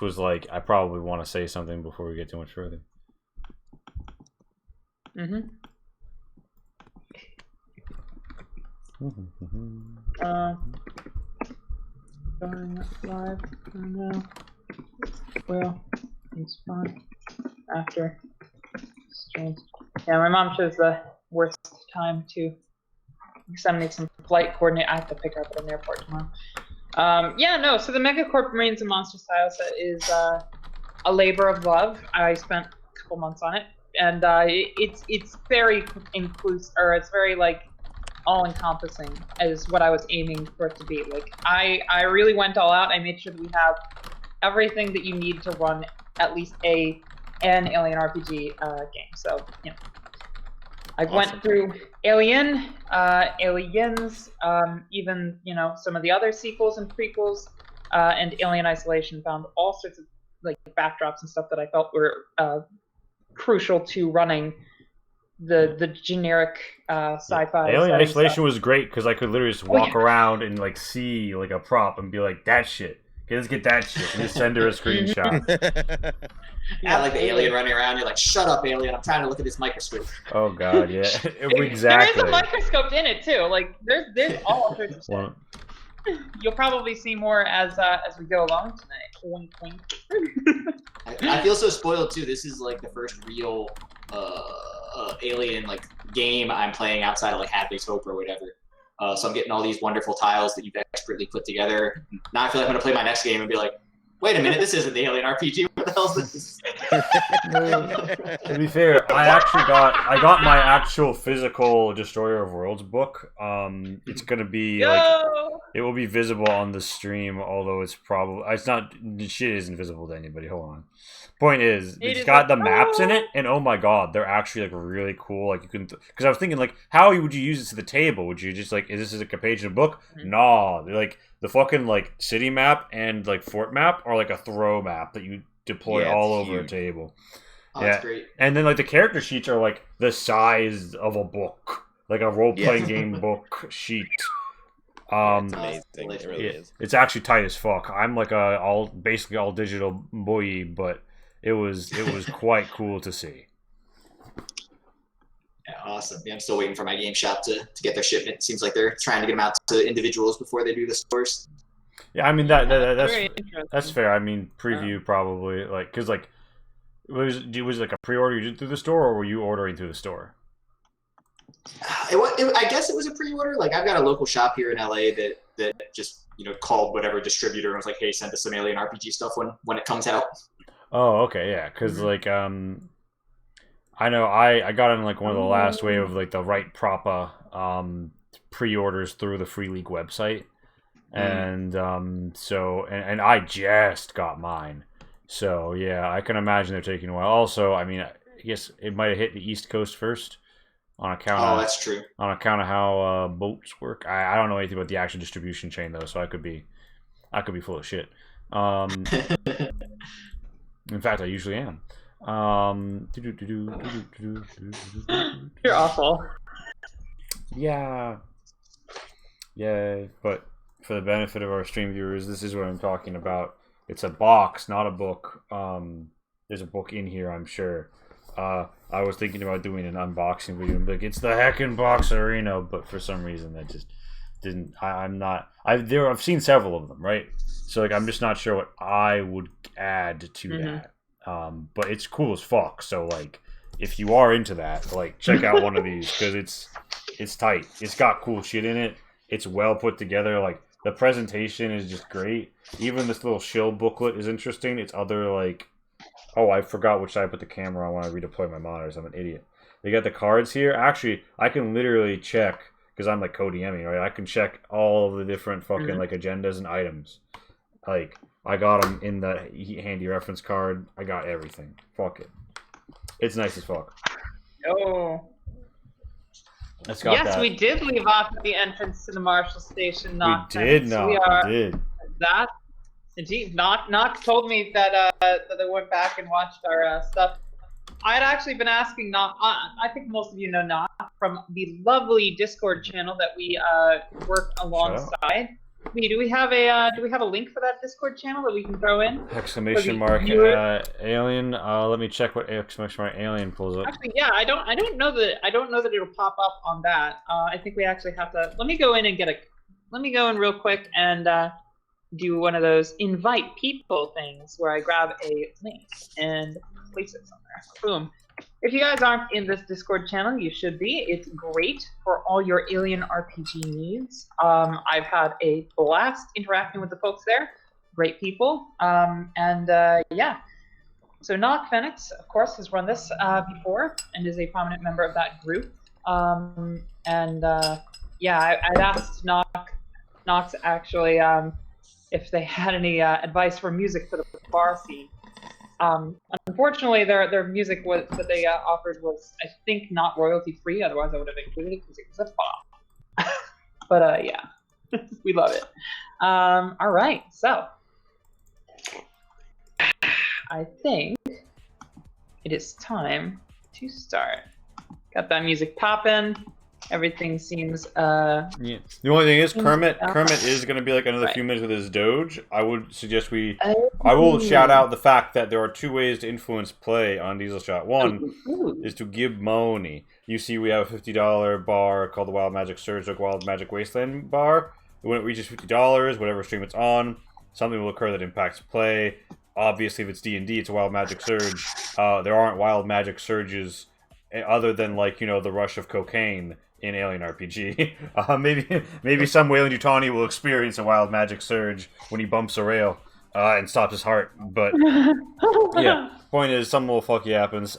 was like, I probably want to say something before we get too much further. Mm-hmm. Going live now. Well, it's fine. After streams. Yeah, my mom chose the worst time to send me some flight coordinate. I have to pick her up at an airport tomorrow. Yeah, no. So the Megacorp Marines and Monsters tile set is a labor of love. I spent a couple months on it, and it's very inclusive, or it's very like all-encompassing as what I was aiming for it to be. Like I really went all out. I made sure that we have everything that you need to run at least an Alien RPG game. So you know, I went through Alien, Aliens, even some of the other sequels and prequels, and Alien Isolation. Found all sorts of like backdrops and stuff that I felt were crucial to running the generic sci-fi. Alien Isolation stuff. was great because I could literally just walk around and like see like a prop and be like, that shit. Okay, let's get that shit. And just send her a screenshot. Yeah, like the alien running around. You're like, shut up, alien. I'm trying to look at this microscope. Oh god, yeah, exactly. There is a microscope in it too. Like there's all sorts of stuff. You'll probably see more as we go along tonight. Wink, wink. I feel so spoiled too. This is like the first real alien like game I'm playing outside of like Hadley's Hope or whatever. So I'm getting all these wonderful tiles that you've expertly put together. Now I feel like I'm gonna play my next game and be like, wait a minute, this isn't the Alien RPG. What the hell is this? To be fair, I got my actual physical Destroyer of Worlds book. It's gonna be like, it will be visible on the stream, although it's not. Shit isn't visible to anybody. Hold on. Point is, it's got the maps in it, and oh my god, they're actually like really cool. Like you can, because I was thinking like, how would you use it to the table? Would you just like, is this like a page in a book? Mm-hmm. Nah, they're like the fucking like city map and like fort map are like a throw map that you deploy all over a table. Oh, that's great. And then like the character sheets are like the size of a book, like a role playing game book sheet. It's amazing. It really is. It's actually tight as fuck. I'm like basically all digital boy, but it was quite cool to see. Yeah, awesome. Yeah, I'm still waiting for my game shop to get their shipment. It seems like they're trying to get them out to individuals before they do the stores. Yeah, I mean that's fair. I mean, preview probably like because like was it like a pre-order you did through the store, or were you ordering through the store? I guess it was a pre-order. Like I've got a local shop here in LA that just called whatever distributor and was like, hey, send us some Alien RPG stuff when it comes out. Oh, okay, yeah, because like I know I got in like one of the last wave of like the right proper pre-orders through the Free League website, and so I just got mine, so yeah, I can imagine they're taking a while. Also, I mean, I guess it might have hit the East Coast first on account. That's true. On account of how boats work. I don't know anything about the actual distribution chain though, so I could be full of shit. In fact, I usually am. You're awful. Yeah. But for the benefit of our stream viewers, this is what I'm talking about. It's a box, not a book. There's a book in here, I'm sure. I was thinking about doing an unboxing video and be like, it's the heckin' box arena, but for some reason that just didn't. I've seen several of them, right? So like I'm just not sure what I would add to that. But it's cool as fuck. So like if you are into that, like check out one of these because it's tight. It's got cool shit in it. It's well put together. Like the presentation is just great. Even this little shill booklet is interesting. It's other like, oh, I forgot which side I put the camera on when I redeploy my monitors. I'm an idiot. They got the cards here. Actually, I can literally check because I'm like co-DMing, right? I can check all of the different fucking like agendas and items. Like I got them in the handy reference card. I got everything. Fuck it. It's nice as fuck. Oh. It's got that. We did leave off at the entrance to the Marshall Station. We did. That indeed. Knox told me that they went back and watched our stuff. I had actually been asking I think most of you know Knox from the lovely Discord channel that we work alongside. Lee, do we have a link for that Discord channel that we can throw in? Exclamation For the mark viewers? alien. Let me check what exclamation mark alien pulls up. Actually, yeah, I don't know that it'll pop up on that. I think we actually have to. Let me go in real quick and do one of those invite people things where I grab a link and place it somewhere. Boom. If you guys aren't in this Discord channel, you should be. It's great for all your Alien RPG needs. I've had a blast interacting with the folks there. Great people. Yeah. So Nock Phoenix, of course, has run this before and is a prominent member of that group. Yeah, I'd asked Nox actually if they had any advice for music for the bar scene. Unfortunately, their music that they offered was, I think, not royalty free. Otherwise, I would have included it because it was a bomb. But yeah, we love it. All right, so I think it is time to start. Got that music popping. Everything seems Yeah. The only thing is Kermit is going to be like another few minutes with his Doge. I would suggest I will shout out the fact that there are two ways to influence play on Diesel Shot. One is to give money. You see we have a $50 bar called the Wild Magic Surge, like Wild Magic Wasteland bar. When it reaches $50, whatever stream it's on, something will occur that impacts play. Obviously, if it's D&D, it's a Wild Magic Surge. There aren't Wild Magic Surges other than, like, the rush of cocaine in Alien RPG. Maybe some Wayland Yutani will experience a Wild Magic Surge when he bumps a rail and stops his heart. But yeah, point is, something will fucky happens.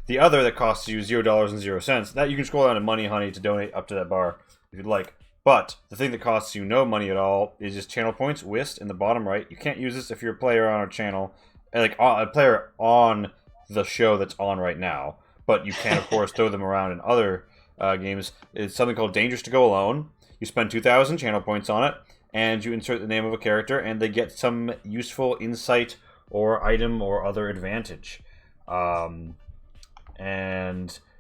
The other that costs you $0.00, that you can scroll down to Money Honey to donate up to that bar if you'd like. But the thing that costs you no money at all is just channel points, WIST, in the bottom right. You can't use this if you're a player on our channel, like a player on the show that's on right now. But you can, of course, throw them around in other games. It's something called Dangerous to Go Alone. You spend 2,000 channel points on it, and you insert the name of a character, and they get some useful insight or item or other advantage. And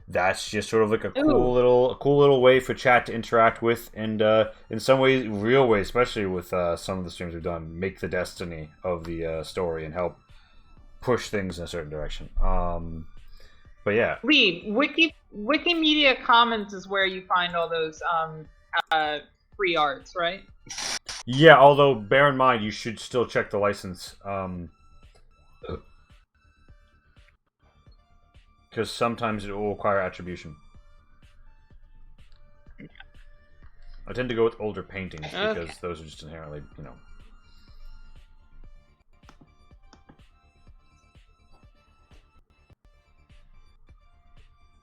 that's just sort of like a cool little way for chat to interact with, and in some ways, real ways, especially with some of the streams we've done, make the destiny of the story and help push things in a certain direction. But yeah. Lee, Wikimedia Commons is where you find all those free arts, right? Yeah, although bear in mind you should still check the license. Because sometimes it will require attribution. I tend to go with older paintings because those are just inherently,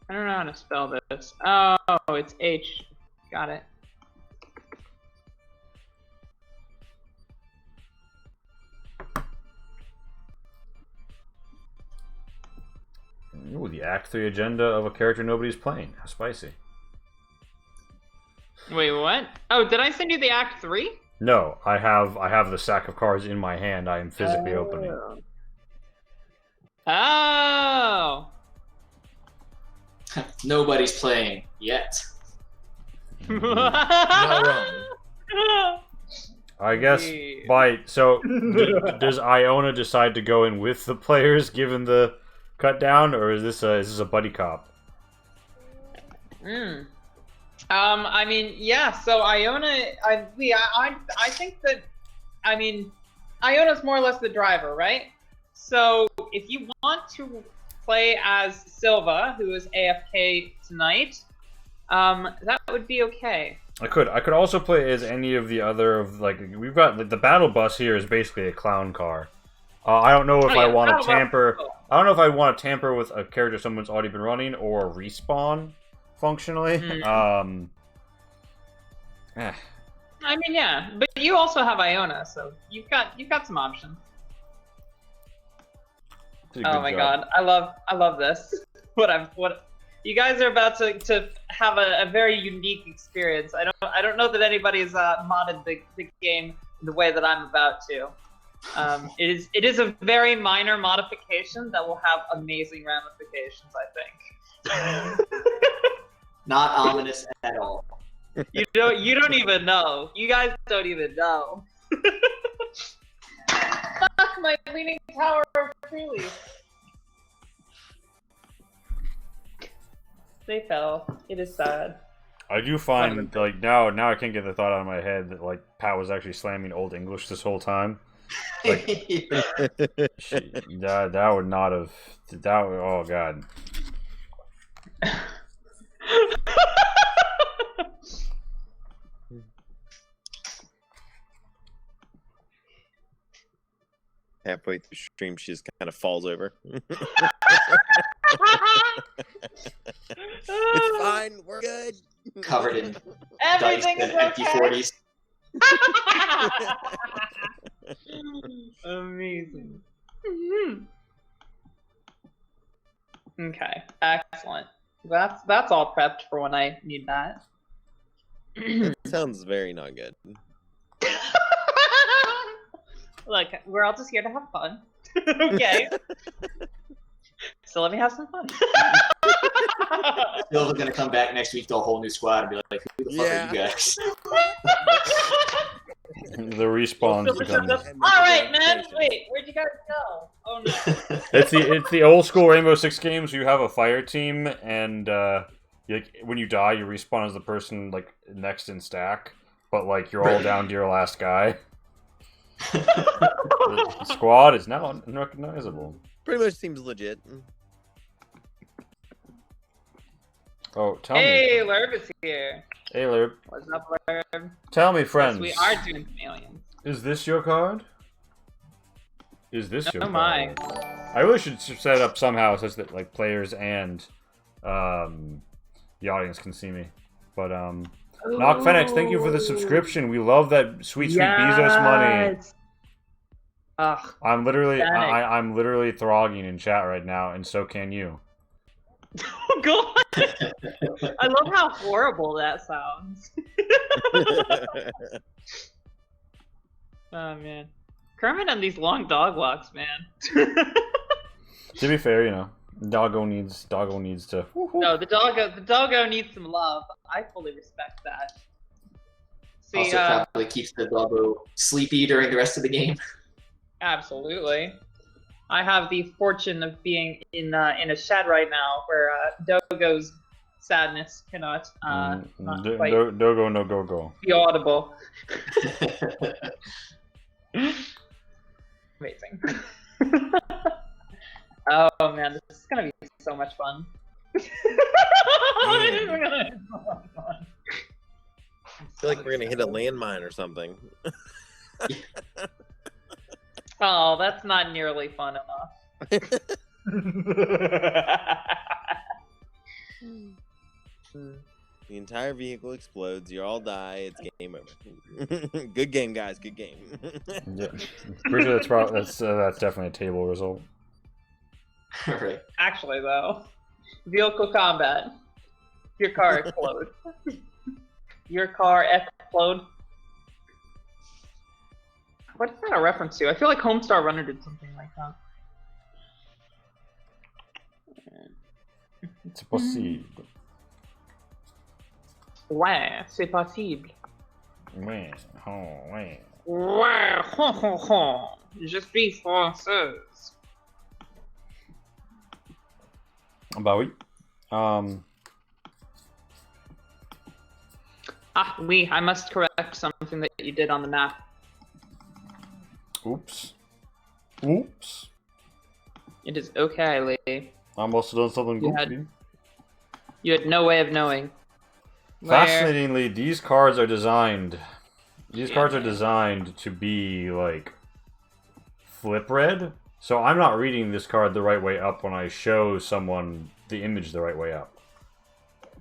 I don't know how to spell this. Oh, it's H. Got it. Ooh, the Act 3 agenda of a character nobody's playing. How spicy. Wait, what? Oh, did I send you the Act 3? No, I have the sack of cards in my hand. I am physically opening. Oh! Nobody's playing yet. I guess does Iona decide to go in with the players given the cut down, or is this a buddy cop? I mean, yeah. So Iona, I think that, I mean, Iona's more or less the driver, right? So if you want to play as Silva, who is AFK tonight, that would be okay. I could also play as any of the other we've got the battle bus here is basically a clown car. I don't know if I want to tamper. I don't know if I want to tamper with a character someone's already been running or respawn functionally. I mean, yeah, but you also have Iona, so you've got some options. Oh my god, I love this. What you guys are about to have a very unique experience. I don't know that anybody's modded the game the way that I'm about to. It is a very minor modification that will have amazing ramifications, I think. Not ominous at all. You don't even know. You guys don't even know. Fuck my leaning tower of truly. They fell. It is sad. I do find like now I can't get the thought out of my head that like Pat was actually slamming Old English this whole time. Like that would not have oh god. Halfway through stream, she just kind of falls over. It's fine. We're good. Covered in Everything dice is and empty okay. 40s. Amazing. Okay, excellent. That's all prepped for when I need that. That sounds very not good. Look, we're all just here to have fun. Okay. So let me have some fun. Silva's gonna come back next week to a whole new squad and be like, who the fuck are you guys? The respawn. Alright, man. Wait, where'd you guys go? Oh no. It's the old school Rainbow Six games. You have a fire team, and when you die, you respawn as the person like next in stack, but like you're all down to your last guy. The squad is now unrecognizable. Pretty much seems legit. Oh, tell me. Hey, Lerb is here. Hey, Lerb. What's up, Lerb? Tell me, friends. Yes, we are doing some aliens. Is this your card? Is this your Oh card? my. I really should set it up somehow such that like players and the audience can see me. But Knock Fenix, thank you for the subscription. We love that sweet Bezos money. Ugh. I'm literally throgging in chat right now, and so can you. Oh god! I love how horrible that sounds. Oh man, Kermit on these long dog walks, man. To be fair, you know, doggo needs to. No, the doggo needs some love. I fully respect that. See, Also probably keeps the doggo sleepy during the rest of the game. Absolutely. I have the fortune of being in a shed right now where Dogo's sadness cannot not quite Dogo no go. be audible. Amazing. Oh man, this is gonna be so much fun. This is gonna be so much fun. I feel like we're gonna hit a landmine or something. Oh, that's not nearly fun enough. The entire vehicle explodes. You all die. It's game over. Good game, guys. Good game. Yeah, pretty sure that's definitely a table result. Right. Actually, though, vehicle combat. Your car explode. Your car explode. What is that a reference to? I feel like Homestar Runner did something like that. C'est possible. Ouais, c'est possible. Ouais, oh, ouais. Ouais, ho, ho, ho. Je suis française. Bah oui. Ah, oui, I must correct something that you did on the map. Oops. It is okay, Lee. I must have done something goofy. You had no way of knowing. Fascinatingly, these cards are designed. These cards are designed to be like flip read. So I'm not reading this card the right way up when I show someone the image the right way up.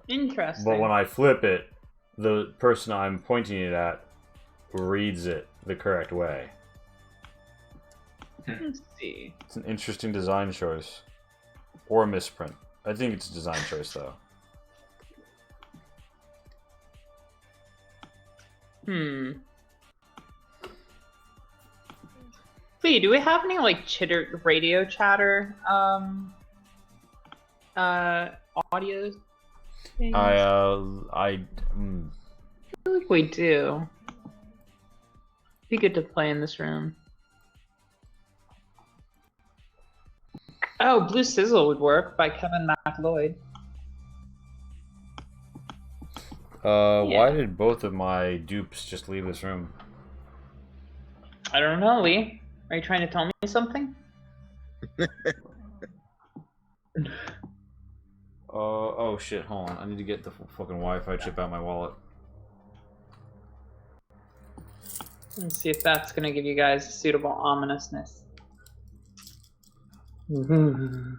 Interesting. But when I flip it, the person I'm pointing it at reads it the correct way. Let's see. It's an interesting design choice. Or a misprint. I think it's a design choice, though. Lee, do we have any, like, radio chatter, audio things? feel like we do. Be good to play in this room. Oh, Blue Sizzle would work by Kevin MacLeod. Why did both of my dupes just leave this room? I don't know, Lee. Are you trying to tell me something? Oh shit, hold on. I need to get the fucking Wi-Fi chip out of my wallet. Let's see if that's gonna give you guys suitable ominousness. Hmm.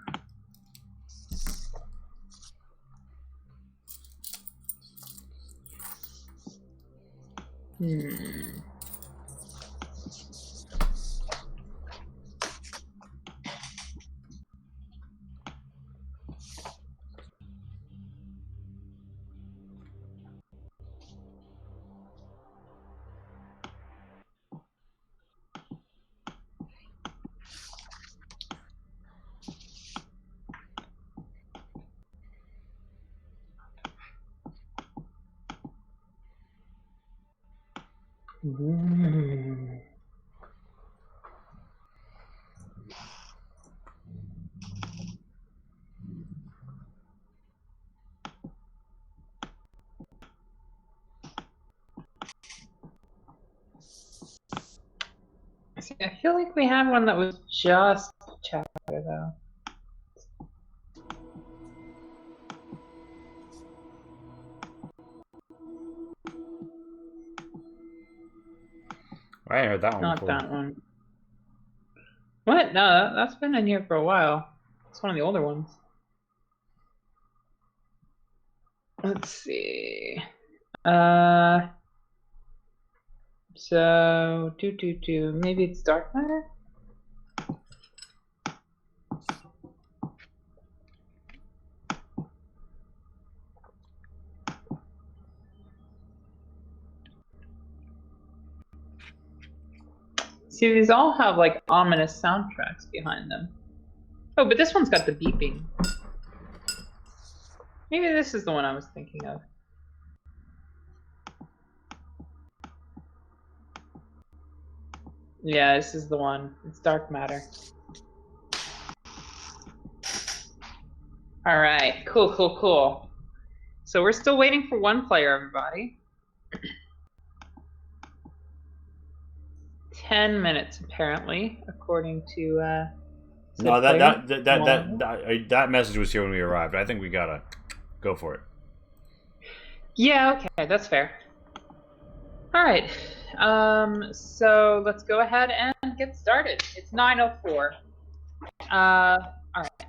See, I feel like we had one that was just chatter though. I ain't heard that one Not before. that one. What? No, that's been in here for a while. It's one of the older ones. Let's see. So maybe it's dark matter? See, these all have like ominous soundtracks behind them. Oh, but this one's got the beeping. Maybe this is the one I was thinking of. Yeah, this is the one. It's dark matter. All right, cool. So we're still waiting for one player, everybody. 10 minutes, apparently, according to. No, that message was here when we arrived. I think we gotta go for it. Yeah, okay, that's fair. All right, so let's go ahead and get started. It's 9:04. All right,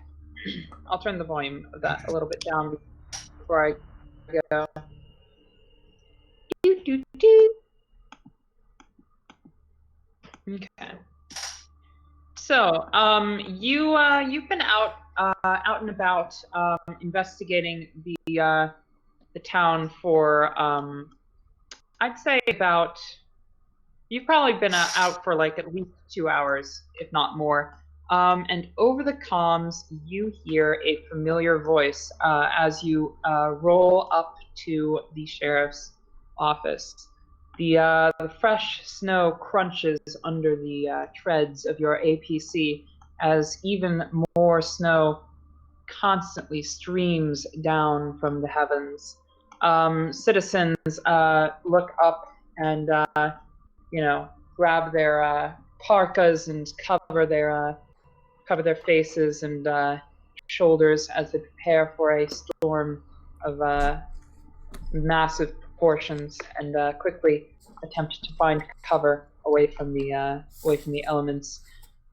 I'll turn the volume of that a little bit down before I go. Okay. So, you've been out and about investigating the town for I'd say about you've probably been out for like at least 2 hours, if not more. And over the comms, you hear a familiar voice as you roll up to the sheriff's office. The fresh snow crunches under the treads of your APC as even more snow constantly streams down from the heavens. Citizens look up and grab their parkas and cover their faces and shoulders as they prepare for a storm of massive proportions and quickly attempt to find cover away from the elements.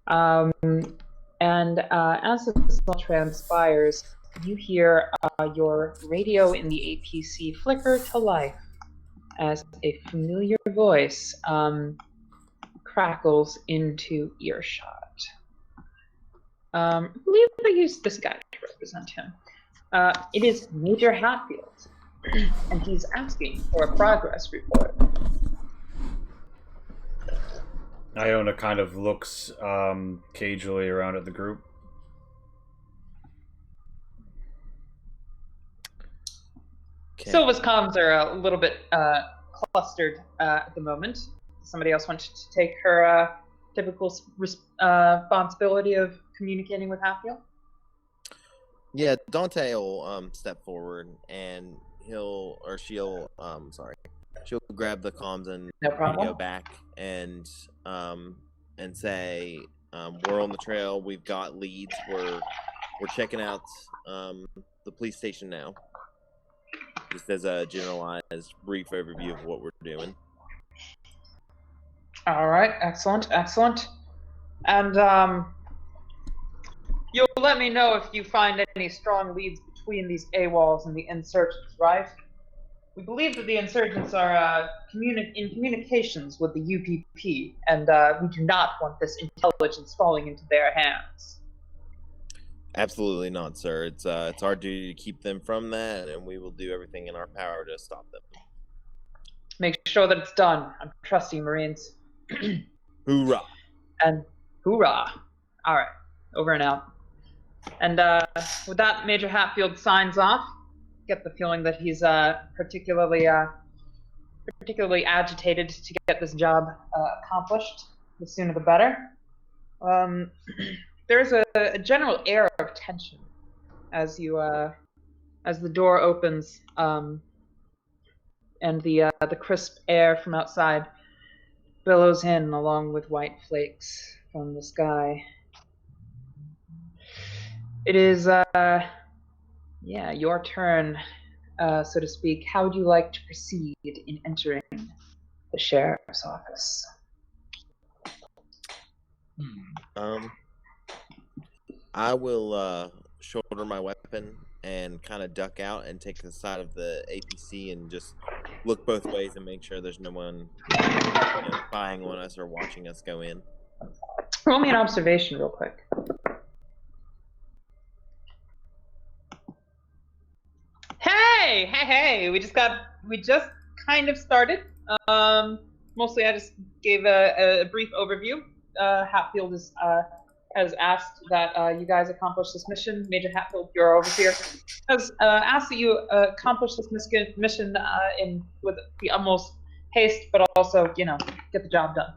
And as this all transpires, you hear your radio in the APC flicker to life as a familiar voice crackles into earshot. I believe they used this guy to represent him. It is Major Hatfield, and he's asking for a progress report. Iona kind of looks cagily around at the group. Okay. Silva's comms are a little bit clustered at the moment. Somebody else wanted to take her typical responsibility of communicating with Hatfield? Yeah, Dante will step forward and she'll grab the comms and No problem. radio back and say we're on the trail. We've got leads. We're checking out the police station now. Just as a generalized brief overview of what we're doing. All right, excellent. And you'll let me know if you find any strong leads between these AWOLs and the insurgents, right? We believe that the insurgents are in communications with the UPP, and we do not want this intelligence falling into their hands. Absolutely not, sir. It's our duty to keep them from that, and we will do everything in our power to stop them. Make sure that it's done. I'm trusting Marines. Hoorah! And hoorah! All right, over and out. And with that, Major Hatfield signs off. Get the feeling that he's particularly agitated to get this job accomplished. The sooner the better. There's a general air of tension as the door opens, and the crisp air from outside billows in along with white flakes from the sky. It is your turn, so to speak. How would you like to proceed in entering the sheriff's office? I will shoulder my weapon and kind of duck out and take the side of the APC and just look both ways and make sure there's no one spying on us or watching us go in. Roll me an observation real quick. Hey! We just kind of started. Mostly I just gave a brief overview. Hatfield has asked that you guys accomplish this mission. Major Hatfield, your overseer, has asked that you accomplish this mission with the utmost haste, but also, get the job done.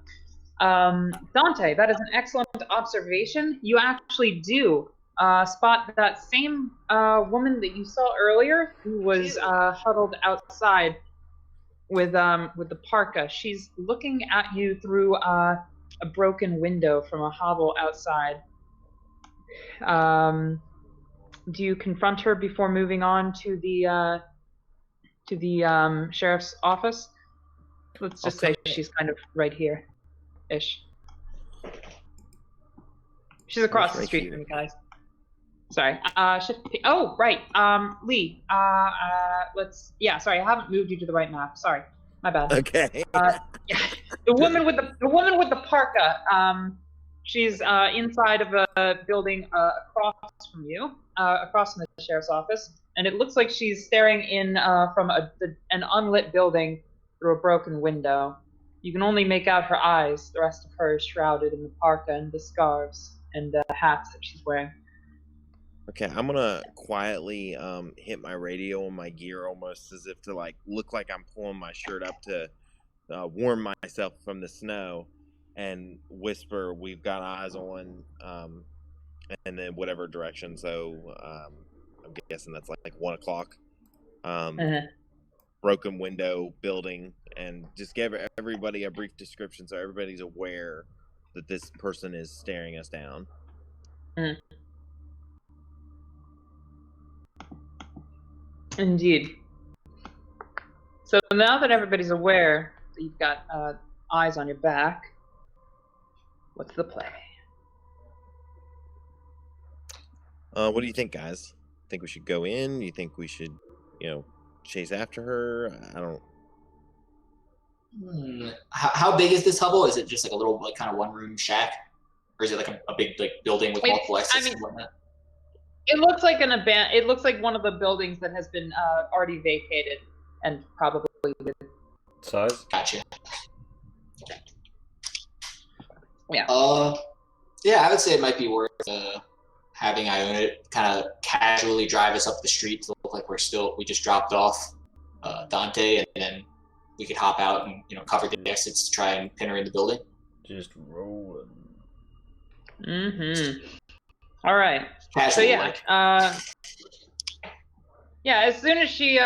Dante, that is an excellent observation. You actually do spot that same woman that you saw earlier, who was huddled outside with the parka. She's looking at you through a broken window from a hovel outside. Do you confront her before moving on to the sheriff's office? Let's just say she's kind of right here-ish. She's across the street from you guys. Sorry. Oh, right. Lee. Sorry, I haven't moved you to the right map. Sorry, my bad. Okay. Yeah. The woman with the parka. She's inside of a building across from you, across from the sheriff's office, and it looks like she's staring in from an unlit building through a broken window. You can only make out her eyes. The rest of her is shrouded in the parka and the scarves and hats that she's wearing. Okay, I'm gonna quietly hit my radio on my gear, almost as if to look like I'm pulling my shirt up to warm myself from the snow, and whisper, "We've got eyes on," and then whatever direction. So I'm guessing that's like 1 o'clock. Broken window building, and just give everybody a brief description so everybody's aware that this person is staring us down. Indeed. So now that everybody's aware that you've got eyes on your back, what's the play? What do you think, guys? Think we should go in? You think we should, chase after her? I don't. How big is this hovel? Is it just like a little kind of one-room shack, or is it like a big building with multiple exits and whatnot? It looks like It looks like one of the buildings that has been already vacated and probably. Size? Gotcha. Yeah. Yeah, I would say it might be worth having Iona kind of casually drive us up the street to look like we just dropped off Dante, and then we could hop out and cover the exits to try and pin her in the building. Just rolling. Mm-hmm. All right. Casual, So yeah, like. yeah. As soon as she's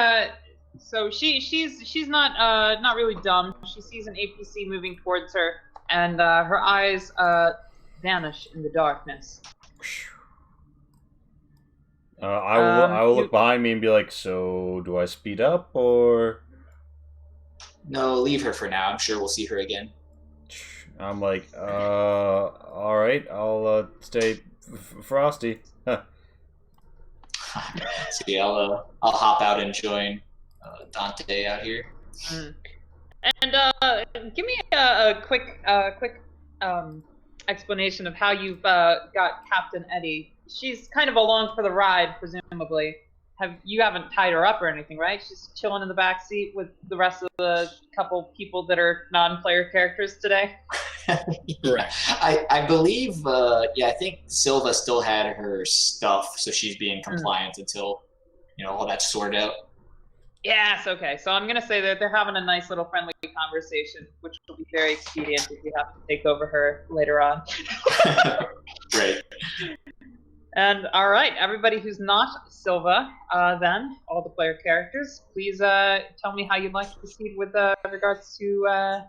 not really dumb. She sees an APC moving towards her, and her eyes vanish in the darkness. I will look behind me and be like, so do I speed up or? No, leave her for now. I'm sure we'll see her again. I'm like, all right, I'll stay frosty. So yeah, I'll hop out and join Dante out here. And give me a quick explanation of how you've got Captain Eddie. She's kind of along for the ride, presumably. You haven't tied her up or anything, right? She's chilling in the back seat with the rest of the couple people that are non-player characters today. Correct. I believe, I think Silva still had her stuff, so she's being compliant until, all that's sorted out. Yes, okay. So I'm going to say that they're having a nice little friendly conversation, which will be very expedient if you have to take over her later on. Great. And all right, everybody who's not Silva, then, all the player characters, please tell me how you'd like to proceed with regards to,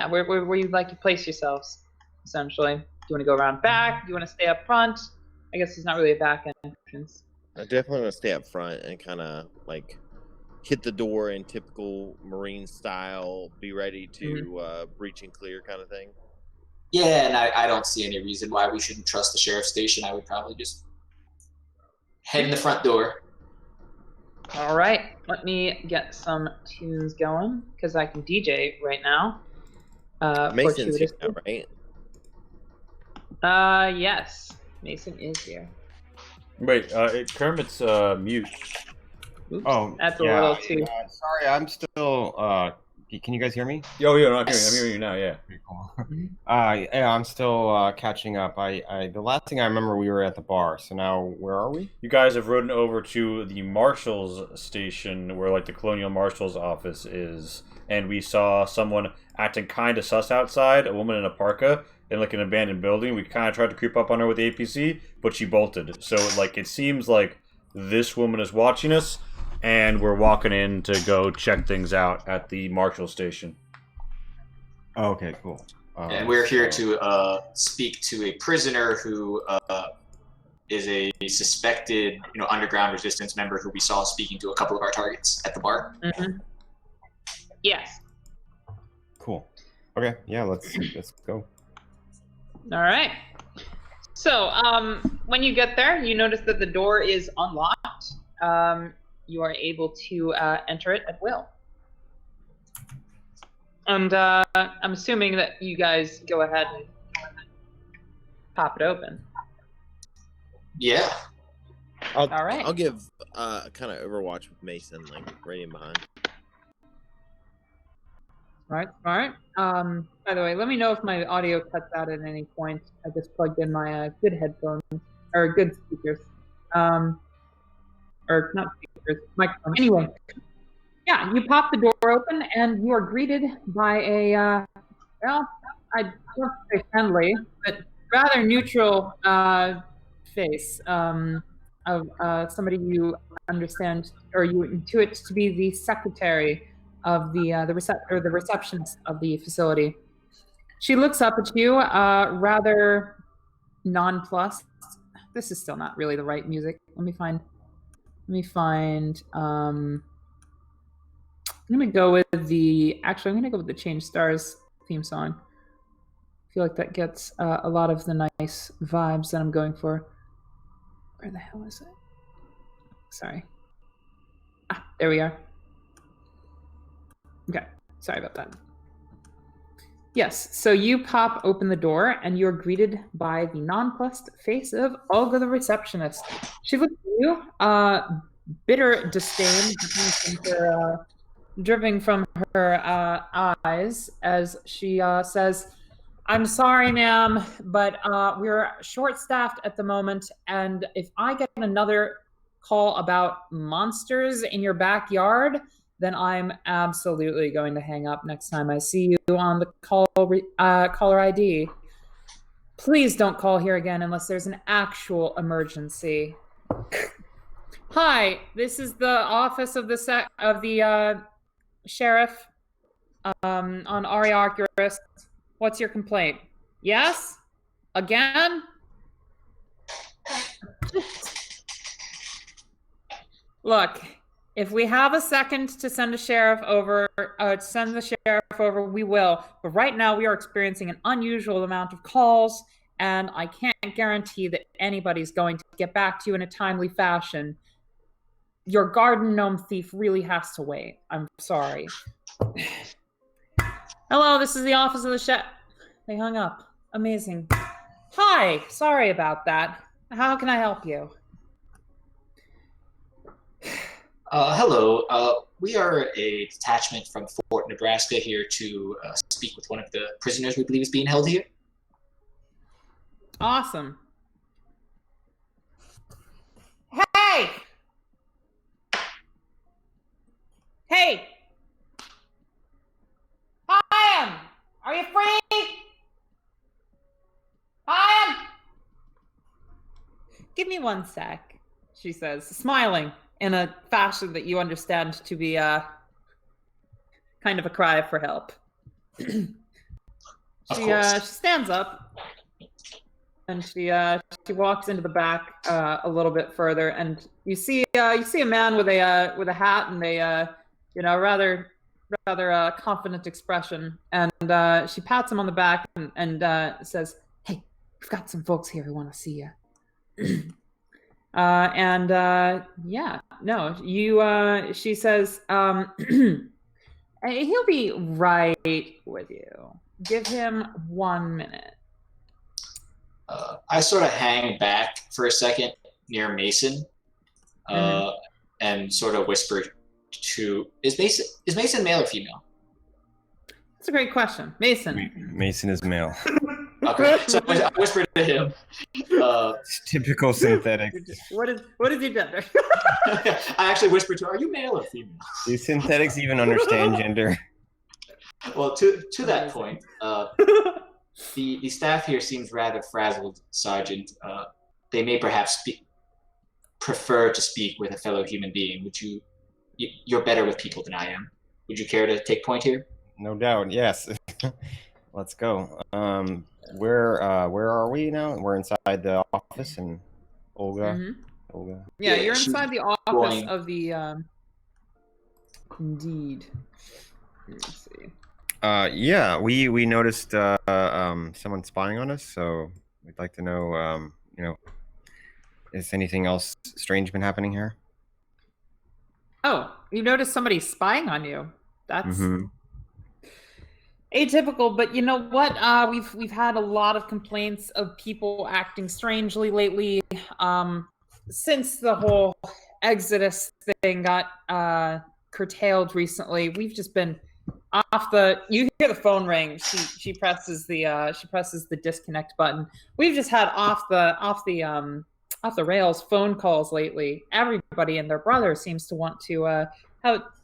where you'd like to place yourselves, essentially. Do you want to go around back? Do you want to stay up front? I guess there's not really a back entrance. I definitely want to stay up front and kind of, like, hit the door in typical Marine style, be ready to breach and clear kind of thing. Yeah, and I don't see any reason why we shouldn't trust the sheriff's station. I would probably just head in the front door. All right, let me get some tunes going, because I can DJ right now. Mason's here now, right? Yes, Mason is here. Wait, Kermit's mute. Oops, Oh, that's a little too. Sorry, I'm still. Can you guys hear me? Yo, I'm hearing you now. Yeah. Pretty cool. Yeah, I'm still catching up. The last thing I remember, we were at the bar. So now, where are we? You guys have ridden over to the marshal's station, where like the colonial marshal's office is, and we saw someone acting kind of sus outside. A woman in a parka in like an abandoned building. We kind of tried to creep up on her with the APC, but she bolted. So like it seems like this woman is watching us. And we're walking in to go check things out at the marshal station. Oh, okay, cool. And we're here to speak to a prisoner who is a suspected, underground resistance member who we saw speaking to a couple of our targets at the bar. Mm-hmm. Yes. Cool. Okay, yeah, let's go. All right. So, when you get there, you notice that the door is unlocked. You are able to enter it at will. And I'm assuming that you guys go ahead and pop it open. Yeah. All right. I'll give kind of Overwatch with Mason, like right in behind. Right. By the way, let me know if my audio cuts out at any point. I just plugged in my good headphones, or good speakers. Or not speakers, microphone. Anyway, yeah, you pop the door open and you are greeted by a, I don't say friendly, but rather neutral face of somebody you understand, or you intuit to be the secretary of the receptionist of the facility. She looks up at you, rather nonplussed. This is still not really the right music. Let me find. I'm gonna go with the Change Stars theme song. I feel like that gets a lot of the nice vibes that I'm going for. Where the hell is it? Sorry. There we are. Okay, sorry about that. Yes, so you pop open the door and you're greeted by the nonplussed face of Olga the receptionist. She looks at you, bitter disdain dripping from her eyes as she says, "I'm sorry, ma'am, but we're short-staffed at the moment, and if I get another call about monsters in your backyard, then I'm absolutely going to hang up next time I see you on the caller ID. Please don't call here again unless there's an actual emergency. Hi, this is the office of the sheriff on Ari Arcurus. What's your complaint? Yes? Again? Look, if we have a second to send the sheriff over, we will. But right now, we are experiencing an unusual amount of calls, and I can't guarantee that anybody's going to get back to you in a timely fashion. Your garden gnome thief really has to wait. I'm sorry. Hello, this is the office of the chef. They hung up. Amazing. Hi, sorry about that. How can I help you? Hello. We are a detachment from Fort Nebraska here to speak with one of the prisoners we believe is being held here. Awesome. Hey! Hey! Hyam! Are you free? Hyam! Give me 1 sec, she says, smiling in a fashion that you understand to be kind of a cry for help. She stands up and she walks into the back a little bit further, and you see a man with a hat and a rather confident expression, and she pats him on the back and says, "Hey, we've got some folks here who want to see you." She says, he'll be right with you. Give him 1 minute. I sort of hang back for a second near Mason, and sort of whisper to, is Mason male or female? That's a great question. Mason. Mason is male. Okay, so I whisper to him. Typical synthetic. What is your gender? I actually whisper to her, are you male or female? Do synthetics even understand gender? Well, to that point, the staff here seems rather frazzled, Sergeant. They may perhaps prefer to speak with a fellow human being. You're better with people than I am. Would you care to take point here? No doubt, yes. Let's go. Where are we now? We're inside the office, and Olga. Mm-hmm. Olga. Yeah, you're inside the office of the. Indeed. Let's see. Yeah, we noticed someone spying on us, so we'd like to know, is anything else strange been happening here? Oh, you noticed somebody spying on you. That's atypical, but you know what? We've had a lot of complaints of people acting strangely lately. Since the whole Exodus thing got curtailed recently, we've just been off the. You hear the phone ring. She presses the disconnect button. We've just had off the rails phone calls lately. Everybody and their brother seems to want to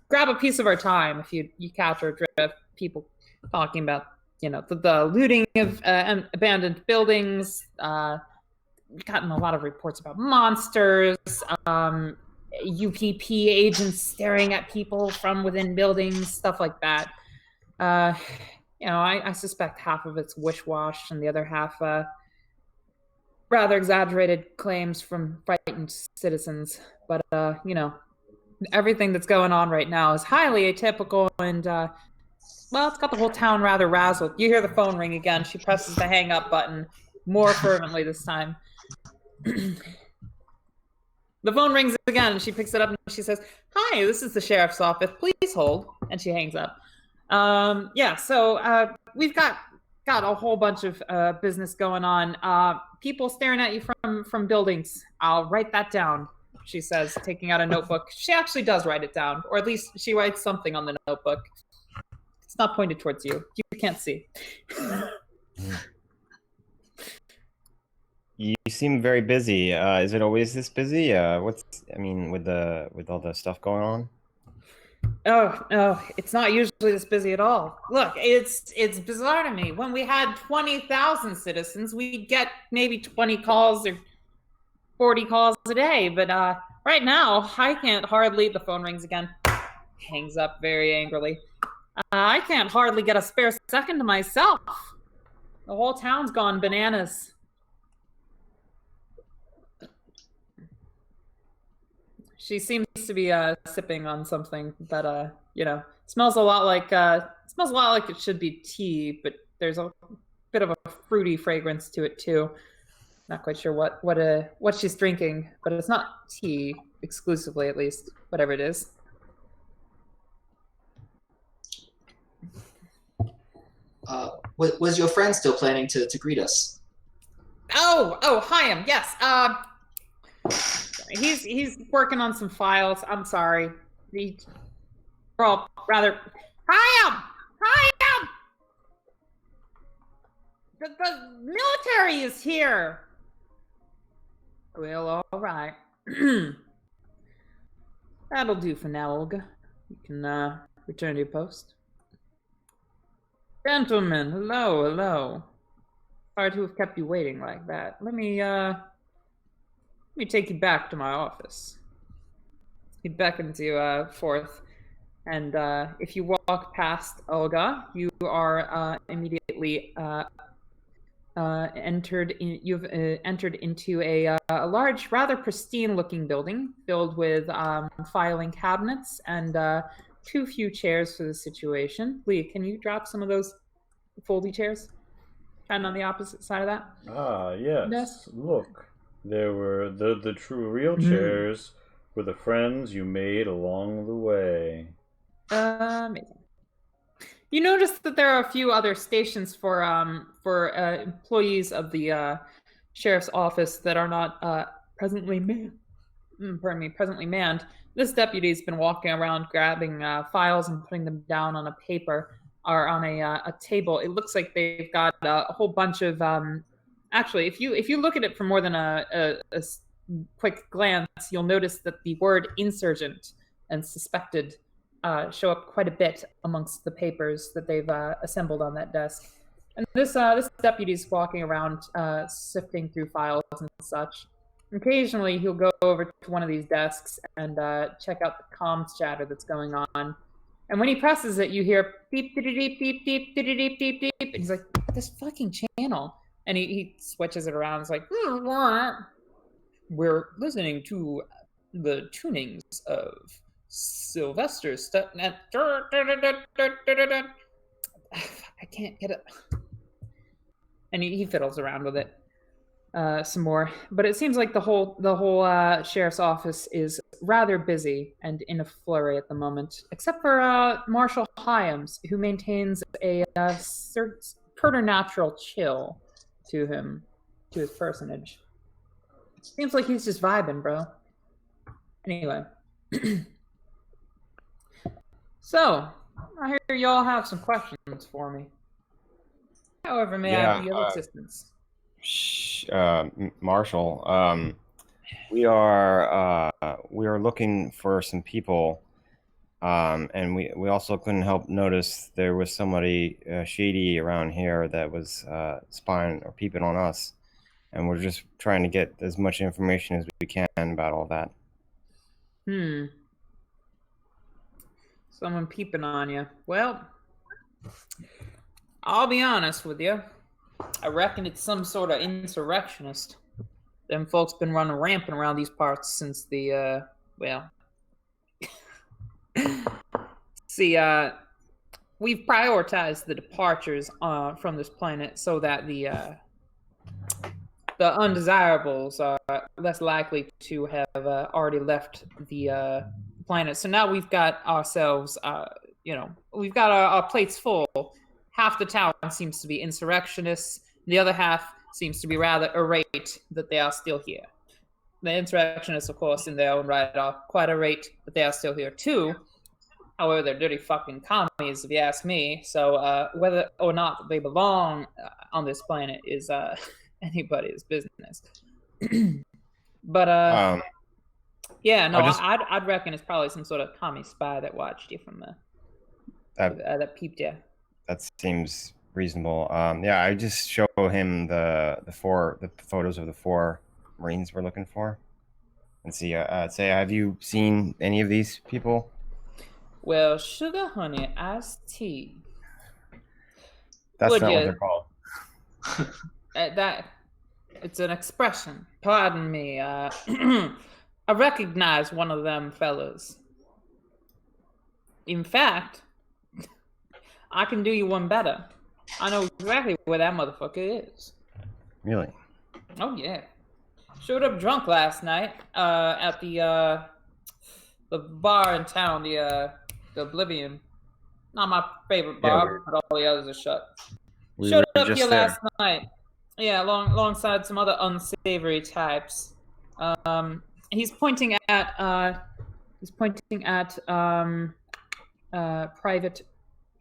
grab a piece of our time. If you catch our drift, people talking about the looting of abandoned buildings. Gotten a lot of reports about monsters, UPP agents staring at people from within buildings, stuff like that. I suspect half of it's wish-wash and the other half rather exaggerated claims from frightened citizens. But everything that's going on right now is highly atypical, and it's got the whole town rather razzled. You hear the phone ring again. She presses the hang up button more fervently this time. The phone rings again, and she picks it up and she says, "Hi, this is the sheriff's office. Please hold." And she hangs up. So we've got a whole bunch of business going on. People staring at you from buildings. I'll write that down, she says, taking out a notebook. She actually does write it down, or at least she writes something on the notebook. It's not pointed towards you. You can't see. You seem very busy. Is it always this busy? With all the stuff going on? Oh, it's not usually this busy at all. Look, it's bizarre to me. When we had 20,000 citizens, we'd get maybe 20 calls or 40 calls a day. But right now, I can't hardly. The phone rings again. Hangs up very angrily. I can't hardly get a spare second to myself. The whole town's gone bananas. She seems to be sipping on something that smells a lot like it should be tea, but there's a bit of a fruity fragrance to it too. Not quite sure what she's drinking, but it's not tea exclusively, at least. Whatever it is. Was your friend still planning to greet us? Oh, Chaim, yes. He's working on some files. I'm sorry. We're all rather. Chaim! The military is here. Well, all right. That'll do for now, Olga. You can return to your post. Gentlemen, hello. Sorry to have kept you waiting like that. Let me take you back to my office. He beckons you forth, and if you walk past Olga, you are immediately entered into a large, rather pristine-looking building filled with filing cabinets and too few chairs for the situation. Lee, can you drop some of those foldy chairs? Kind of on the opposite side of that. Ah, yes. Desk. Look, there were the true real chairs were the friends you made along the way. Amazing. You notice that there are a few other stations for employees of the sheriff's office that are not presently manned. This deputy's been walking around grabbing files and putting them down on a paper or on a table. It looks like they've got a whole bunch of. Actually, if you look at it from more than a quick glance, you'll notice that the word insurgent and suspected show up quite a bit amongst the papers that they've assembled on that desk. And this deputy's walking around sifting through files and such. Occasionally, he'll go over to one of these desks and check out the comms chatter that's going on. And when he presses it, you hear beep, beep, beep, beep, beep, beep, beep, beep. And he's like, this fucking channel. And he switches it around. It's like, we're listening to the tunings of Sylvester Stutnet. I can't get it. And he fiddles around with it some more. But it seems like the whole sheriff's office is rather busy and in a flurry at the moment, except for Marshal Hyams, who maintains a preternatural chill to his personage. Seems like he's just vibing, bro. Anyway. So, I hear y'all have some questions for me. However, may I be of assistance? Marshall, we are looking for some people, and we also couldn't help notice there was somebody shady around here that was spying or peeping on us, and we're just trying to get as much information as we can about all that. Someone peeping on you. Well, I'll be honest with you. I reckon it's some sort of insurrectionist. Them folks been running rampant around these parts since the, See, we've prioritized the departures from this planet so that the undesirables are less likely to have already left the planet. So now we've got ourselves, we've got our plates full. Half the town seems to be insurrectionists. The other half seems to be rather irate that they are still here. The insurrectionists, of course, in their own right are quite irate that they are still here too. However, they're dirty fucking commies, if you ask me. So whether or not they belong on this planet is anybody's business. But Yeah, no, just- I'd reckon it's probably some sort of commie spy that watched you from that peeped you. That seems reasonable. Yeah, I just show him the photos of the 4 Marines we're looking for, and say, have you seen any of these people? Well, sugar, honey, iced tea. That's Would not what you? they're called. That it's an expression. Pardon me. I recognize one of them fellas. In fact, I can do you one better. I know exactly where that motherfucker is. Really? Oh yeah. Showed up drunk last night at the bar in town, the Oblivion. Not my favorite bar, but all the others are shut. Showed up here last night. Yeah, alongside some other unsavory types. He's pointing at Private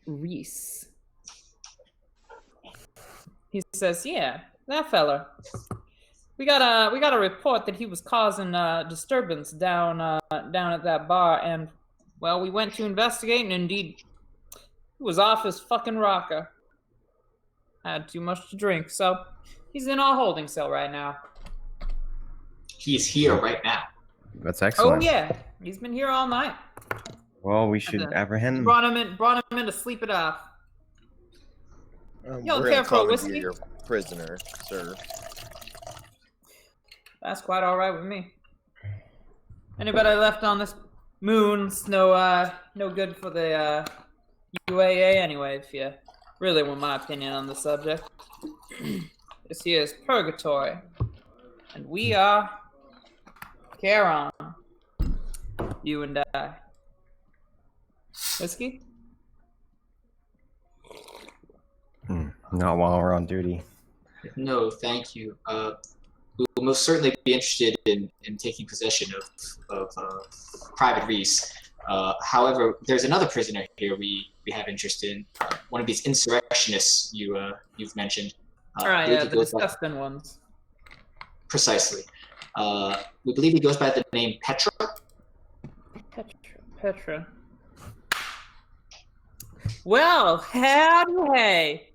Reese. He says, "Yeah, that fella. We got a report that he was causing disturbance down at that bar, and well, we went to investigate, and indeed, he was off his fucking rocker. Had too much to drink, so he's in our holding cell right now." He's here right now. That's excellent. Oh yeah, he's been here all night. Well, we should apprehend him. Brought him in to sleep it off. Yo, We're care gonna for a commandeer whiskey? your prisoner, sir. That's quite all right with me. Anybody left on this moon's no good for the UAA anyway, if you really want my opinion on the subject. This here is purgatory. And we are Charon. You and I. Whiskey? Not while we're on duty. No, thank you. We will most certainly be interested in taking possession of Private Reese. However, there's another prisoner here we have interest in. One of these insurrectionists you've mentioned. All right, believe yeah, he the goes by- disgusting ones. Precisely. We believe he goes by the name Petra. Petra. Well, howdy.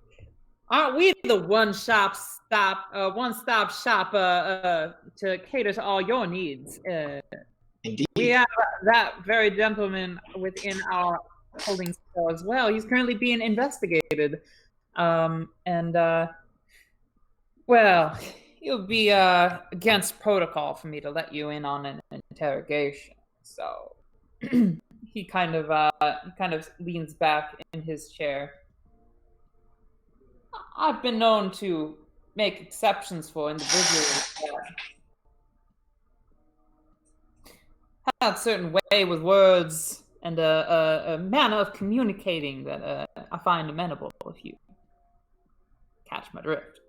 Aren't we the one-stop shop to cater to all your needs? Indeed. We have that very gentleman within our holding cell as well. He's currently being investigated. Well, it would be against protocol for me to let you in on an interrogation. So he kind of leans back in his chair. I've been known to make exceptions for individuals that have a certain way with words and a manner of communicating that I find amenable, if you catch my drift.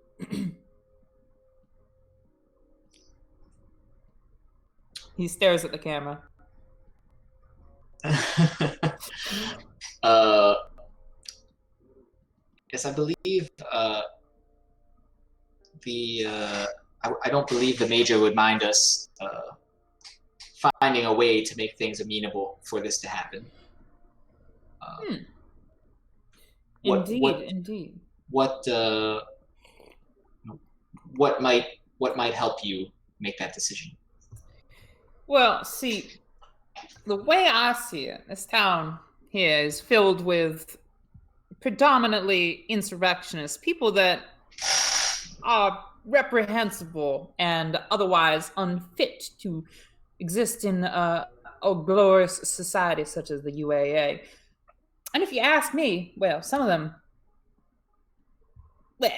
He stares at the camera. Yes, I believe I don't believe the major would mind us finding a way to make things amenable for this to happen. Indeed. What might help you make that decision? Well, see, the way I see it, this town here is filled with predominantly insurrectionists, people that are reprehensible and otherwise unfit to exist in a glorious society such as the UAA. And if you ask me, well, some of them, well,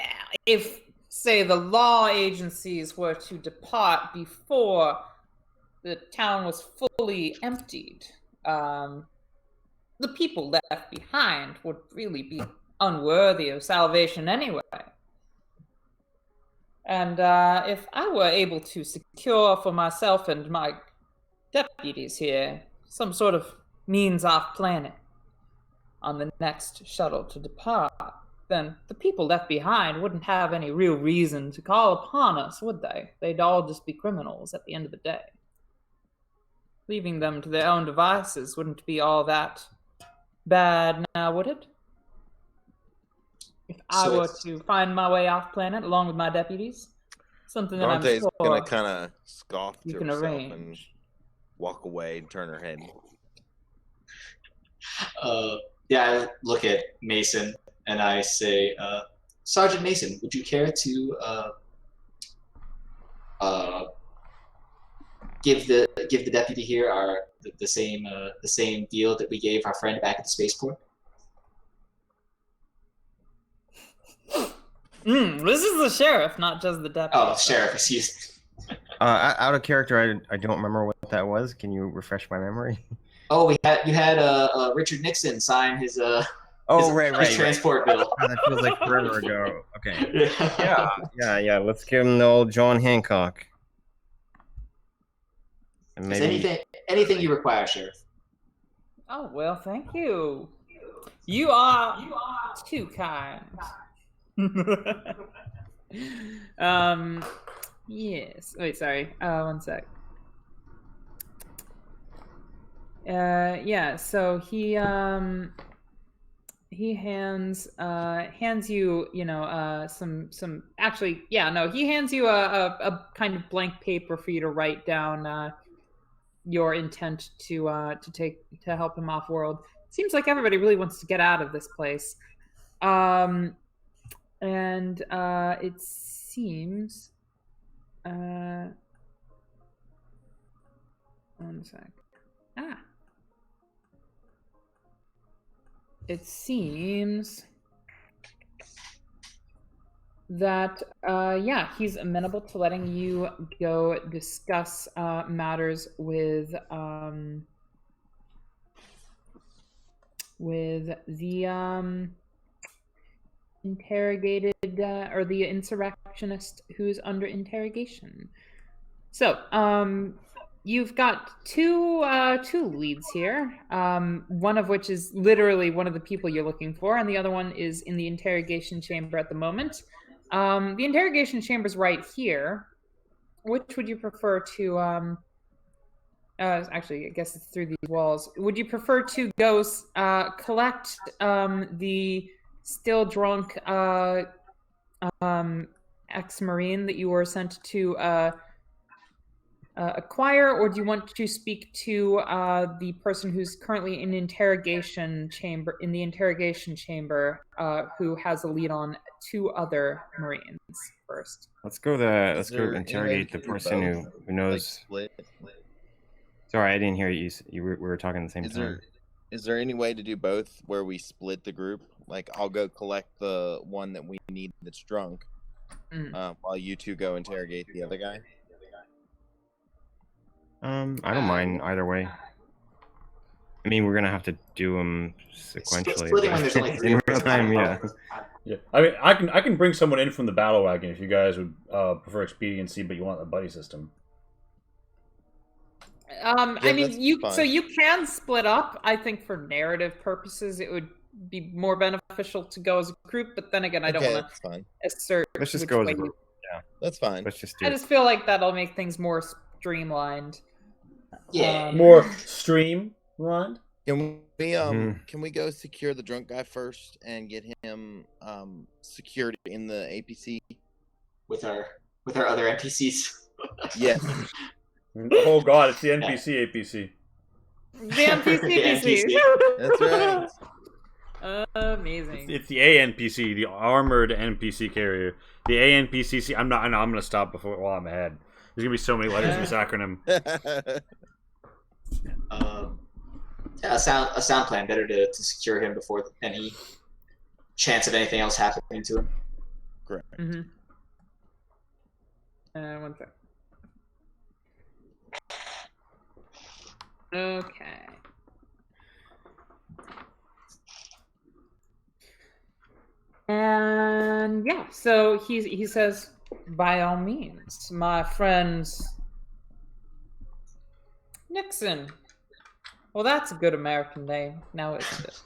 if, say, the law agencies were to depart before the town was fully emptied, the people left behind would really be unworthy of salvation anyway. And if I were able to secure for myself and my deputies here some sort of means off planet on the next shuttle to depart, then the people left behind wouldn't have any real reason to call upon us, would they? They'd all just be criminals at the end of the day. leaving them to their own devices wouldn't be all that bad now, would it? If I So were it's- to find my way off planet along with my deputies, something that Dante's I'm gonna sure kind of scoff you to can herself and arrange. walk away and turn her head. Yeah, I look at Mason and I say, Sergeant Mason, would you care to give the deputy here the same deal that we gave our friend back at the spaceport? This is the sheriff, not just the deputy. Oh, sheriff, excuse me. Out of character, I don't remember what that was. Can you refresh my memory? Oh, you had Richard Nixon sign his his transport bill. Oh, that feels like forever ago. Okay. Yeah. Yeah. Let's give him the old John Hancock. And Is maybe anything you require, Sheriff? Oh, well, thank you. You are too kind. Yes. Wait, sorry. One sec. Yeah, so he hands you, some actually, yeah, no, he hands you a kind of blank paper for you to write down your intent to help him off world. Seems like everybody really wants to get out of this place. And it seems one sec. It seems that he's amenable to letting you go discuss matters with the interrogated or the insurrectionist who's under interrogation. So you've got two leads here, one of which is literally one of the people you're looking for, and the other one is in the interrogation chamber at the moment. The interrogation chamber's right here. Which would you prefer to actually, I guess it's through these walls. Would you prefer to go collect the still drunk ex-Marine that you were sent to acquire, or do you want to speak to the person who's currently in the interrogation chamber, who has a lead on two other Marines first? let's go interrogate the person who knows. Like, split. Sorry, I didn't hear you. We were talking at the same time. Is there any way to do both where we split the group? Like, I'll go collect the one that we need that's drunk, while you two go interrogate the other guy. I don't mind either way. I mean, we're gonna have to do them sequentially. Splitting when there's only three in of us. real time, yeah. Yeah, I mean, I can bring someone in from the battle wagon if you guys would prefer expediency, but you want a buddy system. I mean, you fine. can split up. I think for narrative purposes, it would be more beneficial to go as a group. But then again, I don't want That's fine. to assert. Let's just which go as way a group. Yeah, That's fine. let's just do I it. just feel like that'll make things more streamlined. Yeah. More streamlined. Can we Mhm. can we go secure the drunk guy first and get him secured in the APC? With our other NPCs. Yes. Oh god, it's the NPC APC. The NPC. That's right. Amazing. It's the ANPC, the armored NPC carrier. The ANPCC. I'm gonna stop while I'm ahead. There's gonna be so many letters in this acronym. A sound plan. Better to secure him before any chance of anything else happening to him. Correct. Mm-hmm. One sec. Okay. And yeah, so he says, by all means, my friends. Nixon. Well, that's a good American name, now isn't it?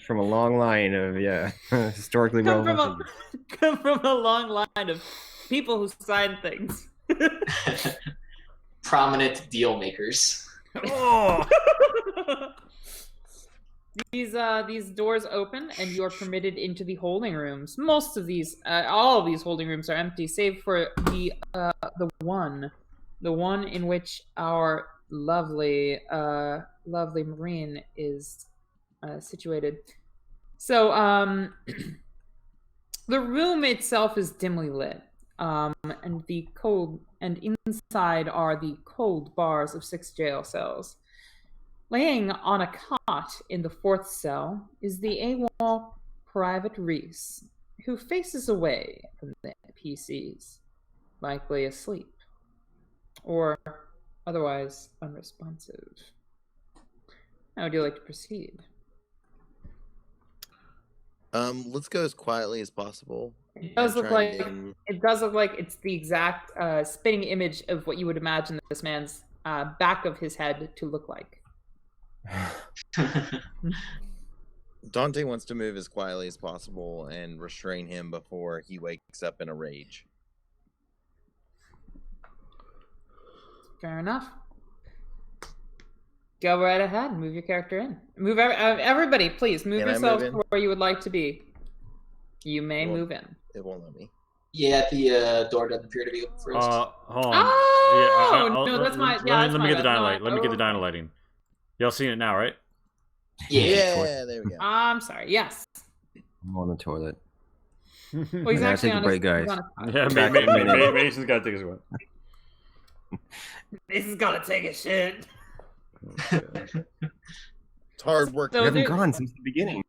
From a long line of historically come relevant. from a long line of people who sign things. Prominent deal makers. Oh. These doors open and you are permitted into the holding rooms. Most of these, all of these holding rooms are empty, save for the one in which our lovely marine is situated. So the room itself is dimly lit, and inside are the cold bars of 6 jail cells. Laying on a cot in the 4th cell is the AWOL Private Reese, who faces away from the PCs, likely asleep, or otherwise unresponsive. How would you like to proceed? Let's go as quietly as possible. It does look like it's the exact spitting image of what you would imagine this man's back of his head to look like. Dante wants to move as quietly as possible and restrain him before he wakes up in a rage. Fair enough. Go right ahead and move your character in. Move everybody, please move yourself where you would like to be. You may move in. It won't let me. Yeah, the door doesn't appear to be open first. Hold on. Oh, no, that's my. Let me get the dynalight. Let me get the dynalighting. Y'all seen it now, right? Yeah, there we go. I'm sorry. Yes. I'm on the toilet. Well, he's actually on a break, guys. Yeah, Mason's got to take his one. Mason's got to take a shit. It's hard work. You haven't gone since the beginning.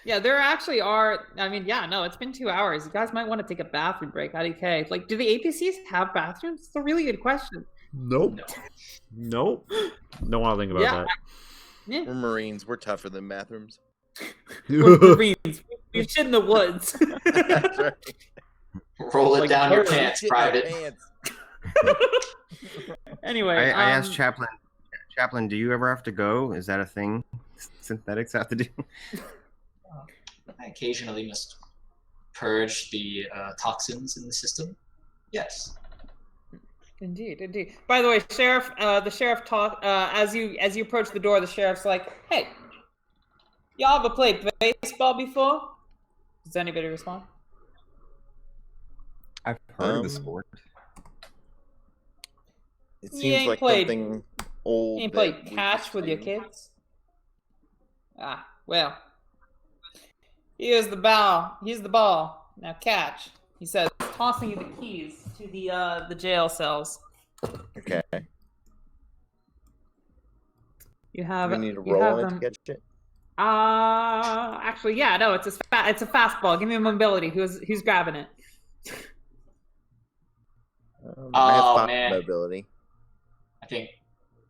Yeah, there actually are. I mean, yeah, no, it's been 2 hours. You guys might want to take a bathroom break. IDK. Like, do the APCs have bathrooms? It's a really good question. Nope. Nope. Don't want to think about that. Yeah. We're Marines. We're tougher than bathrooms. We're Marines. We shit in the woods. That's right. Roll it down your pants, Private. Anyway, I asked Chaplain, do you ever have to go? Is that a thing synthetics have to do? I occasionally must purge the toxins in the system. Yes. Indeed. By the way, Sheriff, the sheriff as you approach the door, the sheriff's like, "Hey, y'all ever played baseball before?" Does anybody respond? I've heard of the sport. It seems like something old. You ain't played catch with your kids? Ah, well. Here's the ball. Here's the ball. Now catch. He says, tossing you the keys to the jail cells. Okay. You have. We need to roll on it to catch it. Actually, yeah, no, it's a fastball. Give me a mobility. Who's grabbing it? I have 5 mobility. I think,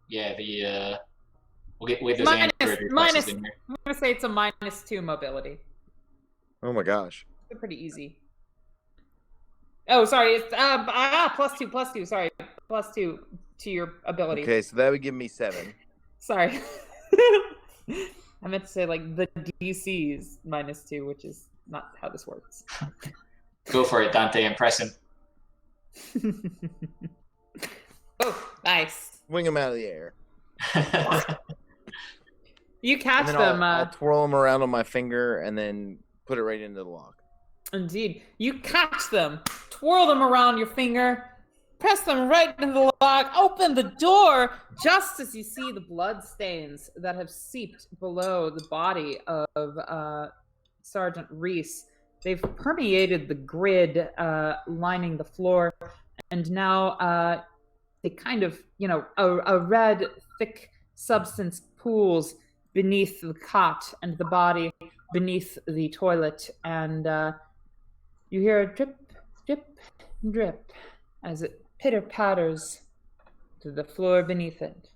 yeah, we'll get with those minus. I'm gonna say it's a -2 mobility. Oh my gosh. It's pretty easy. Oh, sorry. It's +2. Sorry, +2 to your ability. Okay, so that would give me 7. Sorry. I meant to say like the DC's -2, which is not how this works. Go for it, Dante. Impress him. Oh, nice. Swing them out of the air. You catch and then them. I'll twirl them around on my finger and then put it right into the lock. Indeed. You catch them, twirl them around your finger, press them right into the lock, open the door, just as you see the blood stains that have seeped below the body of Sergeant Reese. They've permeated the grid lining the floor, and now they kind of, a red, thick substance pools beneath the cot and the body beneath the toilet, and you hear a drip, drip, drip as it pitter-patters to the floor beneath it,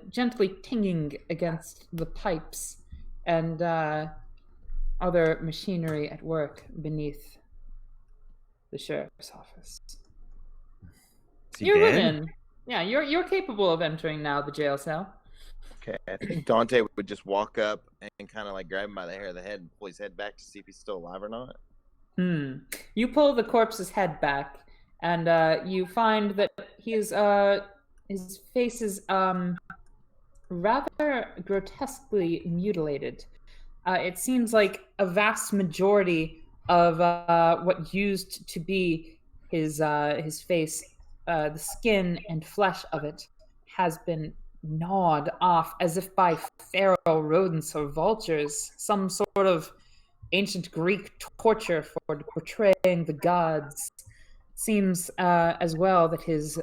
gently tinging against the pipes and other machinery at work beneath the sheriff's office. You're within. Yeah, you're capable of entering now the jail cell. Okay, I think Dante would just walk up and kind of like grab him by the hair of the head and pull his head back to see if he's still alive or not. You pull the corpse's head back, and you find that his face is rather grotesquely mutilated. It seems like a vast majority of what used to be his face, the skin and flesh of it, has been gnawed off as if by feral rodents or vultures, some sort of ancient Greek torture for portraying the gods. Seems as well that his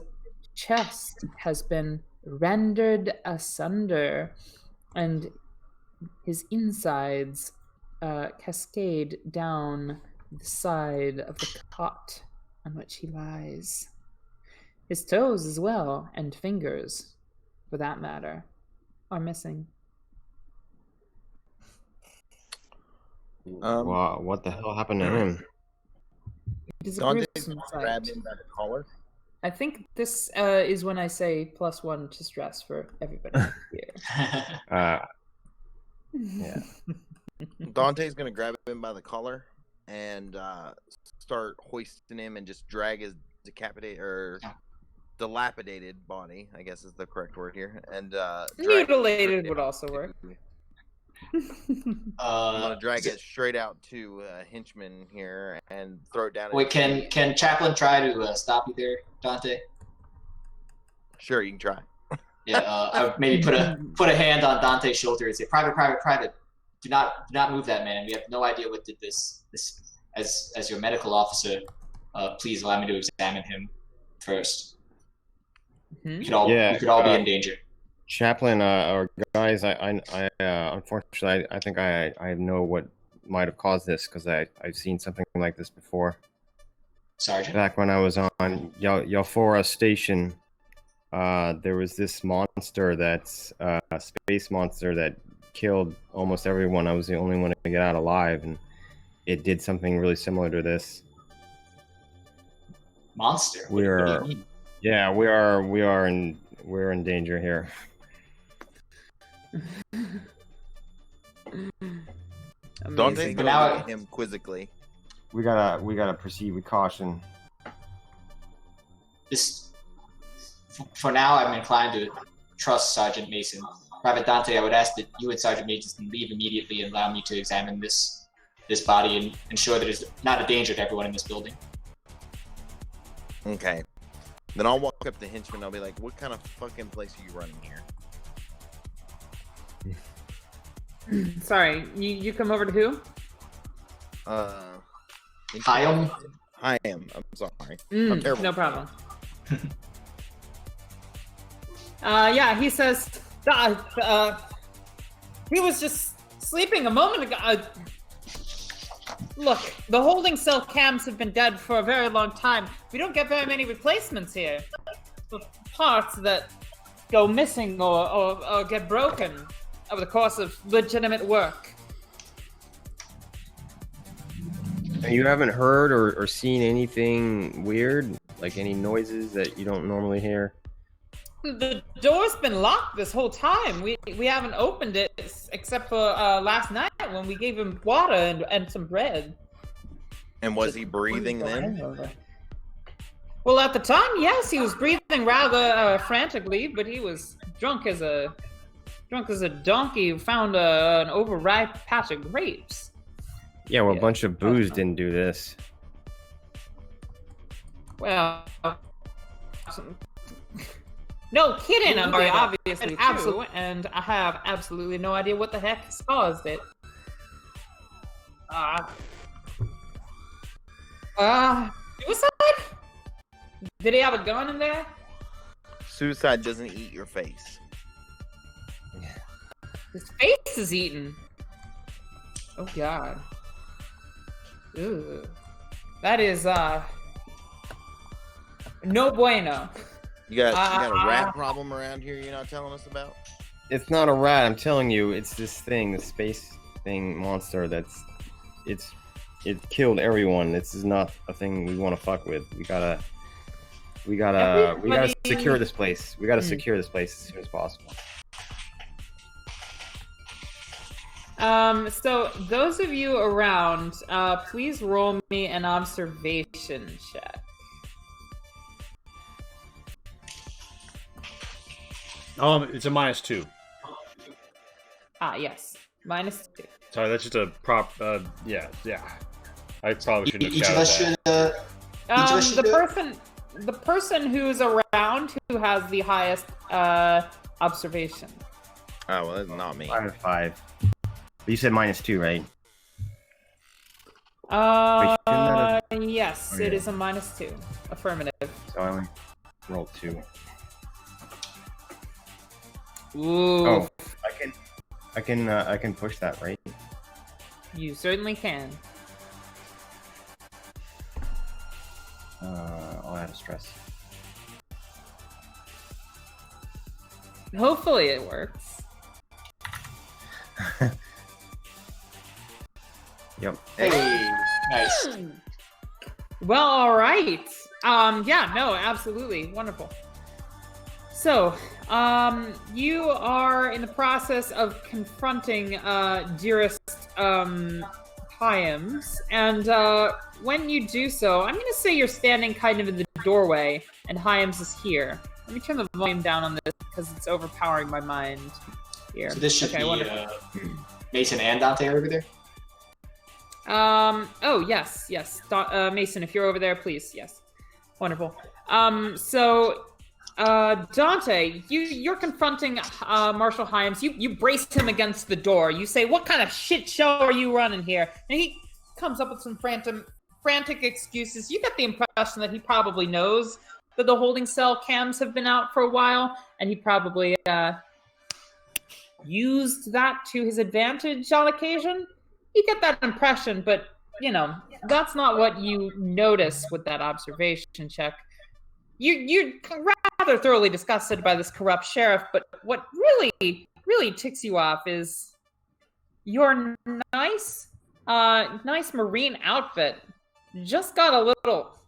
chest has been rendered asunder, and his insides cascade down the side of the cot on which he lies. His toes as well, and fingers, for that matter, are missing. Wow, what the hell happened to him? It is a Dante's gruesome gonna grab sight. him by the collar. I think this is when I say +1 to stress for everybody here. Yeah. Dante's gonna grab him by the collar and start hoisting him and just drag his dilapidated body, I guess is the correct word here, and Mutilated would also work. I'm gonna drag it straight out to henchman here and throw it down. Wait, can Chaplin try to stop you there, Dante? Sure, you can try. Yeah, I would maybe put a hand on Dante's shoulder and say, "Private, do not move that man. We have no idea what did this. As your medical officer, please allow me to examine him first. We could all be in danger." Chaplain, or guys, I unfortunately, I think I know what might have caused this, because I've seen something like this before. Sergeant? Back when I was on Yalfora Station, there was this monster that's a space monster that killed almost everyone. I was the only one to get out alive, and it did something really similar to this. Monster? We What do are, you mean? yeah, we're in danger here. Dante's gonna now- look at him quizzically. We gotta proceed with caution. For now, I'm inclined to trust Sergeant Mason. Private Dante, I would ask that you and Sergeant Mason leave immediately and allow me to examine this body and ensure that it's not a danger to everyone in this building. Okay. Then I'll walk up to henchman and I'll be like, "What kind of fucking place are you running here?" Sorry, you come over to who? Hyam? I am. I'm sorry. I'm terrible. No problem. Yeah, he says, he was just sleeping a moment ago. Look, the holding cell cams have been dead for a very long time. We don't get very many replacements here. The parts that go missing or get broken over the course of legitimate work. You haven't heard or seen anything weird, like any noises that you don't normally hear? The door's been locked this whole time. We haven't opened it except for last night when we gave him water and some bread. And was he breathing then? Well, at the time, yes, he was breathing rather frantically, but he was drunk as a donkey who found an overripe patch of grapes. Yeah, well, a bunch of booze didn't do this. Well, no kidding, I'm obviously true, and I have absolutely no idea what the heck caused it. Suicide? Did he have a gun in there? Suicide doesn't eat your face. His face is eaten. Oh God. Ooh. That is no bueno. You got a rat problem around here you're not telling us about? It's not a rat, I'm telling you. It's this thing, the space thing monster it killed everyone. This is not a thing we want to fuck with. We gotta secure this place. We gotta secure this place as soon as possible. So those of you around, please roll me an observation check. It's a -2. Ah, yes. -2. Sorry, that's just a prop. Yeah. I probably shouldn't have Each of shouted us that. should. Each of us should do it? The person who's around who has the highest observation. Oh well, that's not me. 5 out of 5. But you said -2, right? Yes, Oh, it yeah. is a -2. Affirmative. So I only rolled 2. Ooh. Oh, I can push that, right? You certainly can. I'll add a stress. Hopefully it works. Yep. Hey, nice. Well, all right. Yeah, no, absolutely. Wonderful. So, you are in the process of confronting dearest Hyams, and when you do so, I'm going to say you're standing kind of in the doorway, and Hyams is here. Let me turn the volume down on this because it's overpowering my mind here. So this should be wonderful. Mason and Dante are over there. Oh, yes. Mason, if you're over there, please. Yes. Wonderful. So, Dante, you're confronting Marshal Hyams. You brace him against the door. You say, "What kind of shit show are you running here?" And he comes up with some frantic excuses. You get the impression that he probably knows that the holding cell cams have been out for a while, and he probably used that to his advantage on occasion. You get that impression, but, that's not what you notice with that observation check. You're rather thoroughly disgusted by this corrupt sheriff, but what really ticks you off is your nice Marine outfit just got a little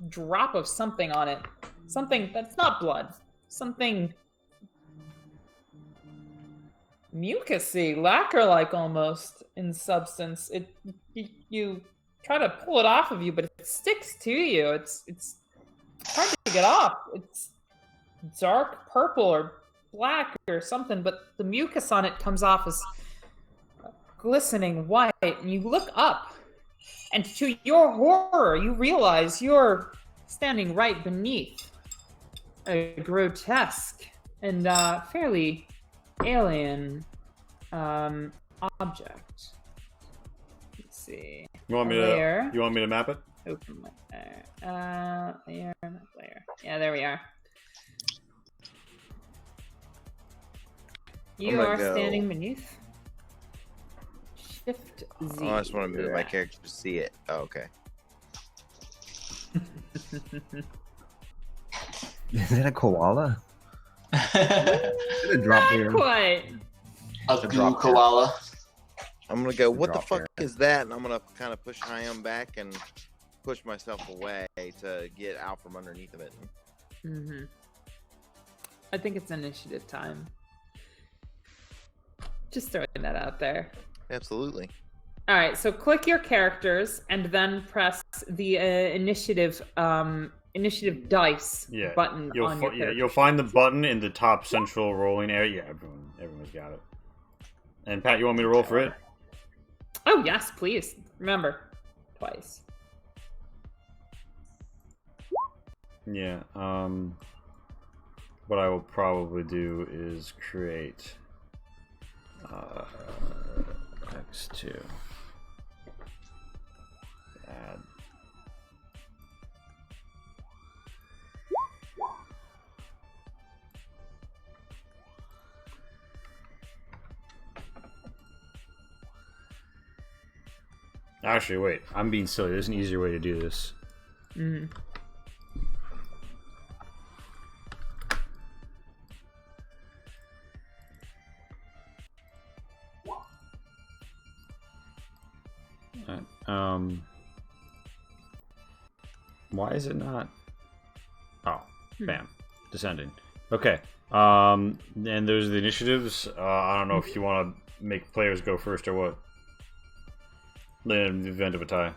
drop of something on it. Something that's not blood. Something mucusy, lacquer-like almost in substance. You try to pull it off of you, but it sticks to you. It's hard to get off. It's dark purple or black or something, but the mucus on it comes off as glistening white. And you look up, and to your horror, you realize you're standing right beneath a grotesque and fairly alien object. Let's see. You want me to map it? Open layer. Layer. Yeah, there we are. You are standing beneath. Shift Z. Oh, I just want to move my character to see it. Oh, okay. Is that a koala? Is it a drop Not here? quite. A goo koala. I'm gonna go. What the Drop fuck here. is that? And I'm gonna kind of push Hyam back and push myself away to get out from underneath of it. Mm-hmm. I think it's initiative time. Just throwing that out there. Absolutely. All right, so click your characters and then press the initiative dice button on your character. You'll find the button in the top central rolling area. Yeah, everyone's got it. And Pat, you want me to roll for it? Oh yes, please. Remember, twice. Yeah. What I will probably do is create X2. Add. Actually, wait. I'm being silly. There's an easier way to do this. Mm. Why is it not? Oh, bam, descending. Okay. And there's the initiatives. I don't know if you want to make players go first or what. In the event of a tie.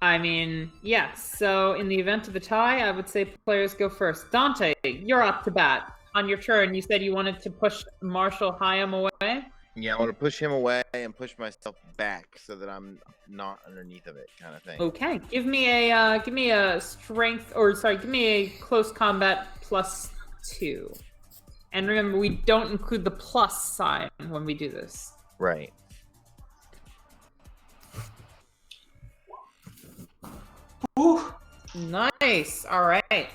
I mean, yes. So in the event of a tie, I would say players go first. Dante, you're up to bat. on your turn, you said you wanted to push Marshall Hyam away. Yeah, I want to push him away and push myself back so that I'm not underneath of it, kind of thing. Okay, give me a strength, or sorry, give me a close combat +2. And remember, we don't include the plus sign when we do this. Right. Ooh. Nice. All right.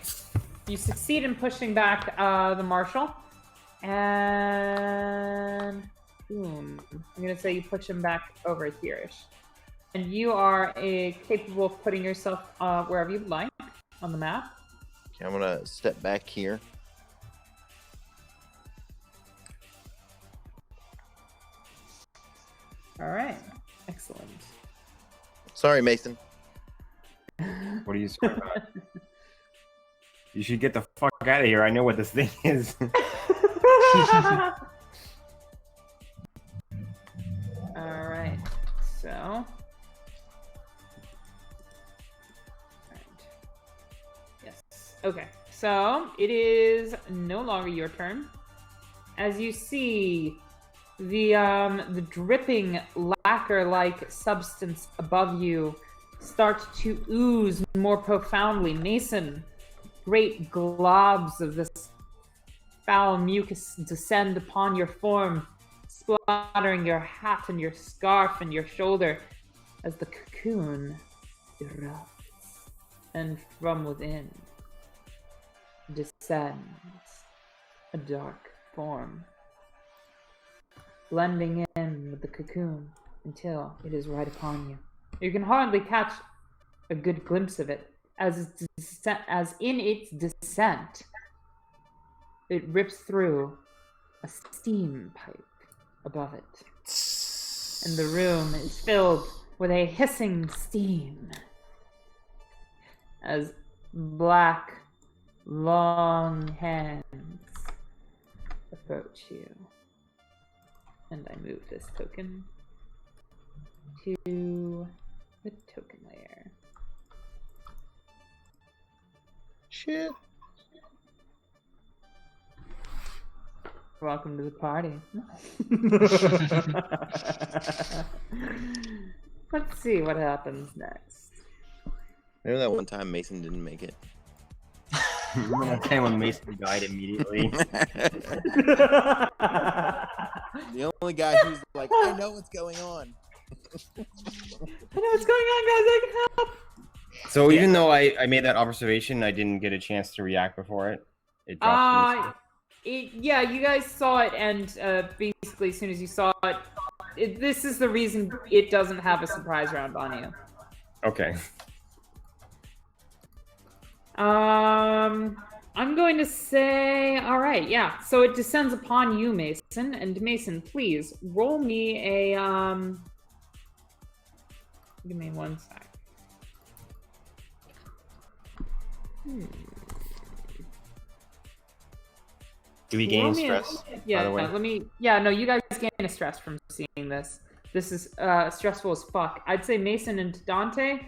You succeed in pushing back the marshal, and boom. I'm gonna say you push him back over here-ish, and you are capable of putting yourself wherever you'd like on the map. Okay, I'm gonna step back here. All right. Excellent. Sorry, Mason. What are you sorry about? You should get the fuck out of here. I know what this thing is. All right. So. All right. Yes. Okay. So it is no longer your turn. As you see, the dripping lacquer-like substance above you start to ooze more profoundly. Mason, great globs of this foul mucus descend upon your form, splattering your hat and your scarf and your shoulder as the cocoon erupts, and from within descends a dark form, blending in with the cocoon until it is right upon you. You can hardly catch a good glimpse of it, as in its descent, it rips through a steam pipe above it, and the room is filled with a hissing steam as black, long hands approach you. And I move this token to the token layer. Shit. Welcome to the party. Let's see what happens next. Remember that one time Mason didn't make it? Remember that time when Mason died immediately? The only guy who's like, I know what's going on. I know what's going on, guys. I can help. So even though I made that observation, I didn't get a chance to react before it. It dropped. Yeah, you guys saw it, and basically as soon as you saw it, this is the reason it doesn't have a surprise round on you. Okay. I'm going to say, all right, yeah. So it descends upon you, Mason, and Mason, please roll me a Give me 1 sec. Do we gain stress? Yeah, by the way? let me. Yeah, no, you guys gain a stress from seeing this. This is stressful as fuck. I'd say Mason and Dante,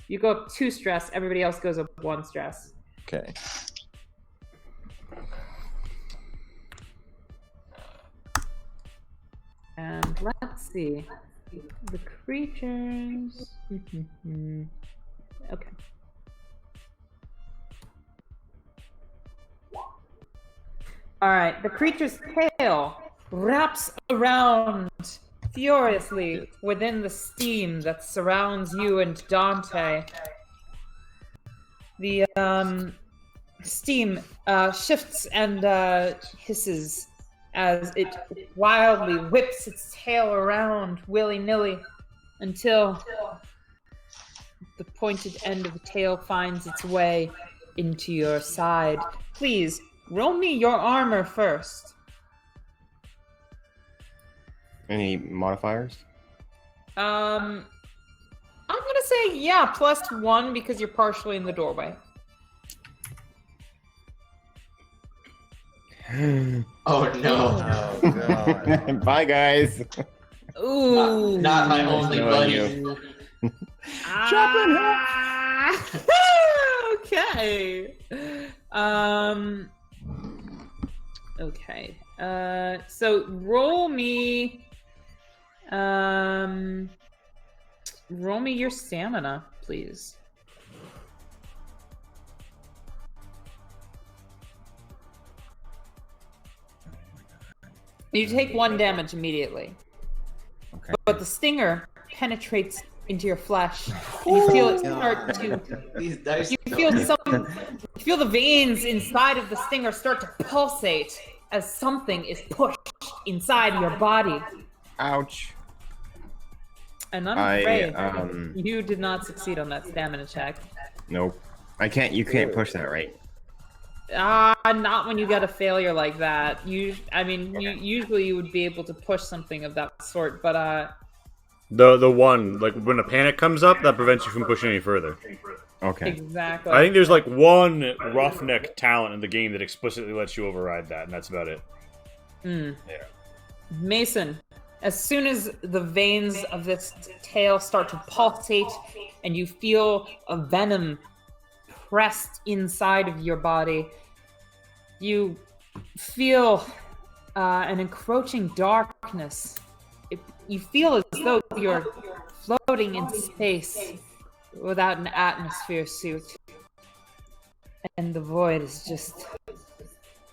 you go up 2 stress. Everybody else goes up 1 stress. Okay. And let's see. The creatures. Okay. Alright, the creature's tail wraps around furiously within the steam that surrounds you and Dante. The steam shifts and hisses as it wildly whips its tail around willy-nilly until the pointed end of the tail finds its way into your side. Please, roll me your armor first. Any modifiers? I'm gonna say, yeah, +1 because you're partially in the doorway. Oh no. Oh, God. Bye, guys. Ooh. Not my only No, buddy. Okay. Okay. So roll me your stamina, please. You take 1 damage immediately. Okay. But the stinger penetrates into your flesh, and you feel it start to. These dice. You feel the veins inside of the stinger start to pulsate as something is pushed inside your body. Ouch. And I'm afraid I you did not succeed on that stamina check. Nope. I can't. You can't push that, right? Not when you get a failure like that. Usually you would be able to push something of that sort, but The one, like, when a panic comes up, that prevents you from pushing any further. Okay. exactly. I think there's, like, one roughneck talent in the game that explicitly lets you override that, and that's about it. Yeah. Yeah. Mason, as soon as the veins of this tail start to pulsate and you feel a venom pressed inside of your body, you feel an encroaching darkness. You feel as though you're floating in space without an atmosphere suit. And the void is just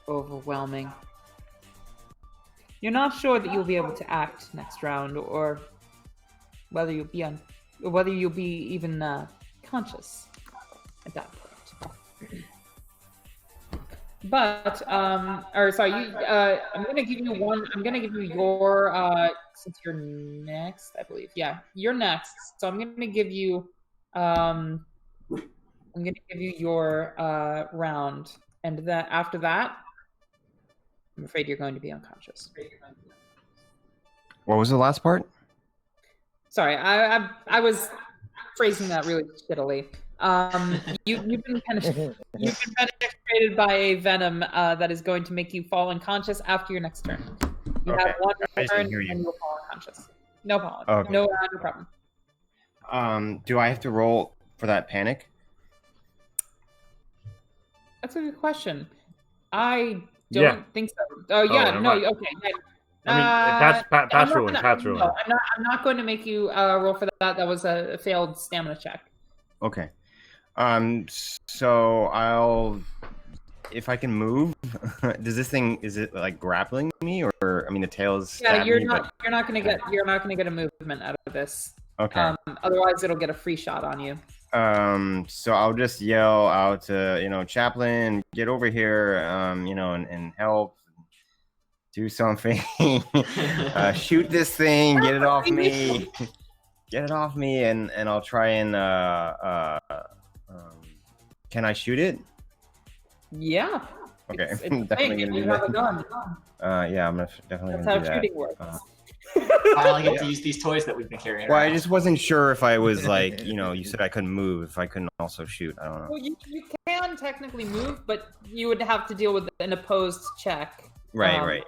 overwhelming. You're not sure that you'll be able to act next round, or whether you'll be even conscious at that point. But I'm gonna give you one. I'm gonna give you your since you're next, I believe. Yeah, you're next. So I'm gonna give you your round, and that after that, I'm afraid you're going to be unconscious. What was the last part? Sorry, I was phrasing that really shittily. You've been penetrated by a venom that is going to make you fall unconscious after your next turn. You have one turn and you'll fall unconscious. No problem. Okay. No problem. Do I have to roll for that panic? That's a good question. I don't think so. Oh yeah, no. Okay. I mean, Pat's ruling. Pat's ruling. No, I'm not going to make you roll for that. That was a failed stamina check. Okay. So I'll, if I can move, is it like grappling me, or I mean the tail is you're not gonna get a movement out of this. Okay. Otherwise it'll get a free shot on you. So I'll just yell out to, Chaplain, get over here, and help, do something, shoot this thing, get it off me, and I'll try and can I shoot it? Yeah. Okay. It's Definitely gonna do have a that. gun. Yeah, I'm definitely That's gonna how do that. shooting works. I only get to use these toys that we've been carrying Well, around. I just wasn't sure if I was like, you said I couldn't move, if I couldn't also shoot. I don't know. Well, you can technically move, but you would have to deal with an opposed check. Right.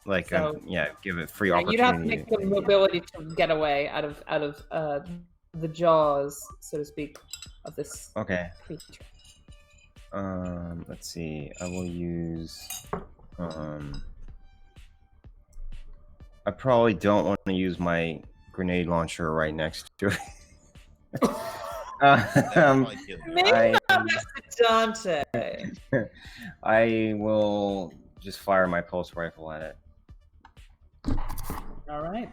Like, so- give it free opportunity. You'd have to make the mobility to get away out of the jaws, so to speak, of this Okay. creature. Let's see. I will use. I probably don't want to use my grenade launcher right next to it. Maybe not next to Dante. I will just fire my pulse rifle at it. All right.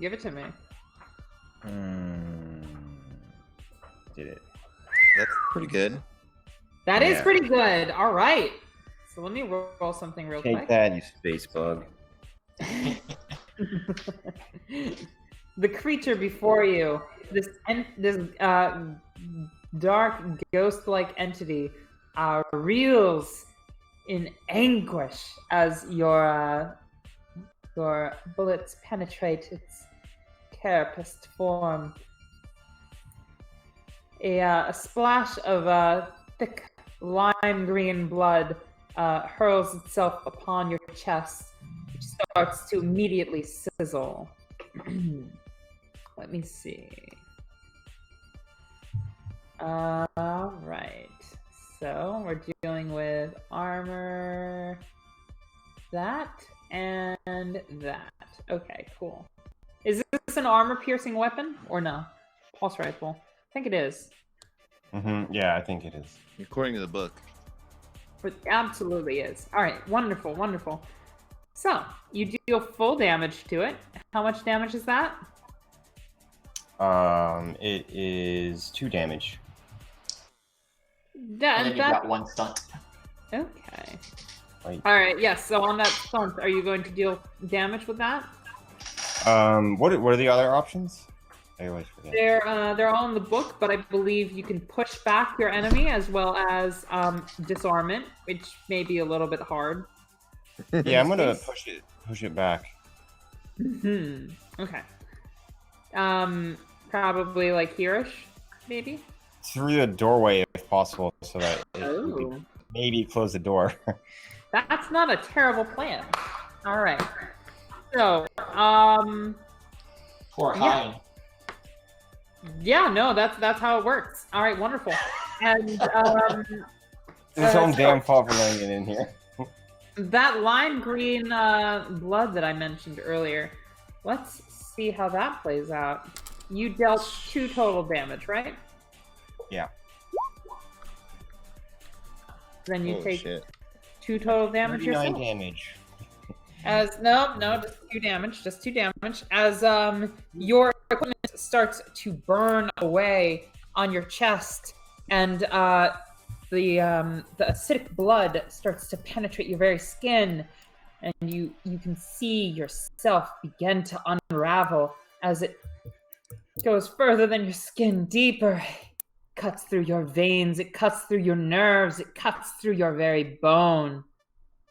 Give it to me. Did it? That's pretty good. That is Yeah. pretty good. All right. So let me roll something real Take quick. that, you space bug. The creature before you, this dark ghost-like entity, reels in anguish as your bullets penetrate its carapaced form. A splash of thick lime green blood hurls itself upon your chest, which starts to immediately sizzle. Let me see. All right. So we're dealing with armor. cool. Is this an armor-piercing weapon or no? Pulse rifle. I think it is. Yeah, I think it is. According to the book. It absolutely is. All right, wonderful, wonderful. So, you deal full damage to it. How much damage is that? It is 2 damage. And then you got 1 stunt. Okay. Right. All right, yes, so on that stunt, are you going to deal damage with that? What are the other options? I always forget. They're all in the book, but I believe you can push back your enemy as well as disarm it, which may be a little bit hard. Yeah, I'm gonna push it back. Okay. Probably like hereish, maybe. Through the doorway if possible, so that we Oh, could maybe close the door. that's not a terrible plan. All right. So, Poor Yeah. Hein. yeah, no, that's how it works. All right, wonderful. And It's his own damn fault for letting it in here. that lime green blood that I mentioned earlier. Let's see how that plays out. You dealt 2 total damage, right? Yeah. Then you Oh, take shit. 2 total damage 39 yourself. damage. As no, just 2 damage, just 2 damage. As your equipment starts to burn away on your chest, and the acidic blood starts to penetrate your very skin, and you can see yourself begin to unravel as it goes further than your skin, deeper. It cuts through your veins, it cuts through your nerves, it cuts through your very bone.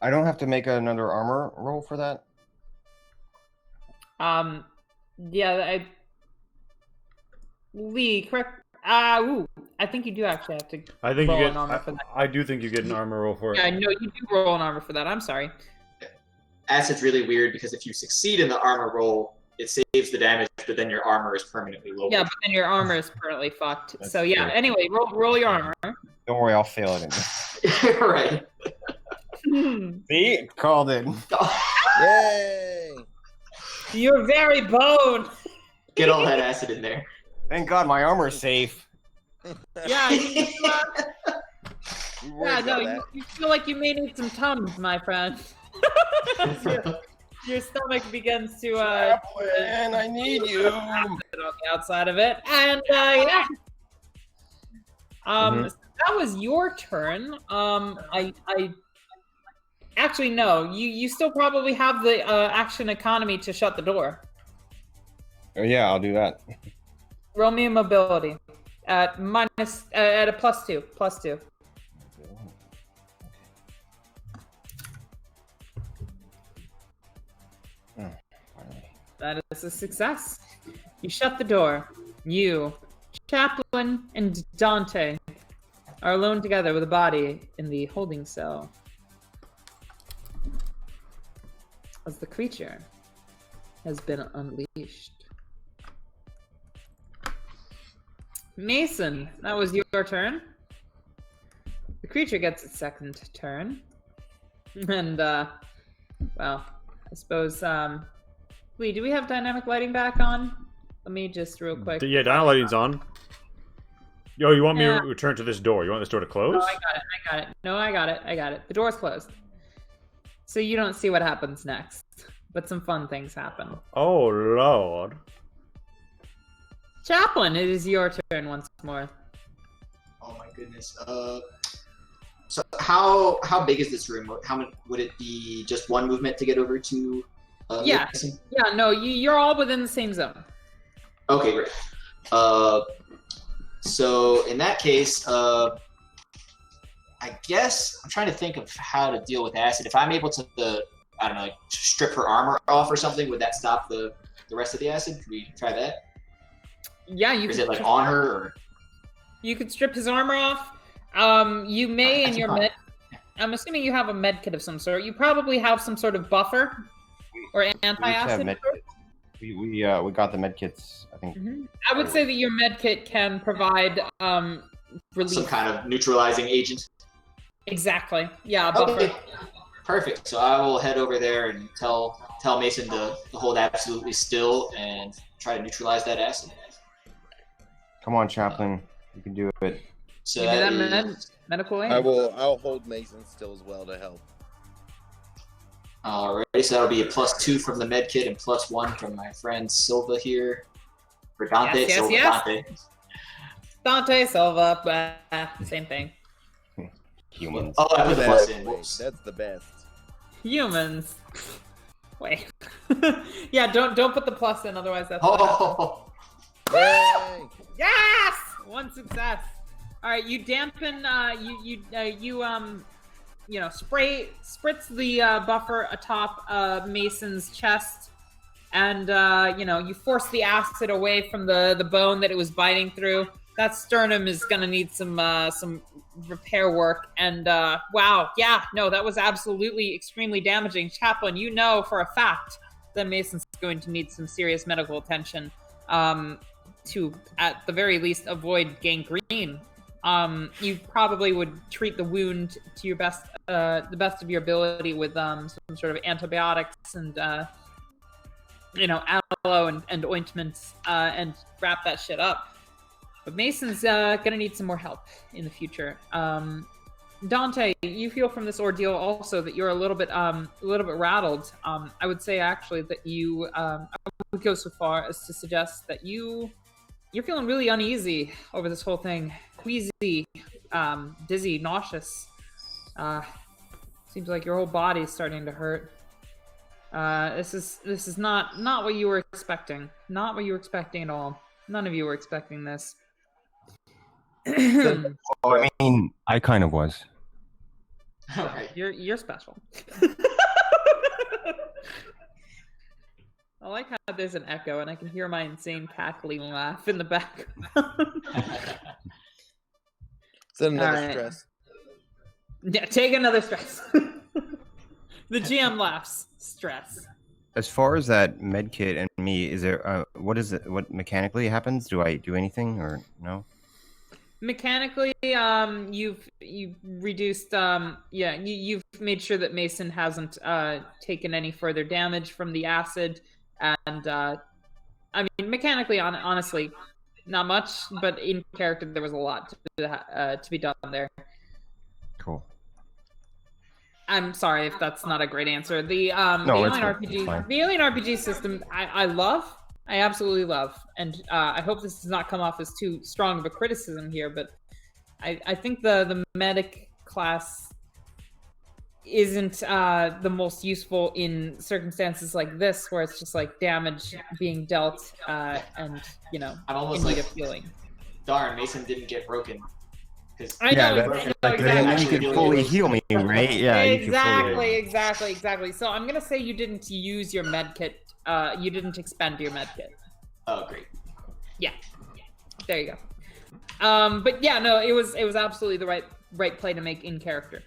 I don't have to make another armor roll for that? Yeah, Lee, correct. I think you do actually have to. I think roll you an get. armor for that. I do think you get an armor roll for it. Yeah, no, you do roll an armor for that. I'm sorry. Acid's really weird because if you succeed in the armor roll, it saves the damage, but then your armor is permanently lowered. Yeah, but then your armor is permanently fucked. That's So yeah. true. Anyway, roll your armor. Don't worry, I'll fail it. Right. See? Called it. Yay! Your very bone. Get all that acid in there. Thank God my armor's safe. Yeah. We worried Yeah. No, about that. you feel like you may need some Tums, my friend. Your stomach begins to Chaplain, I need you. on the outside of it, and yeah. So that was your turn. I actually no. You still probably have the action economy to shut the door. Oh yeah, I'll do that. Roll me a mobility at minus at a +2. +2. That is a success. You shut the door. You, Chaplain, and Dante are alone together with a body in the holding cell. As the creature has been unleashed. Mason, that was your turn. The creature gets its second turn. And, well, I suppose, Lee, do we have dynamic lighting back on? Let me just real quick. Yeah, dial lighting's on. Yo, you want me Yeah. to return to this door? You want this door to close? No, I got it. No, I got it. The door's closed. So you don't see what happens next. But some fun things happen. Oh, Lord. Chaplain, it is your turn once more. Oh my goodness. So how big is this room? How much would it be? Just one movement to get over to? Yeah. Mason? Yeah, no, you're all within the same zone. Okay, great. So in that case, I guess I'm trying to think of how to deal with acid. If I'm able to, I don't know, like strip her armor off or something, would that stop the rest of the acid? Could we try that? Yeah, Or is it like on her? Or? You could strip his armor off. You may in your med. I'm assuming you have a med kit of some sort. You probably have some sort of buffer or We each have anti-acid. med kits. We got the med kits, I think. I would say that your med kit can provide relief. Some kind of neutralizing agent. Exactly. Yeah, a buffer. Okay, perfect. So I will head over there and tell tell Mason to hold absolutely still and try to neutralize that acid. Come on, Chaplain. You can do it. So You do that is, medical aid? I'll hold Mason still as well to help. alright, so that'll be a +2 from the med kit and +1 from my friend Silva here. For Dante, Yes, yes, Silva, yes. Dante. Dante, Silva, same thing. Humans. Oh, I put the plus in. Wait, Whoops. that's the best. Humans. Wait. Yeah, don't put the plus in, otherwise that's Oh, Yay! Yes! One success. All right, you dampen. You know, spritz the buffer atop Mason's chest, and you know, you force the acid away from the bone that it was biting through. That sternum is gonna need some repair work. And wow, yeah, no, that was absolutely extremely damaging. Chaplain, you know for a fact that Mason's going to need some serious medical attention. To, at the very least, avoid gangrene. You probably would treat the wound to your best, the best of your ability with some sort of antibiotics and, you know, aloe and ointments, and wrap that shit up. But Mason's gonna need some more help in the future. Dante, you feel from this ordeal also that you're a little bit rattled. I would say actually that you, I would go so far as to suggest that you're feeling really uneasy over this whole thing. Queasy, dizzy, nauseous. Seems like your whole body's starting to hurt. This is not what you were expecting. Not what you were expecting at all. None of you were expecting this. Well, I mean, I kind of was. alright. You're special. I like how there's an echo and I can hear my insane cackling laugh in the background. Is that another Alright. stress? Yeah, take another stress. The GM laughs. Stress. As far as that med kit and me, is there what is it? What mechanically happens? Do I do anything or no? Mechanically, you've reduced, you've made sure that Mason hasn't taken any further damage from the acid, and I mean, mechanically, honestly, not much, but in character, there was a lot to be done there. Cool. I'm sorry if that's not a great answer. The No, it's Alien fine. It's RPG, fine. the Alien RPG system, I love. I absolutely love, and I hope this does not come off as too strong of a criticism here, but I think the medic class isn't the most useful in circumstances like this, where it's just like damage being dealt, and you know, I'm almost in need like, of healing. darn, Mason didn't get broken. 'Cause I know, that- I know Like, then you exactly. could fully heal me, right? Yeah. you could fully- Exactly. So I'm gonna say you didn't use your med kit. You didn't expend your med kit. Oh, great. Yeah. There you go. But yeah, no, it was absolutely the right play to make in character.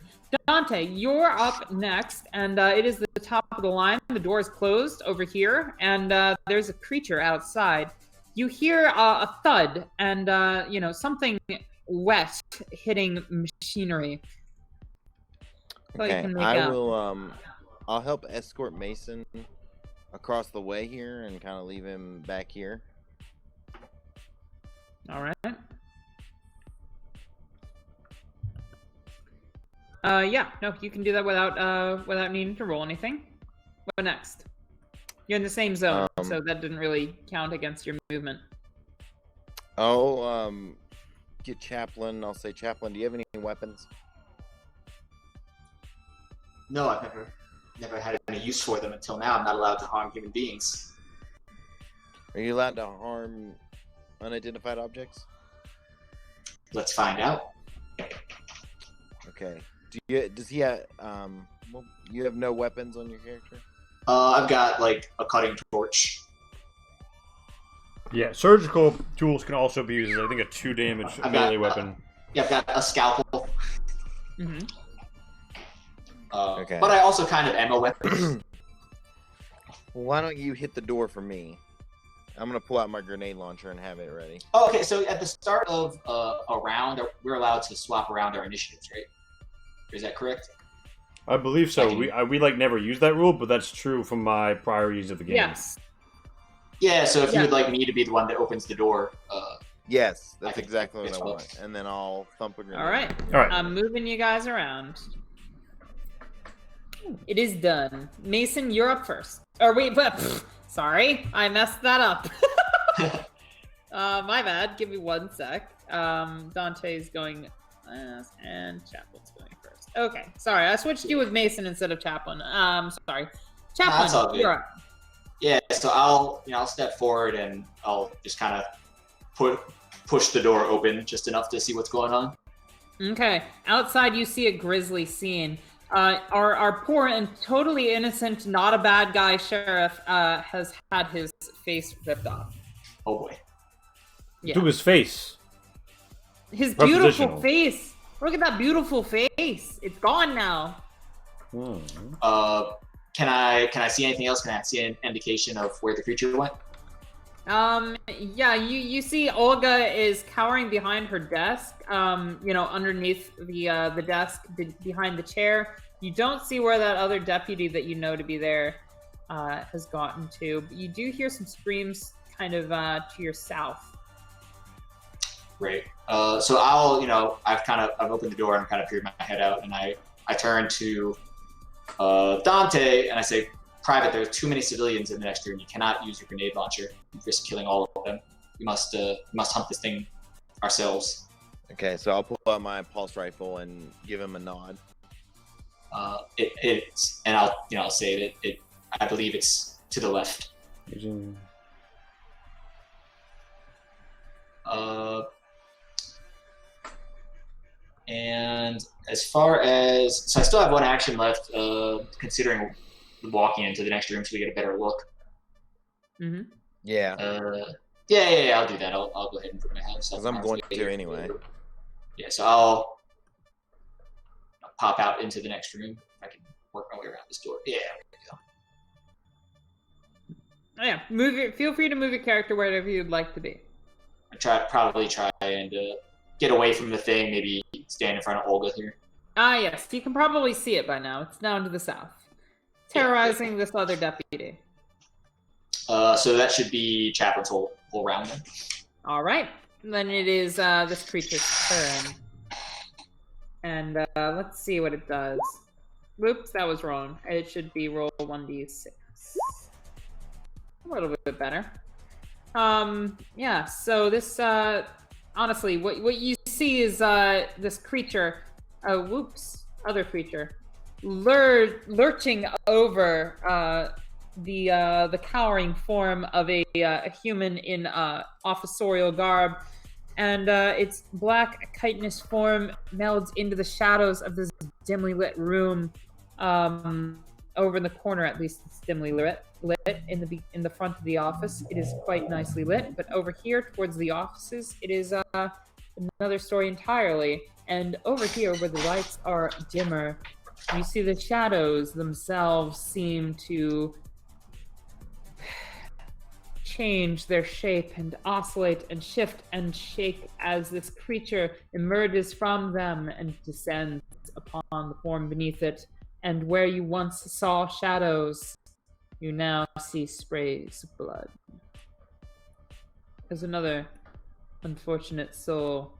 Dante, you're up next, and it is the top of the line. The door is closed over here, and there's a creature outside. You hear a thud and you know, something wet hitting machinery. So you Okay, can make I out. will. I'll help escort Mason across the way here and kind of leave him back here. All right. Yeah, no, you can do that without needing to roll anything. What next? You're in the same zone, so that didn't really count against your movement. Oh, get Chaplain. I'll say, Chaplain, do you have any weapons? No, I've never had any use for them until now. I'm not allowed to harm human beings. Are you allowed to harm unidentified objects? Let's find out. Okay. Does he have? Well, you have no weapons on your character. I've got like a cutting torch. Yeah, surgical tools can also be used as, I think, a 2 damage I've melee got, weapon. Yeah, I've got a scalpel. Mm-hmm. Okay. But I also kind of am a weapon. Why don't you hit the door for me? I'm gonna pull out my grenade launcher and have it ready. Oh, okay, so at the start of a round, we're allowed to swap around our initiatives, right? Is that correct? I believe so. We like never used that rule, but that's true from my prior use of the game. Yes. Yeah, so if you Yeah. would like me to be the one that opens the door, Yes, I that's can exactly take what I this one. want. And then I'll thump a grenade. All right. All right. I'm moving you guys around. It is done. Mason, you're up first. Or wait, but sorry, I messed that up. My bad. Give me 1 sec. Dante's going last, and Chaplin's going first. Okay, sorry, I switched you with Mason instead of Chaplin. Sorry, Chaplin, That's all good. you're up. yeah. So I'll step forward and I'll just kind of push the door open just enough to see what's going on. Okay, outside you see a grisly scene. Our poor and totally innocent, not a bad guy sheriff has had his face ripped off. Oh boy. Yeah. To his face. His beautiful Prepositional. face. Look at that beautiful face. It's gone now. Hmm. Can I see anything else? Can I see an indication of where the creature went? Yeah, you see Olga is cowering behind her desk, underneath the desk behind the chair. You don't see where that other deputy that you know to be there has gotten to, but you do hear some screams kind of to your south. Great. So I've opened the door and kind of peered my head out, and I turn to Dante and I say, Private, there are too many civilians in the next room. You cannot use your grenade launcher. You risk killing all of them. We must hunt this thing ourselves. Okay, so I'll pull out my pulse rifle and give him a nod. And I'll say it. I believe it's to the left. And as far as I still have 1 action left, considering walking into the next room so we get a better look. Mm-hmm. Yeah, Yeah, I'll do that. I'll go ahead and put my head. because I'm going to anyway. Yeah, so I'll pop out into the next room. I can work my way around this door. Yeah, there we go. Yeah, feel free to move your character wherever you'd like to be. Probably try and get away from the thing. Maybe stand in front of Olga here. Yes, you can probably see it by now. It's down to the south, terrorizing this other deputy. So that should be Chaplin's whole round then. All right, then it is this creature's turn, and let's see what it does. Whoops, that was wrong. It should be roll 1d6. A little bit better. Yeah. So this, honestly, what you see is this creature. Other creature, lurching over the cowering form of a human in officerial garb, and its black chitinous form melds into the shadows of this dimly lit room. Over in the corner, at least, it's dimly lit. In the front of the office, it is quite nicely lit, but over here towards the offices, it is another story entirely. And over here, where the lights are dimmer, you see the shadows themselves seem to change their shape and oscillate and shift and shake as this creature emerges from them and descends upon the form beneath it. And where you once saw shadows, you now see sprays of blood. As another unfortunate soul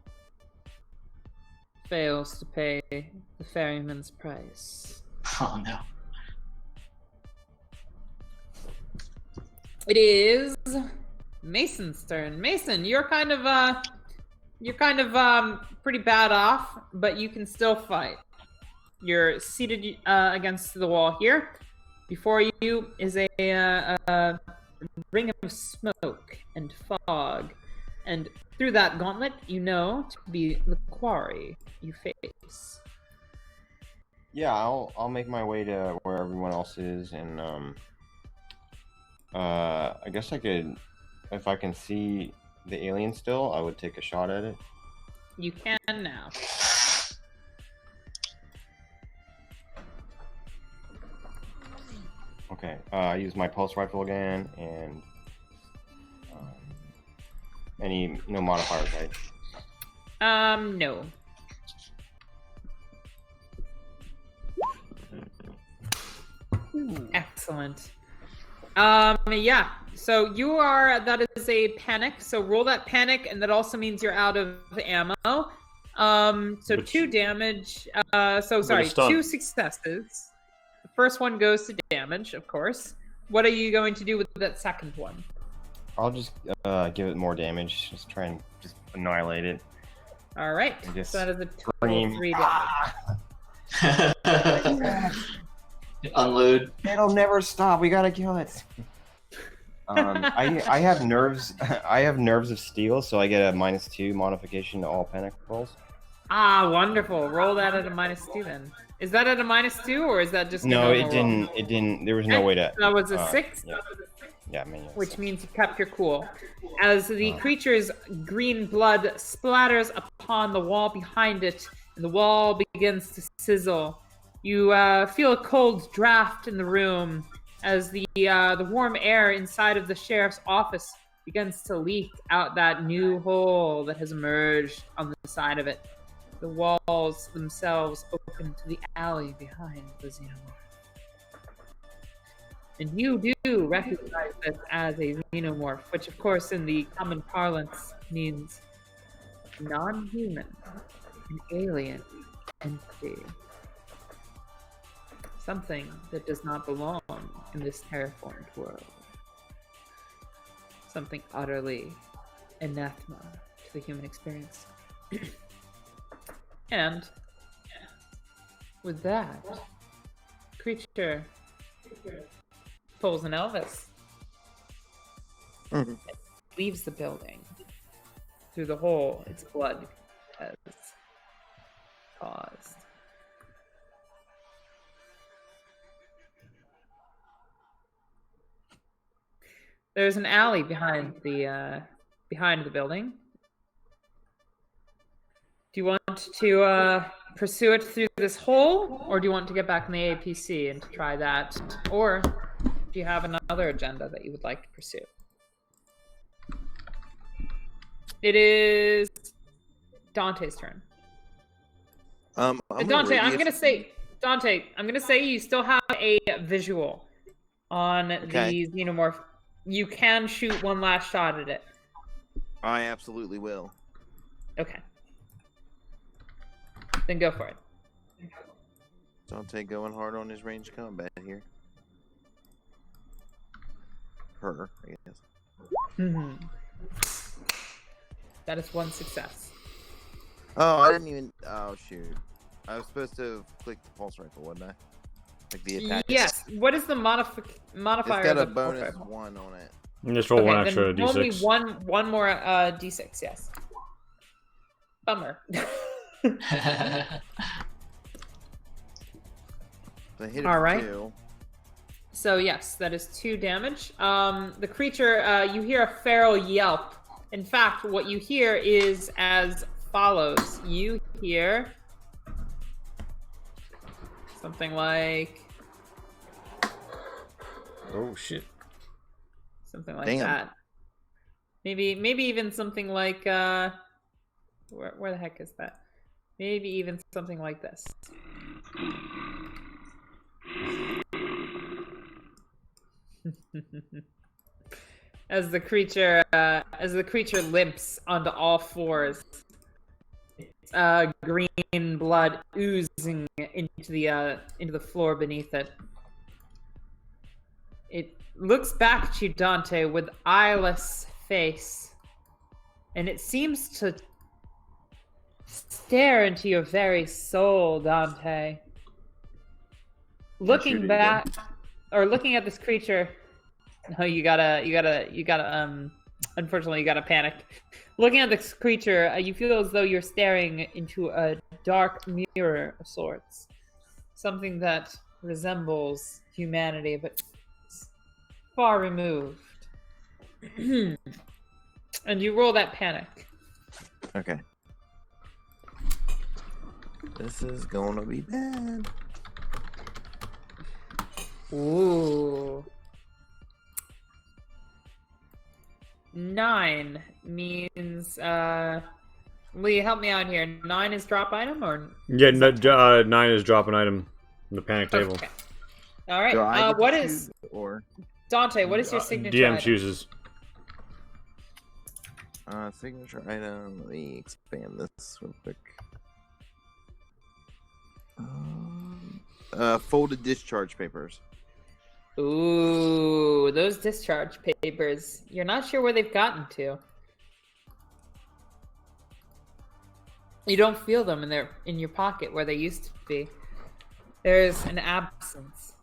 fails to pay the ferryman's price. Oh no. It is Mason's turn. Mason, you're kind of pretty bad off, but you can still fight. You're seated against the wall here. Before you is a ring of smoke and fog, and through that gauntlet, you know to be the quarry you face. Yeah, I'll make my way to where everyone else is, and I guess I could, if I can see the alien still, I would take a shot at it. You can now. Okay, I use my pulse rifle again, and no modifiers, right? No. Excellent. Yeah. So that is a panic. So roll that panic, and that also means you're out of ammo. So 2 damage. Sorry, stun. 2 successes. The first one goes to damage, of course. What are you going to do with that second one? I'll just give it more damage. Just try and just annihilate it. All right. I guess So that is a total scream. of 3 damage. Unload. It'll never stop. We gotta kill it. I have nerves. I have nerves of steel, so I get a -2 modification to all panic rolls. Ah, wonderful. Roll that at a -2 then. Is that at a -2 or is that just No, a it normal didn't. roll? It didn't. There was no way to. That was a 6? Yeah, I mean, yeah, Which means you kept your cool. As the creature's green blood splatters upon the wall behind it, and the wall begins to sizzle, you feel a cold draft in the room as the warm air inside of the sheriff's office begins to leak out that new hole that has emerged on the side of it. The walls themselves open to the alley behind the xenomorph. And you do recognize this as a xenomorph, which of course in the common parlance means non-human, an alien entity. Something that does not belong in this terraformed world. Something utterly anathema to the human experience. And with that, creature pulls an Elvis. Mhm. Leaves the building through the hole its blood has caused. There's an alley behind the building. Do you want to pursue it through this hole, or do you want to get back in the APC and try that? Or do you have another agenda that you would like to pursue? It is Dante's turn. Dante, I'm gonna say you still have a visual on the xenomorph. You can shoot one last shot at it. I absolutely will. Okay. Then go for it. Dante going hard on his range combat here. Her, I guess. Mm-hmm. That is 1 success. Oh, I didn't even. Oh, shoot. I was supposed to have clicked the pulse rifle, wasn't I? Like the attack. Yes. What is the modifier? It's got of a the bonus pulse rifle? 1 on it. You just roll one extra then roll me d6. one more d6. Yes. Bummer. So I hit it All for right. 2. So yes, that is 2 damage. The creature, you hear a feral yelp. In fact, what you hear is as follows. You hear something like... Oh shit! Something like Damn. that. Maybe even something like... where the heck is that? Maybe even something like this. As the creature limps onto all fours, green blood oozing into the floor beneath it. It looks back at you, Dante, with eyeless face, and it seems to stare into your very soul, Dante. Looking back, or looking at this creature. No, you gotta. Unfortunately, you gotta panic. Looking at this creature, you feel as though you're staring into a dark mirror of sorts. Something that resembles humanity, but far removed. And you roll that panic. Okay. This is gonna be bad. Ooh. 9 means Lee, help me out here. 9 is drop item or Yeah, 9 is drop an item in the panic table. All right. Do I get to What choose, is or Dante? What is your signature? DM item? chooses. signature item? Let me expand this real quick. Folded discharge papers. Ooh, those discharge papers. You're not sure where they've gotten to. You don't feel them in your pocket where they used to be. There's an absence.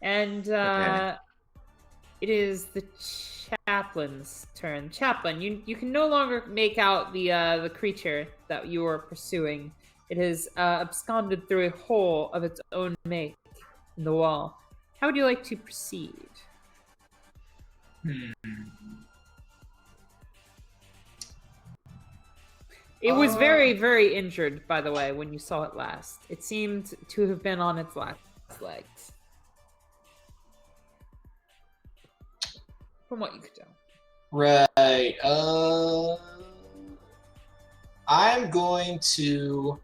And Okay. it is the chaplain's turn. Chaplain, you can no longer make out the creature that you are pursuing. It has absconded through a hole of its own make in the wall. How would you like to proceed? It was very, very injured, by the way, when you saw it last. It seemed to have been on its last legs. From what you could tell. Right. I'm going to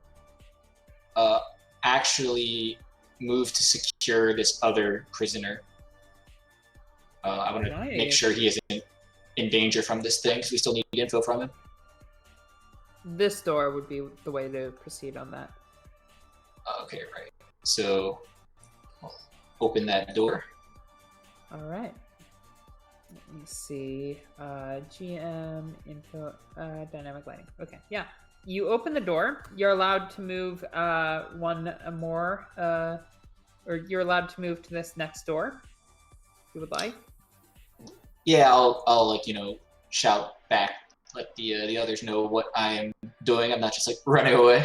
actually move to secure this other prisoner. I want to make Nice. sure he isn't in danger from this thing, because we still need info from him. This door would be the way to proceed on that. Okay, right. So, I'll open that door. All right. Let me see. GM info dynamic lighting. Okay, yeah. You open the door. You're allowed to move one more, or you're allowed to move to this next door. If you would like. Yeah, I'll like, shout back, let the others know what I am doing. I'm not just like running away.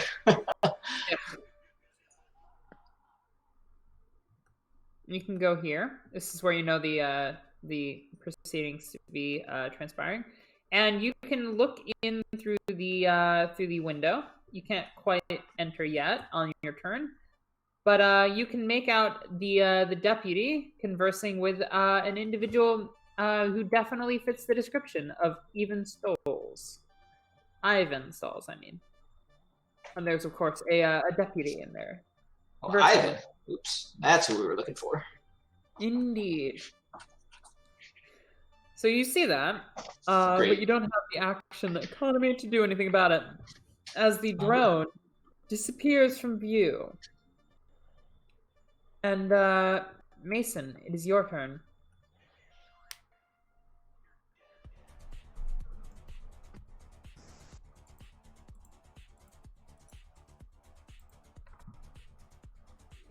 You can go here. This is where you know the proceedings to be transpiring, and you can look in through the window. You can't quite enter yet on your turn, but you can make out the deputy conversing with an individual who definitely fits the description of Ivan Stolz. Ivan Stolz, I mean. And there's of course a deputy in there. Oh, Versus- Ivan. Oops, that's who we were looking for. Indeed. So you see that, Great. but you don't have the action economy to do anything about it, as the drone disappears from view. And Mason, it is your turn.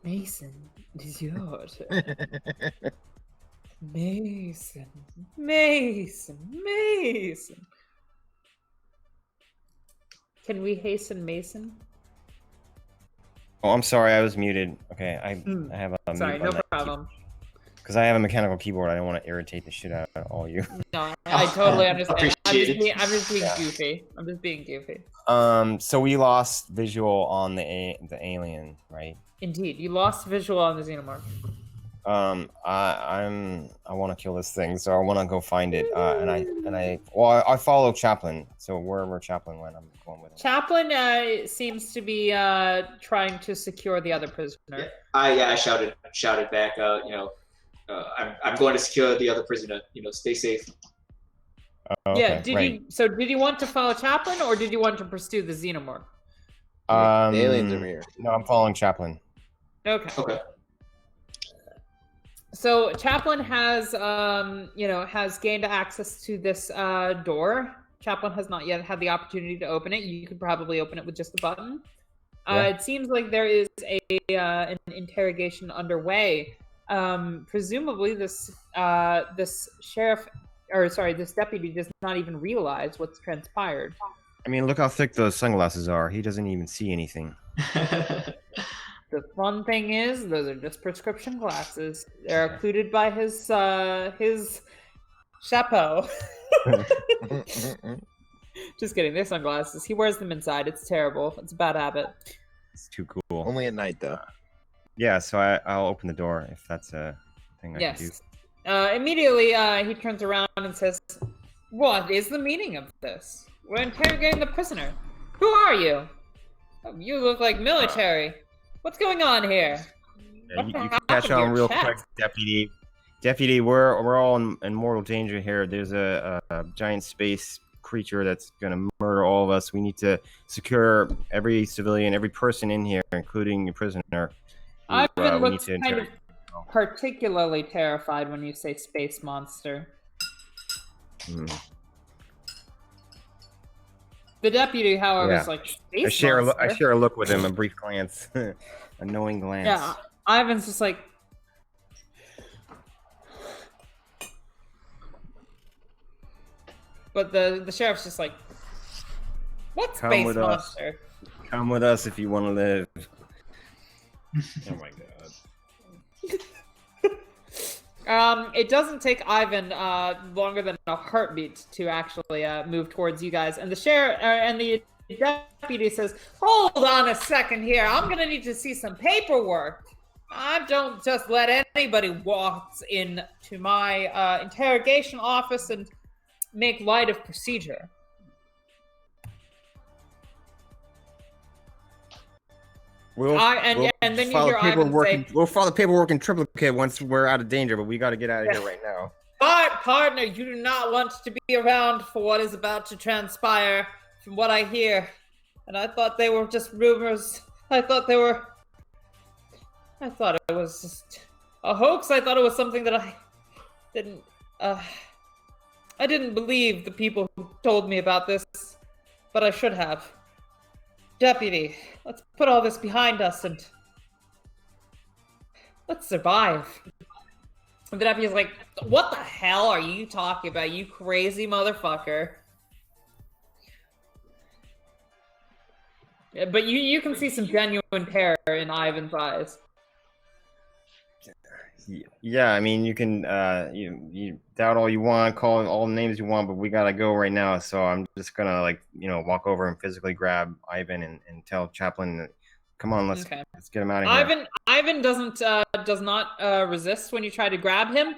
Mason, it is your turn. Mason. Can we hasten Mason? Oh, I'm sorry, I was muted. Okay, I have a Sorry, no problem. Because I have a mechanical keyboard, I don't want to irritate the shit out of all you. No, I totally understand. Appreciate it. I'm just being goofy. I'm just being goofy. So we lost visual on the alien, right? Indeed, you lost visual on the xenomorph. I want to kill this thing, so I want to go find it. I follow Chaplin, so wherever Chaplin went, I'm going with him. Chaplin seems to be trying to secure the other prisoner. I shouted back. I'm going to secure the other prisoner. Stay safe. Yeah. Okay, Did you want to follow Chaplin, or did you want to pursue the xenomorph? The aliens are here. No, I'm following Chaplin. Okay. So Chaplin has, has gained access to this door. Chaplin has not yet had the opportunity to open it. You could probably open it with just the button. Yeah. It seems like there is an interrogation underway. Presumably, this deputy does not even realize what's transpired. I mean, look how thick those sunglasses are. He doesn't even see anything. The fun thing is, those are just prescription glasses. They're occluded by his chapeau. Just kidding. They're sunglasses. He wears them inside. It's terrible. It's a bad habit. It's too cool. Only at night, though. Yeah, so I'll open the door if that's a thing I can do. Yes. Immediately, he turns around and says, "What is the meaning of this? We're interrogating the prisoner. Who are you?" You look like military. What's going on here? Yeah, What you the can hell catch happened to on your real chest? quick, Deputy. Deputy, we're all in mortal danger here. There's a giant space creature that's gonna murder all of us. We need to secure every civilian, every person in here, including your prisoner. Ivan We need looks to kind of interrogate. particularly terrified when you say space monster. Hmm. The deputy, however, Yeah. is like, I space share monster? a look with him, a brief glance, a knowing glance. Yeah, Ivan's just like... But the sheriff's just like, what Come space with us. monster? Come with us if you want to live. Oh my god. It doesn't take Ivan longer than a heartbeat to actually move towards you guys, and the sheriff and the deputy says, "Hold on a second here. I'm gonna need to see some paperwork. I don't just let anybody walk in to my interrogation office and make light of procedure." And then you hear Ivan say, "We'll file the paperwork in triplicate once we're out of danger, but we got to get out of here right now." Partner, you do not want to be around for what is about to transpire, from what I hear. And I thought they were just rumors. I thought it was just a hoax. I thought it was something that I didn't believe the people who told me about this, but I should have. Deputy, let's put all this behind us and let's survive. And the deputy's like, what the hell are you talking about, you crazy motherfucker? But you can see some genuine terror in Ivan's eyes. Yeah, I mean, you can you doubt all you want, call all the names you want, but we gotta go right now. So I'm just gonna walk over and physically grab Ivan and tell Chaplin, come on, let's get him out of here. Ivan does not resist when you try to grab him,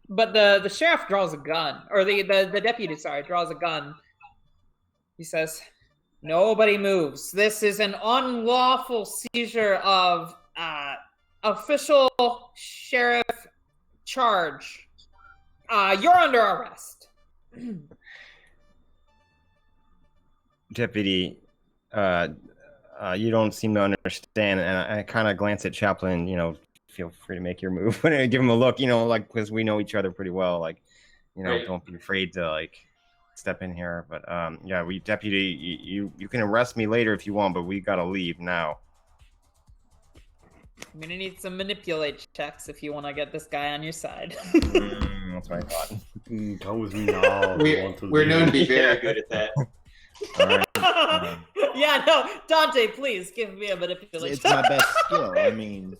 but the sheriff draws a gun, or the deputy, sorry, draws a gun. He says, "Nobody moves. This is an unlawful seizure of official sheriff charge. You're under arrest." Deputy, you don't seem to understand, and I kind of glance at Chaplin. Feel free to make your move. Give him a look. Because we know each other pretty well. Right. Don't be afraid to step in here. But yeah, deputy, you can arrest me later if you want, but we gotta leave now. I'm gonna need some manipulate checks if you want to get this guy on your side. That's what I thought. Come with me now. We're known to be very good at that. All right. Yeah, no, Dante, please give me a manipulate It's check. my best skill. I mean,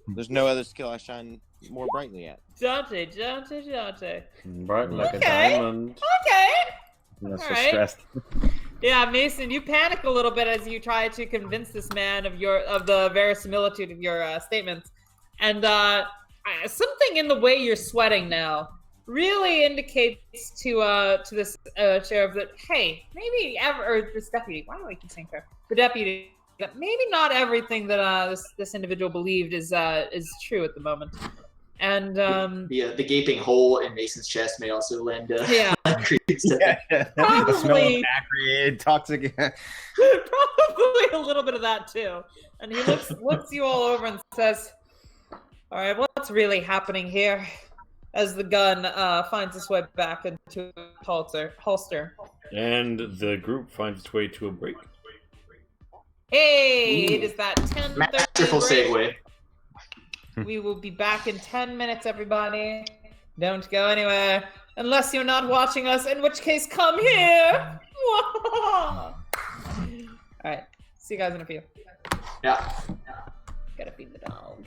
there's no other skill I shine more brightly at. Dante. Bright like a Okay. diamond. Okay. I'm so Alright. stressed. Yeah, Mason, you panic a little bit as you try to convince this man of the verisimilitude of your statements, and something in the way you're sweating now really indicates to this sheriff that, hey, maybe or this deputy. Why do I keep saying sheriff? The deputy, that maybe not everything that this individual believed is true at the moment. And The gaping hole in Mason's chest may also lend yeah. credence to that. The smell of Probably. acrid, toxic. Probably a little bit of that too. And he looks you all over and says, "All right, what's really happening here?" As the gun finds its way back into its holster. And the group finds its way to a break. Hey, Ooh. it is that 10:30 Masterful break. segue. We will be back in 10 minutes, everybody. Don't go anywhere unless you're not watching us, in which case, come here. All right, see you guys in a few. Yeah. Gotta feed the dog.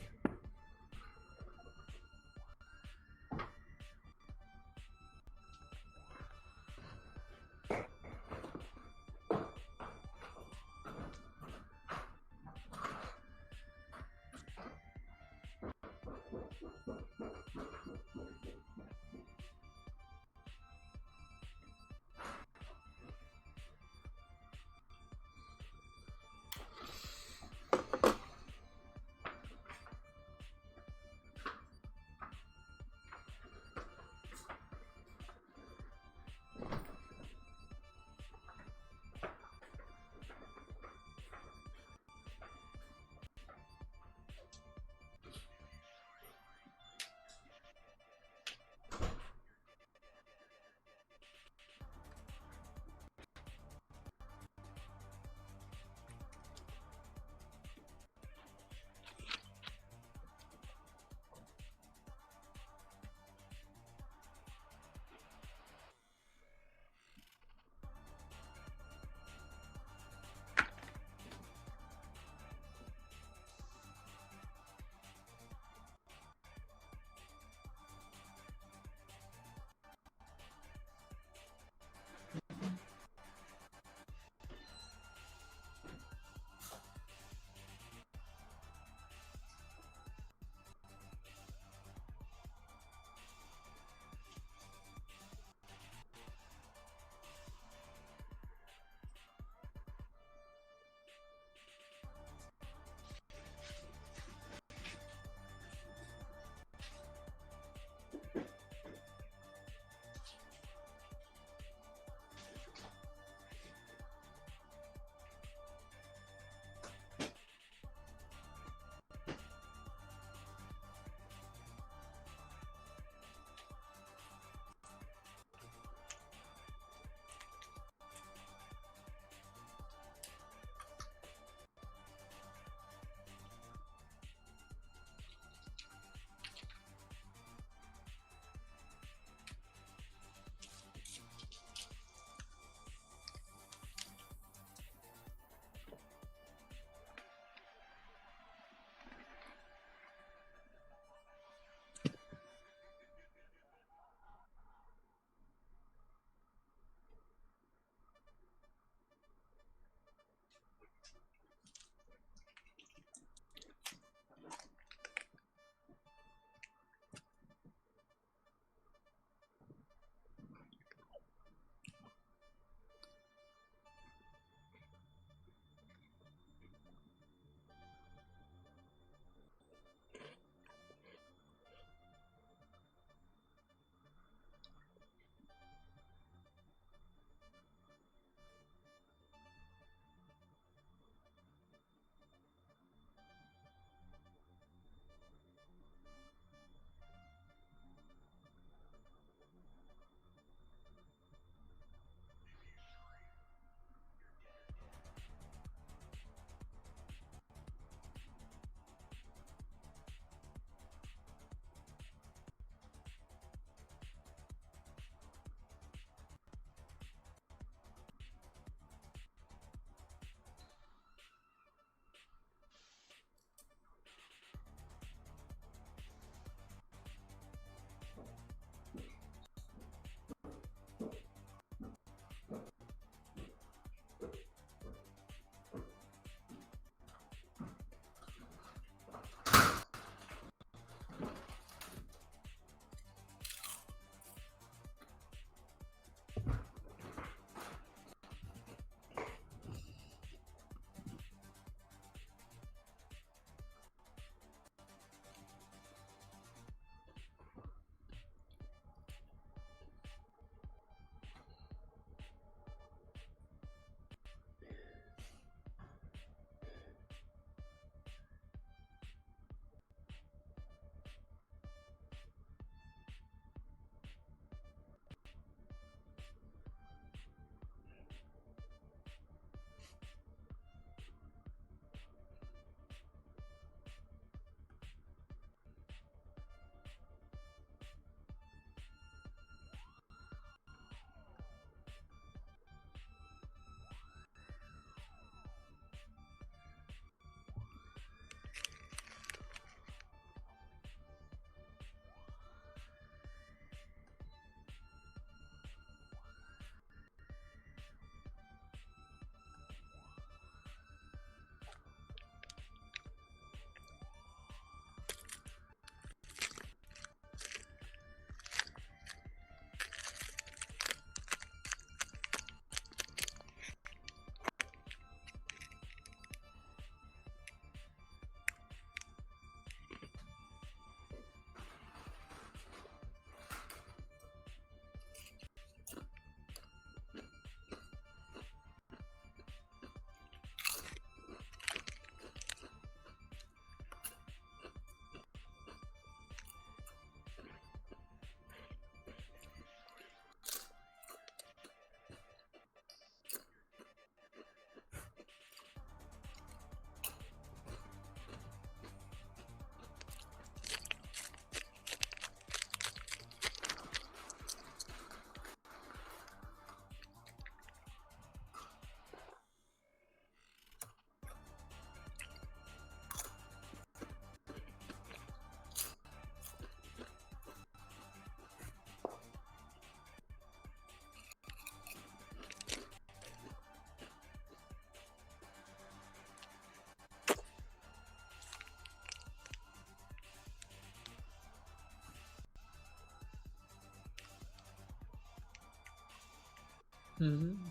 Mm-hmm.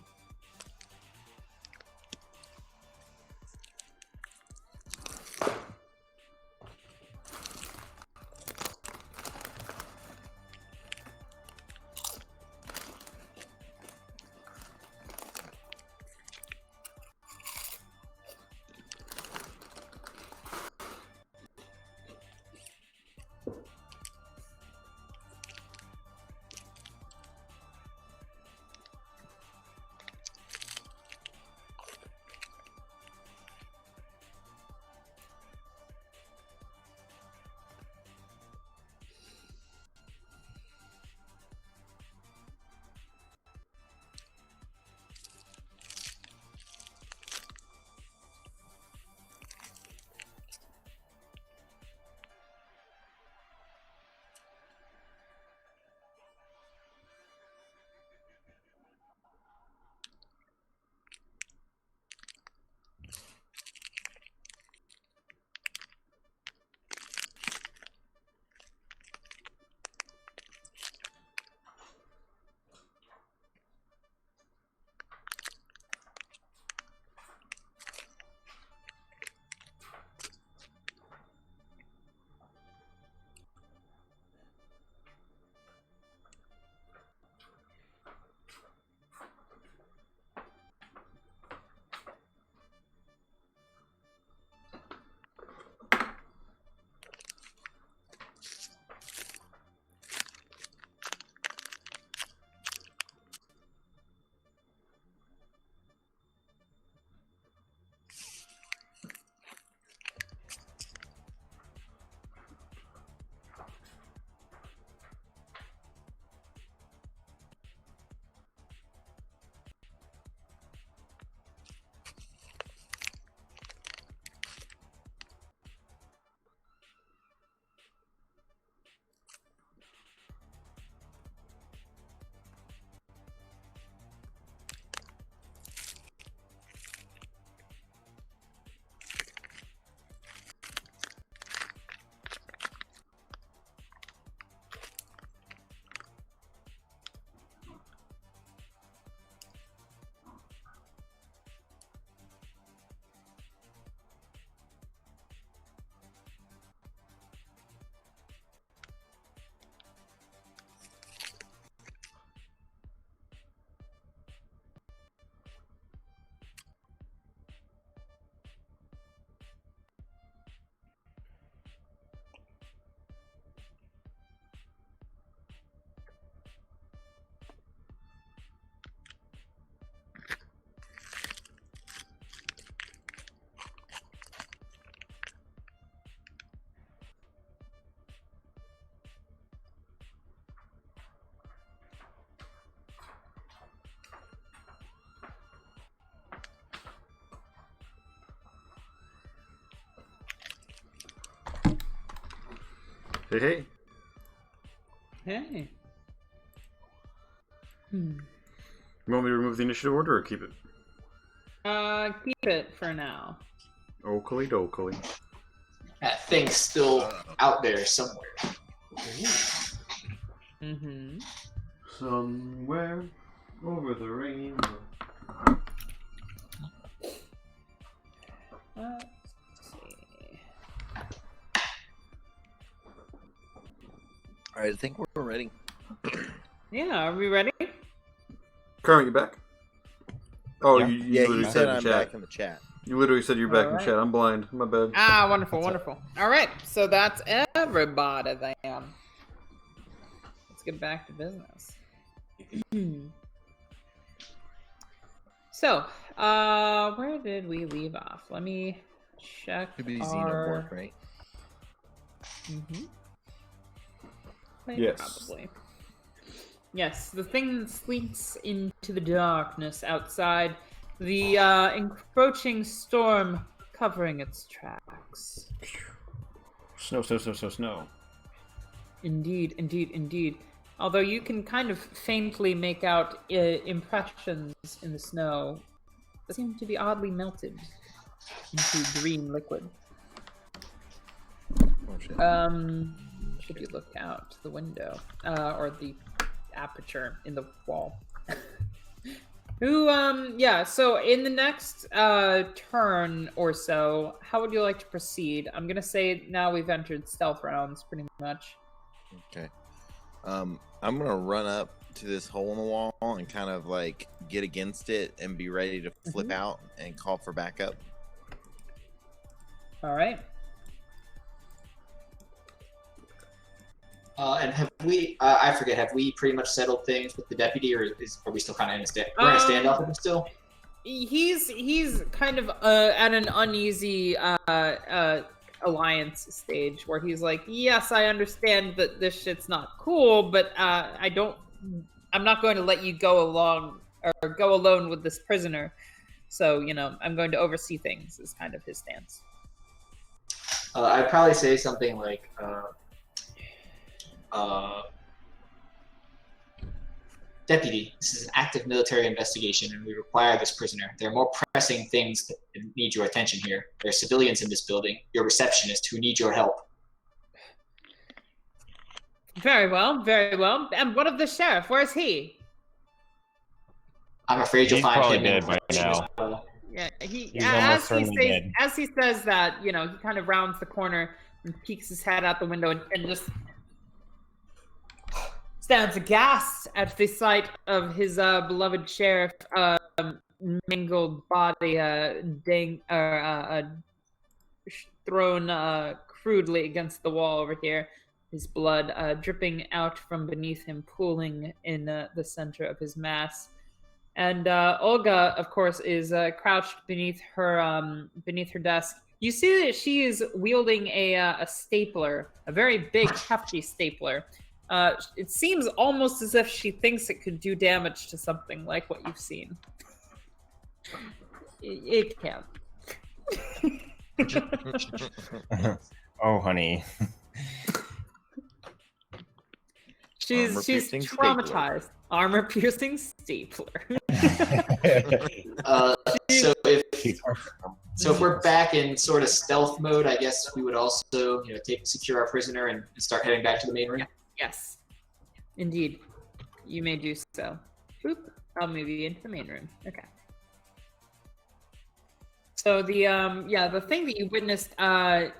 Hey, hey. Hey. You want me to remove the initiative order or keep it? Keep it for now. Oakley dokley. That thing's still out there somewhere. Mm-hmm. Somewhere over the rainbow. Let's see. All right, I think we're ready. Yeah, are we ready? Kermit, you back? Oh, Yeah. you Yeah, literally he said said in I'm chat. back in the chat. You literally said you're back in Alright. chat. I'm blind. My bad. Ah, wonderful, That's wonderful. All right, so that's everybody then. Let's get back to business. So, where did we leave off? Let me check Could be our... Xenomorph, right? Mm-hmm. Yes. Probably. Yes, the thing that slinks into the darkness outside, the encroaching storm covering its tracks. Snow, snow, snow, snow, snow. Indeed, indeed, indeed. Although you can kind of faintly make out impressions in the snow that seem to be oddly melted into green liquid. Oh, shit. Should you look out the window or the aperture in the wall? Yeah, so in the next turn or so, how would you like to proceed? I'm gonna say now we've entered stealth rounds pretty much. Okay. I'm gonna run up to this hole in the wall and kind of like get against it and be ready to flip out and call for backup. All right. And have we? I forget. Have we pretty much settled things with the deputy, or are we still kind of in a we're in a standoff with him still? He's kind of at an uneasy alliance stage where he's like, yes, I understand that this shit's not cool, but I'm not going to let you go alone with this prisoner. So, I'm going to oversee things is kind of his stance. I'd probably say something like, Deputy, this is an active military investigation and we require this prisoner. There are more pressing things that need your attention here. There are civilians in this building, your receptionist, who need your help. Very well, very well. And what of the sheriff? Where's he? I'm afraid you'll He's find probably him dead in by the now. Yeah, He's almost certainly dead. as he says that, he kind of rounds the corner and peeks his head out the window and just stands aghast at the sight of his beloved sheriff, mangled body, thrown crudely against the wall over here. His blood dripping out from beneath him, pooling in the center of his mass. And Olga, of course, is crouched beneath her desk. You see that she is wielding a stapler, a very big, hefty stapler. It seems almost as if she thinks it could do damage to something like what you've seen. It can. Oh, honey. She's traumatized. Armor-piercing stapler. So if we're back in sort of stealth mode, I guess we would also, secure our prisoner and start heading back to the main room. Yes, indeed. You may do so. Boop. I'll move you into the main room. Okay. So the thing that you witnessed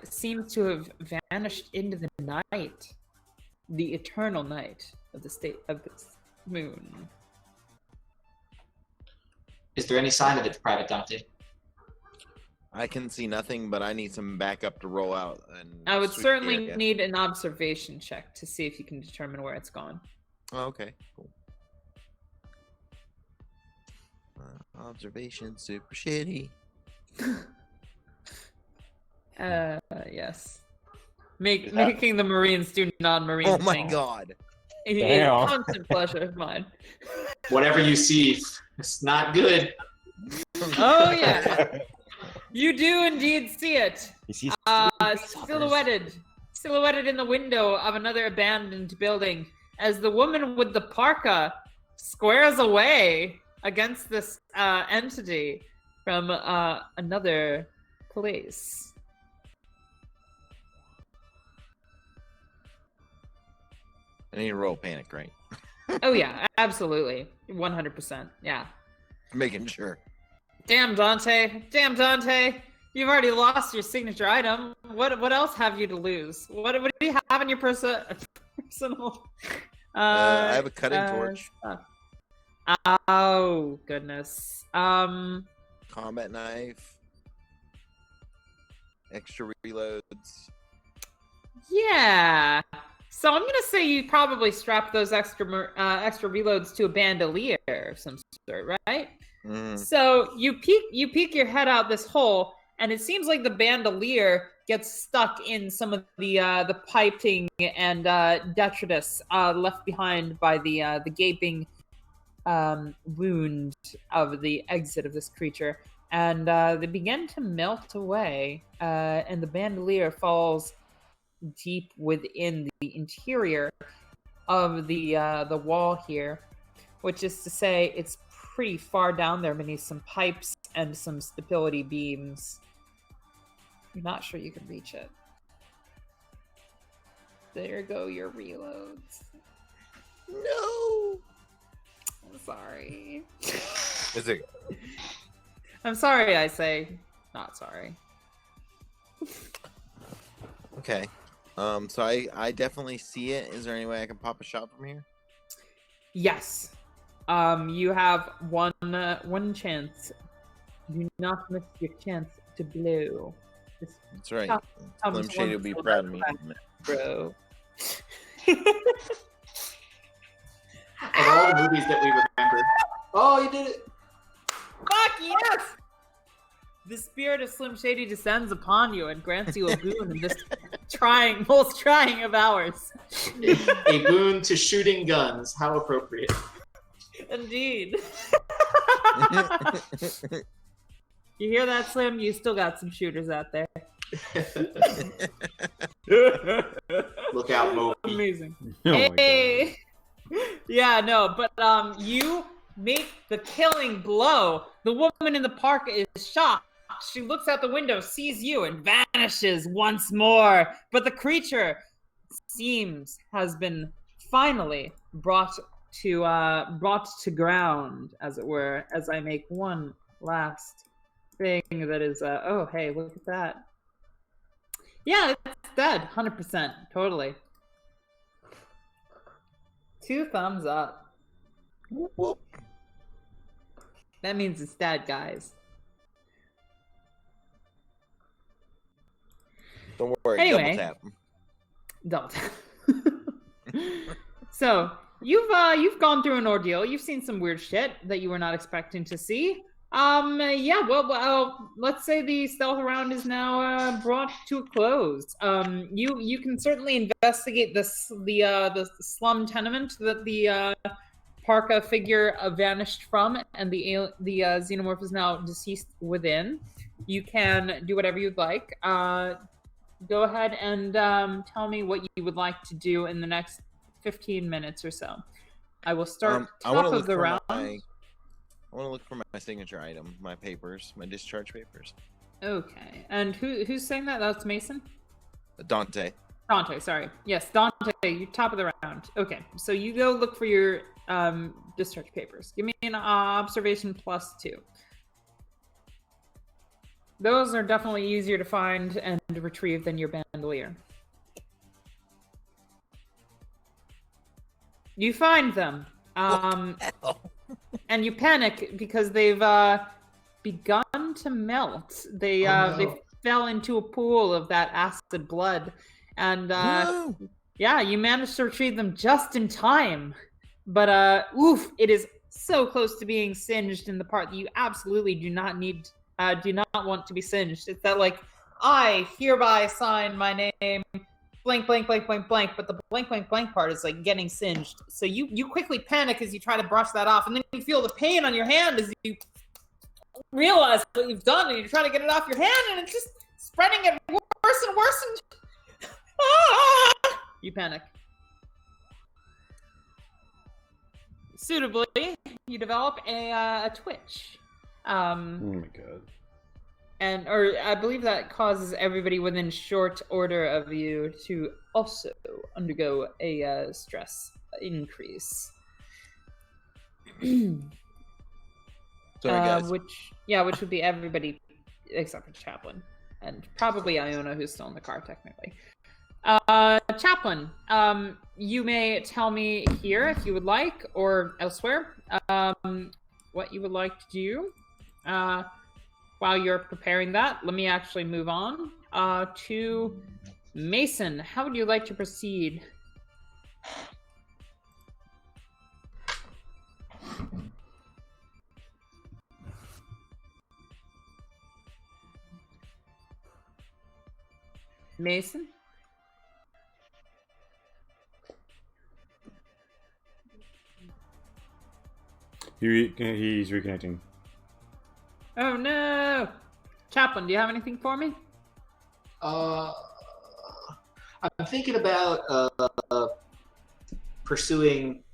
seems to have vanished into the night, the eternal night of the state of the moon. Is there any sign of it, Private Dante? I can see nothing, but I need some backup to roll out. And I would sweep the certainly area. need an observation check to see if you can determine where it's gone. Oh, okay, cool. Observation, super shitty. Yes. Making the Marines do non-Marine Oh my things. god. It is a Damn. constant pleasure of mine. Whatever you see, it's not good. Oh yeah, you do indeed see it. You see, Silhouetted in the window of another abandoned building, as the woman with the parka squares away against this entity from another place. I need to roll panic, right? Oh yeah, absolutely, 100%. Yeah. Making sure. Damn Dante, you've already lost your signature item. What else have you to lose? What do you have in your personal? I have a cutting torch. Oh goodness. Combat knife. Extra reloads. Yeah. So I'm gonna say you probably strap those extra reloads to a bandolier of some sort, right? Mm. So you peek your head out this hole, and it seems like the bandolier gets stuck in some of the piping and detritus left behind by the gaping wound of the exit of this creature, and they begin to melt away, and the bandolier falls deep within the interior of the wall here, which is to say it's pretty far down there beneath some pipes and some stability beams. You're not sure you can reach it. There go your reloads. No. I'm sorry. Is it? I'm sorry, I say. Not sorry. Okay. So I definitely see it. Is there any way I can pop a shot from here? Yes. You have one chance. Do not miss your chance to blow. That's right. Comes Slim Shady will be proud of me. bro. Of all the movies that we remember. Oh, you did it! Fuck yes! The spirit of Slim Shady descends upon you and grants you a boon in this most trying of hours. A boon to shooting guns. How appropriate. Indeed. You hear that, Slim? You still got some shooters out there. Look out, Moby. Amazing. Oh my Hey. Yeah, no, but you make the killing blow. The woman in the park is shocked. She looks out the window, sees you, and vanishes once more. But the creature seems has been finally brought to ground, as it were. As I make one last thing that is, oh hey, look at that. Yeah, it's dead, 100%, totally. 2 thumbs up. Whoop. That means it's dead, guys. Don't worry. Anyway. Double tap. So you've gone through an ordeal. You've seen some weird shit that you were not expecting to see. Yeah. Well, let's say the stealth round is now brought to a close. You can certainly investigate the slum tenement that the Parka figure vanished from, and the xenomorph is now deceased within. You can do whatever you'd like. Go ahead and tell me what you would like to do in the next 15 minutes or so. I will start top of the round. I want to look for my signature item, my papers, my discharge papers. Okay. And who's saying that? That's Mason? Dante. Dante, sorry. Yes, Dante, you're top of the round. Okay. So you go look for your discharge papers. Give me an observation +2. Those are definitely easier to find and retrieve than your bandolier. You find them. And you panic because they've begun to melt. They fell into a pool of that acid blood. And yeah, you managed to retrieve them just in time. But oof, it is so close to being singed in the part that you absolutely do not want to be singed. It's that, like, I hereby sign my name, blank, blank, blank, blank, blank, but the blank, blank, blank part is, like, getting singed. So you quickly panic as you try to brush that off, and then you feel the pain on your hand as you realize what you've done, and you're trying to get it off your hand, and it's just spreading it worse and worse, and you panic. Suitably, you develop a twitch. Oh my god. Or I believe that causes everybody within short order of you to also undergo a stress increase. Sorry, guys. Which would be everybody except for Chaplain. And probably Iona, who's still in the car, technically. Chaplain, you may tell me here if you would like, or elsewhere, what you would like to do. While you're preparing that, let me actually move on to Mason. How would you like to proceed? Mason? He's reconnecting. Oh no! Chaplain, do you have anything for me? I'm thinking about pursuing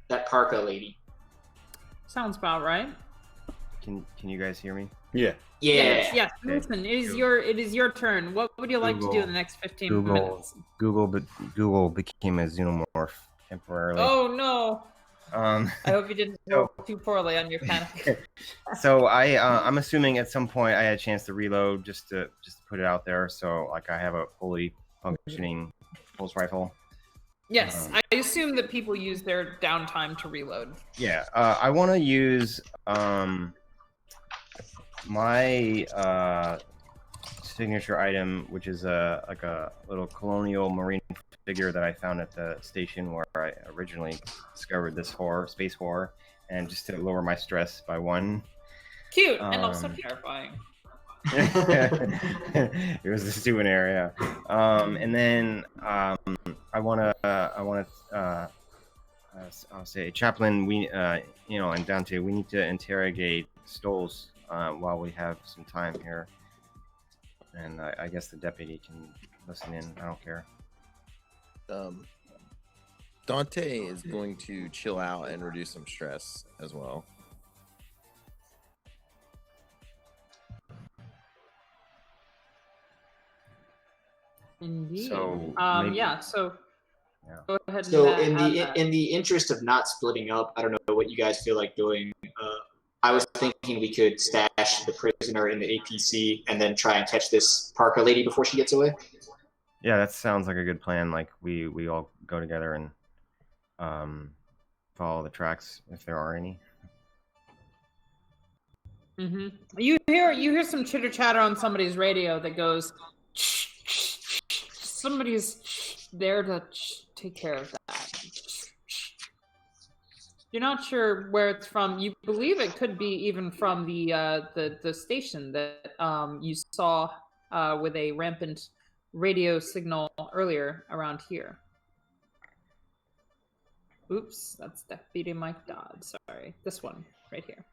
that Parka lady. Sounds about right. Can you guys hear me? Yeah. Yeah. Yes. Listen, it is your turn. What would you like to do in the next 15 minutes? Google became a xenomorph temporarily. Oh no! I hope you didn't roll too poorly on your panic. So I'm assuming at some point I had a chance to reload just to put it out there. So like I have a fully functioning pulse rifle. Yes, I assume that people use their downtime to reload. Yeah, I want to use my signature item, which is like a little colonial marine figure that I found at the station where I originally discovered this space horror, and just to lower my stress by 1. Cute and also terrifying. It was a student area, and then I want to I'll say, Chaplain, we and Dante, we need to interrogate Stoles while we have some time here, and I guess the deputy can listen in. I don't care. Dante is going to chill out and reduce some stress as well. Indeed. So yeah. So go ahead. So and in the interest of not splitting up, I don't know what you guys feel like doing. I was thinking we could stash the prisoner in the APC and then try and catch this Parker lady before she gets away. Yeah, that sounds like a good plan. Like we all go together and follow the tracks if there are any. Mm-hmm. You hear some chitter chatter on somebody's radio that goes, somebody's there to take care of that. You're not sure where it's from. You believe it could be even from the station that you saw with a rampant radio signal earlier around here. Oops, that's Deputy Mike Dodd. Sorry, this one right here.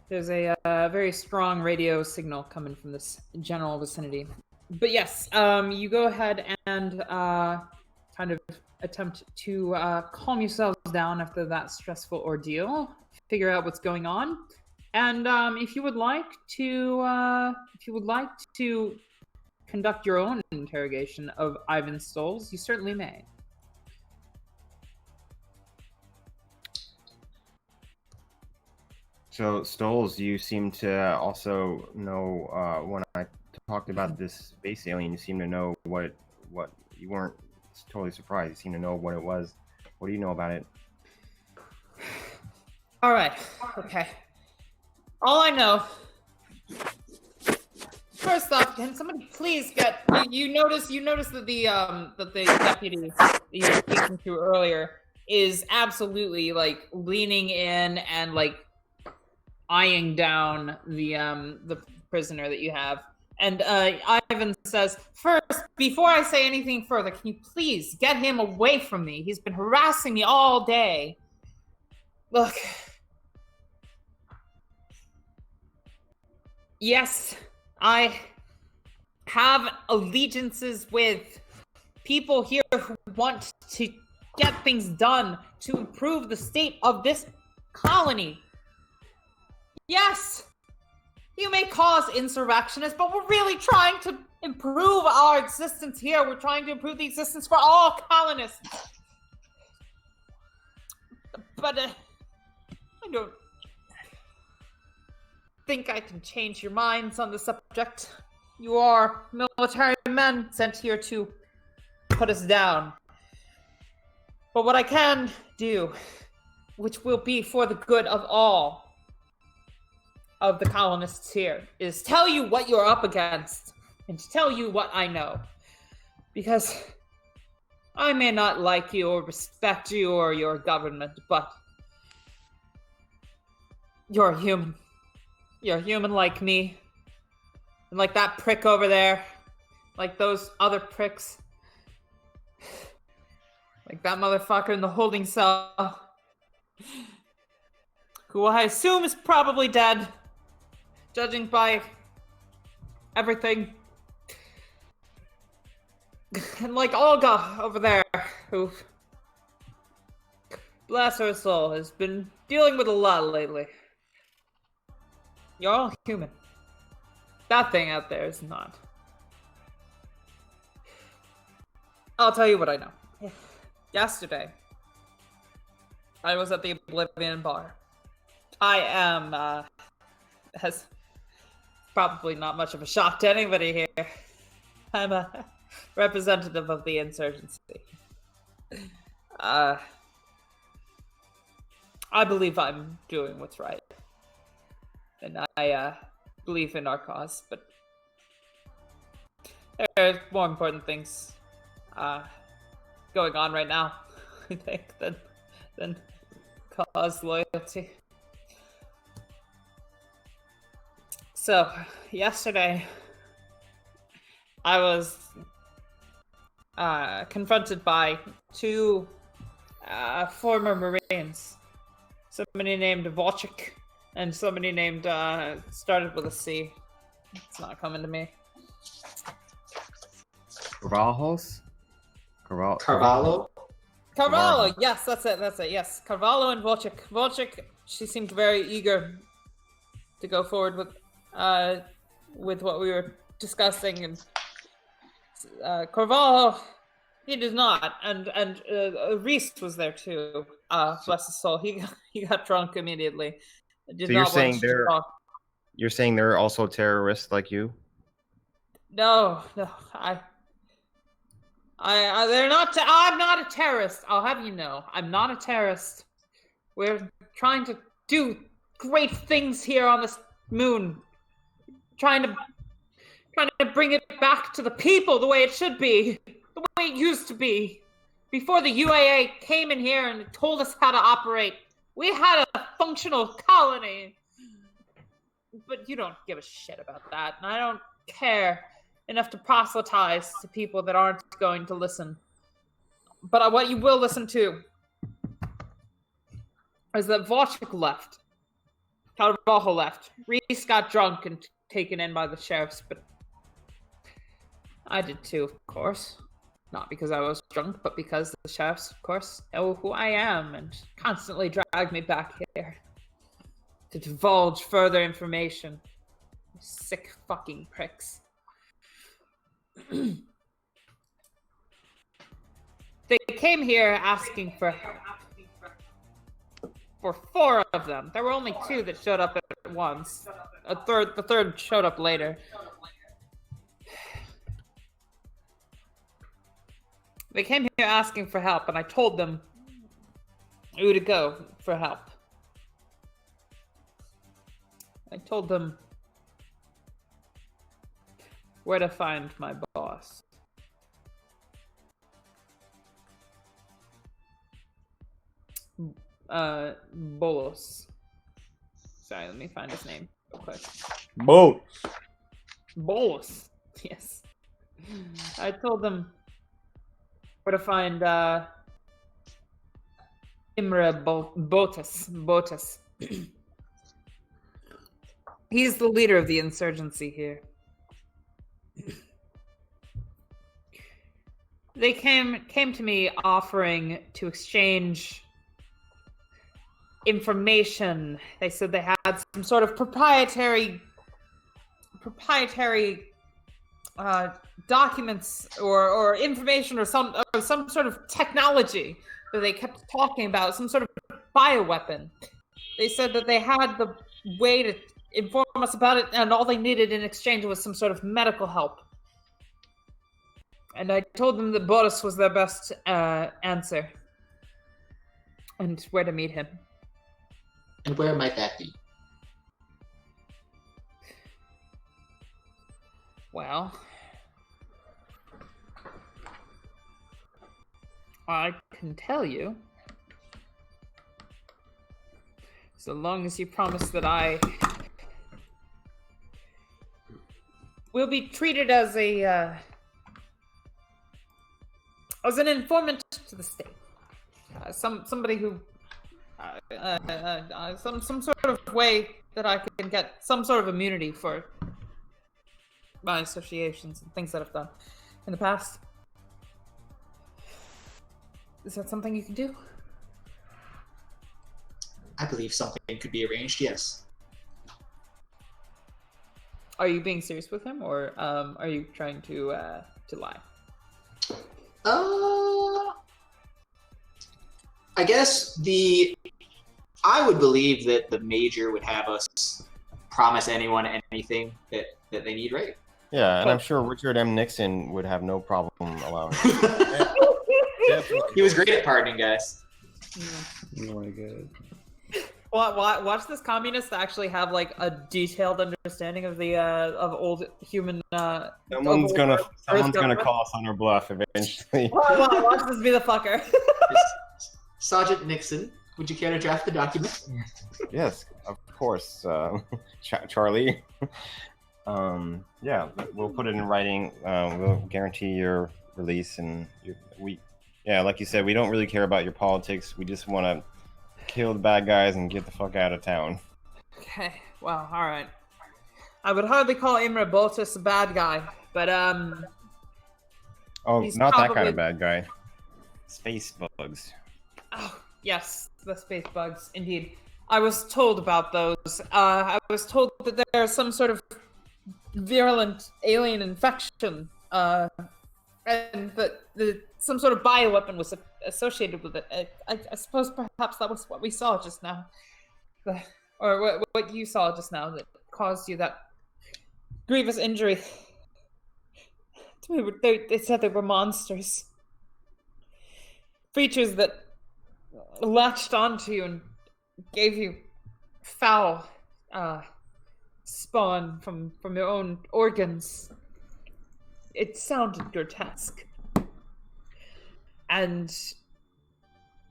There's a very strong radio signal coming from this general vicinity. But yes, you go ahead and kind of attempt to calm yourselves down after that stressful ordeal, figure out what's going on, and if you would like to conduct your own interrogation of Ivan Stoles, you certainly may. So Stoles, you seem to also know when I talked about this space alien, you seem to know what you weren't totally surprised. You seem to know what it was. What do you know about it? All right. Okay. All I know. First off, can somebody please get you notice that the deputy that you were speaking to earlier is absolutely like leaning in and like eyeing down the prisoner that you have. And Ivan says, first, before I say anything further, can you please get him away from me? He's been harassing me all day. Look. Yes, I have allegiances with people here who want to get things done to improve the state of this colony. Yes, you may cause insurrectionists, but we're really trying to improve our existence here. We're trying to improve the existence for all colonists. But I don't think I can change your minds on the subject. You are military men sent here to put us down. But what I can do, which will be for the good of all of the colonists here, is tell you what you're up against and to tell you what I know. Because I may not like you or respect you or your government, but you're a human. You're a human like me. And like that prick over there. Like those other pricks. Like that motherfucker in the holding cell. Who I assume is probably dead. Judging by everything. And like Olga over there, who, bless her soul, has been dealing with a lot lately. You're all human. That thing out there is not. I'll tell you what I know. Yesterday, I was at the Oblivion Bar. I am, has probably not much of a shock to anybody here. I'm a representative of the insurgency. I believe I'm doing what's right. And I believe in our cause, but there are more important things going on right now, I think, than cause loyalty. So, yesterday, I was confronted by two former Marines. Somebody named Wojcik and somebody named, started with a C. It's not coming to me. Carvalhos? Carvalho? Carvalho, yes, that's it, yes. Carvalho and Wojcik. Wojcik, she seemed very eager to go forward with what we were discussing, and Carvalho, he did not, and Reese was there too. Bless his soul, he got drunk immediately. So you're saying they're also terrorists like you? No, they're not. I'm not a terrorist. I'll have you know, I'm not a terrorist. We're trying to do great things here on this moon. Trying to bring it back to the people the way it should be, the way it used to be. Before the UAA came in here and told us how to operate, we had a functional colony. But you don't give a shit about that, and I don't care enough to proselytize to people that aren't going to listen. But what you will listen to is that Wojcik left. Carvalho left. Reese got drunk and taken in by the sheriffs, but I did too, of course. Not because I was drunk, but because the sheriffs, of course, know who I am and constantly drag me back here to divulge further information. You sick fucking pricks. They came here asking for help. For 4 of them. There were only 2 that showed up at once. The third showed up later. They came here asking for help, and I told them who to go for help. I told them where to find my boss. Bolos. Sorry, let me find his name real quick. Bolos. Yes. I told them where to find Imre Botas. He's the leader of the insurgency here. They came to me offering to exchange information. They said they had some sort of proprietary documents or information or some sort of technology that they kept talking about, some sort of bioweapon. They said that they had the way to inform us about it, and all they needed in exchange was some sort of medical help. And I told them that Boris was their best answer, and where to meet him. And where might that be? Well, I can tell you, so long as you promise that I will be treated as an informant to the state, somebody who, some sort of way that I can get some sort of immunity for my associations and things that I've done in the past. Is that something you can do? I believe something could be arranged, yes. Are you being serious with him, or are you trying to lie? I guess I would believe that the major would have us promise anyone anything that they need, right? Yeah, and I'm sure Richard M. Nixon would have no problem allowing it. Definitely. He was great at pardoning, guys. Oh my god. Watch this communist actually have like a detailed understanding of the of old human. Someone's gonna call us on our bluff eventually. Watch this be the fucker. Sergeant Nixon, would you care to draft the document? Yes, of course, Charlie. Yeah, we'll put it in writing. We'll guarantee your release, and like you said, we don't really care about your politics. We just want to kill the bad guys and get the fuck out of town. Okay, well, all right. I would hardly call Imre Boltus a bad guy, but Oh, he's not that kind probably- of bad guy. Space bugs. Oh, yes, the space bugs, indeed. I was told about those. I was told that there's some sort of virulent alien infection, and that some sort of bioweapon was associated with it. I suppose perhaps that was what we saw just now. Or what you saw just now that caused you that grievous injury. They said they were monsters. Creatures that latched onto you and gave you foul spawn from your own organs. It sounded grotesque. And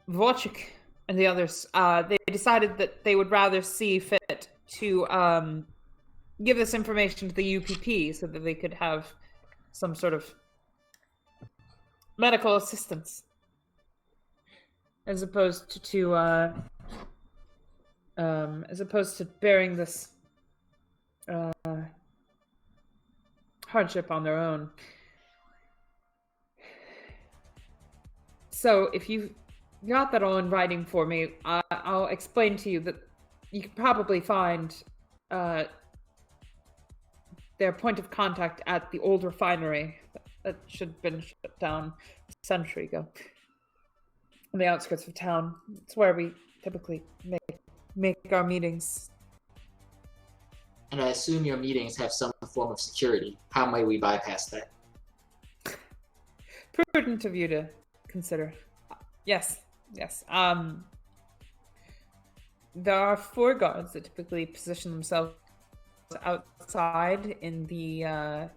Wojcik and the others, they decided that they would rather see fit to give this information to the UPP so that they could have some sort of medical assistance, as opposed to bearing this hardship on their own. So if you got that all in writing for me, I'll explain to you that you could probably find their point of contact at the old refinery that should have been shut down a century ago, on the outskirts of town. It's where we typically make our meetings. And I assume your meetings have some form of security. How may we bypass that? Prudent of you to consider. Yes. There are 4 guards that typically position themselves outside in the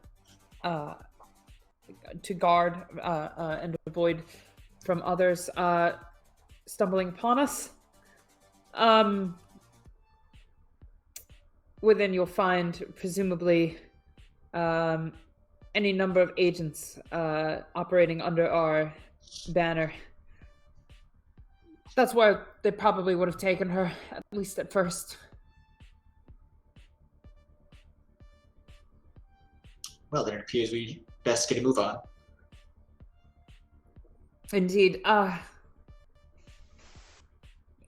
to guard and avoid from others stumbling upon us. Within you'll find presumably any number of agents operating under our banner. That's where they probably would have taken her, at least at first. Well, then it appears we best get a move on. Indeed.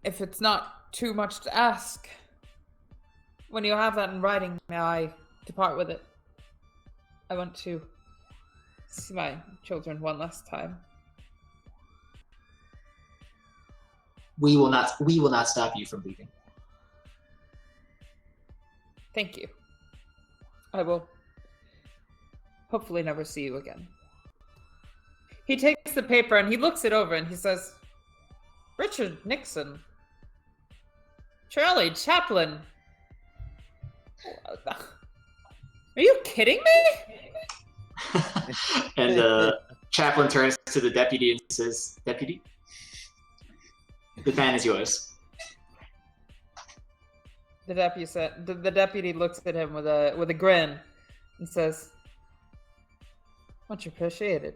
If it's not too much to ask, when you have that in writing, may I depart with it? I want to see my children one last time. We will not stop you from leaving. Thank you. I will hopefully never see you again. He takes the paper and he looks it over and he says, Richard Nixon. Charlie Chaplin. Are you kidding me? And Chaplain turns to the deputy and says, Deputy, the van is yours. The deputy looks at him with a grin and says, much appreciated,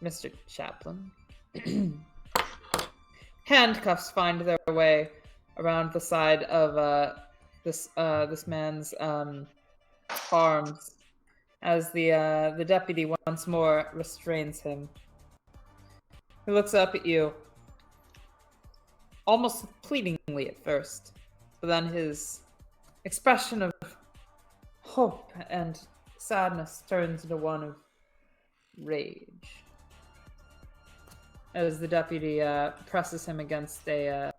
Mr. Chaplin. Handcuffs find their way around the side of this man's arms as the deputy once more restrains him. He looks up at you, almost pleadingly at first, but then his expression of hope and sadness turns into one of rage. as the deputy presses him against the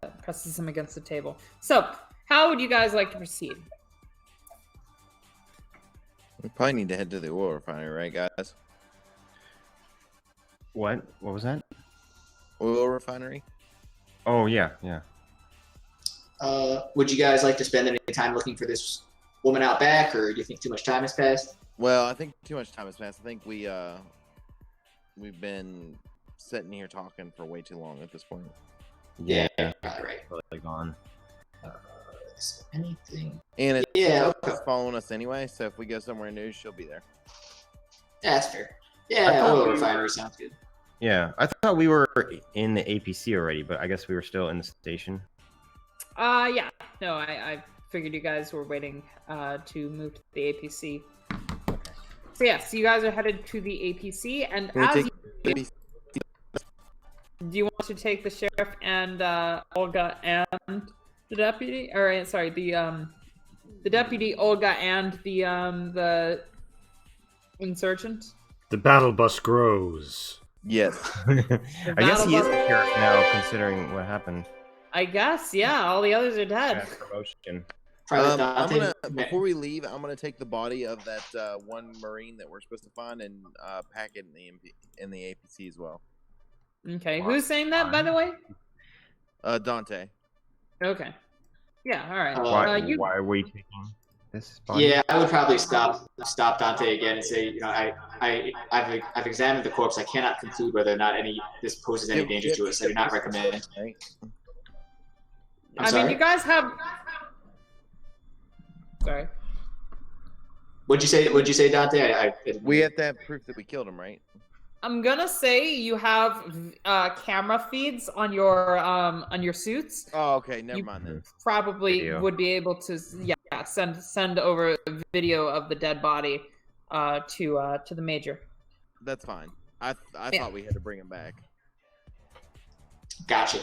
table. So, how would you guys like to proceed? We probably need to head to the oil refinery, right, guys? What? What was that? Oil refinery? Oh, yeah, yeah. Would you guys like to spend any time looking for this woman out back, or do you think too much time has passed? Well, I think too much time has passed. I think we've been sitting here talking for way too long at this point. Yeah, Probably right. totally gone. Is there anything? And it's Yeah, okay. following us anyway, so if we go somewhere new, she'll be there. Yeah, that's fair. I Yeah, thought oil we- refinery sounds good. Yeah, I thought we were in the APC already, but I guess we were still in the station. Yeah. No, I figured you guys were waiting to move to the APC. So yeah, so you guys are headed to the APC, and Can we as take you, maybe do you want to take the sheriff and Olga and the deputy, or sorry, the deputy, Olga, and the insurgent? The battle bus grows. yes. I guess he is the sheriff now, considering what happened. I guess, yeah. All the others are dead. Promotion. Private I'm Dante. gonna before we leave, I'm gonna take the body of that one Marine that we're supposed to find and pack it in the APC as well. Okay, who's saying that, by the way? Dante. Okay. Yeah. All right. Why are we taking this body? Yeah, I would probably stop Dante again and say, I've examined the corpse. I cannot conclude whether or not this poses any danger to us. I do not recommend. Right? I'm I sorry. mean, you guys have. Sorry. What'd you say, Dante? We have to have proof that we killed him, right? I'm gonna say you have camera feeds on your suits. Oh, okay. Never You- mind then. Probably Video. would be able to send over a video of the dead body to the major. That's fine. I Yeah. thought we had to bring him back. Gotcha.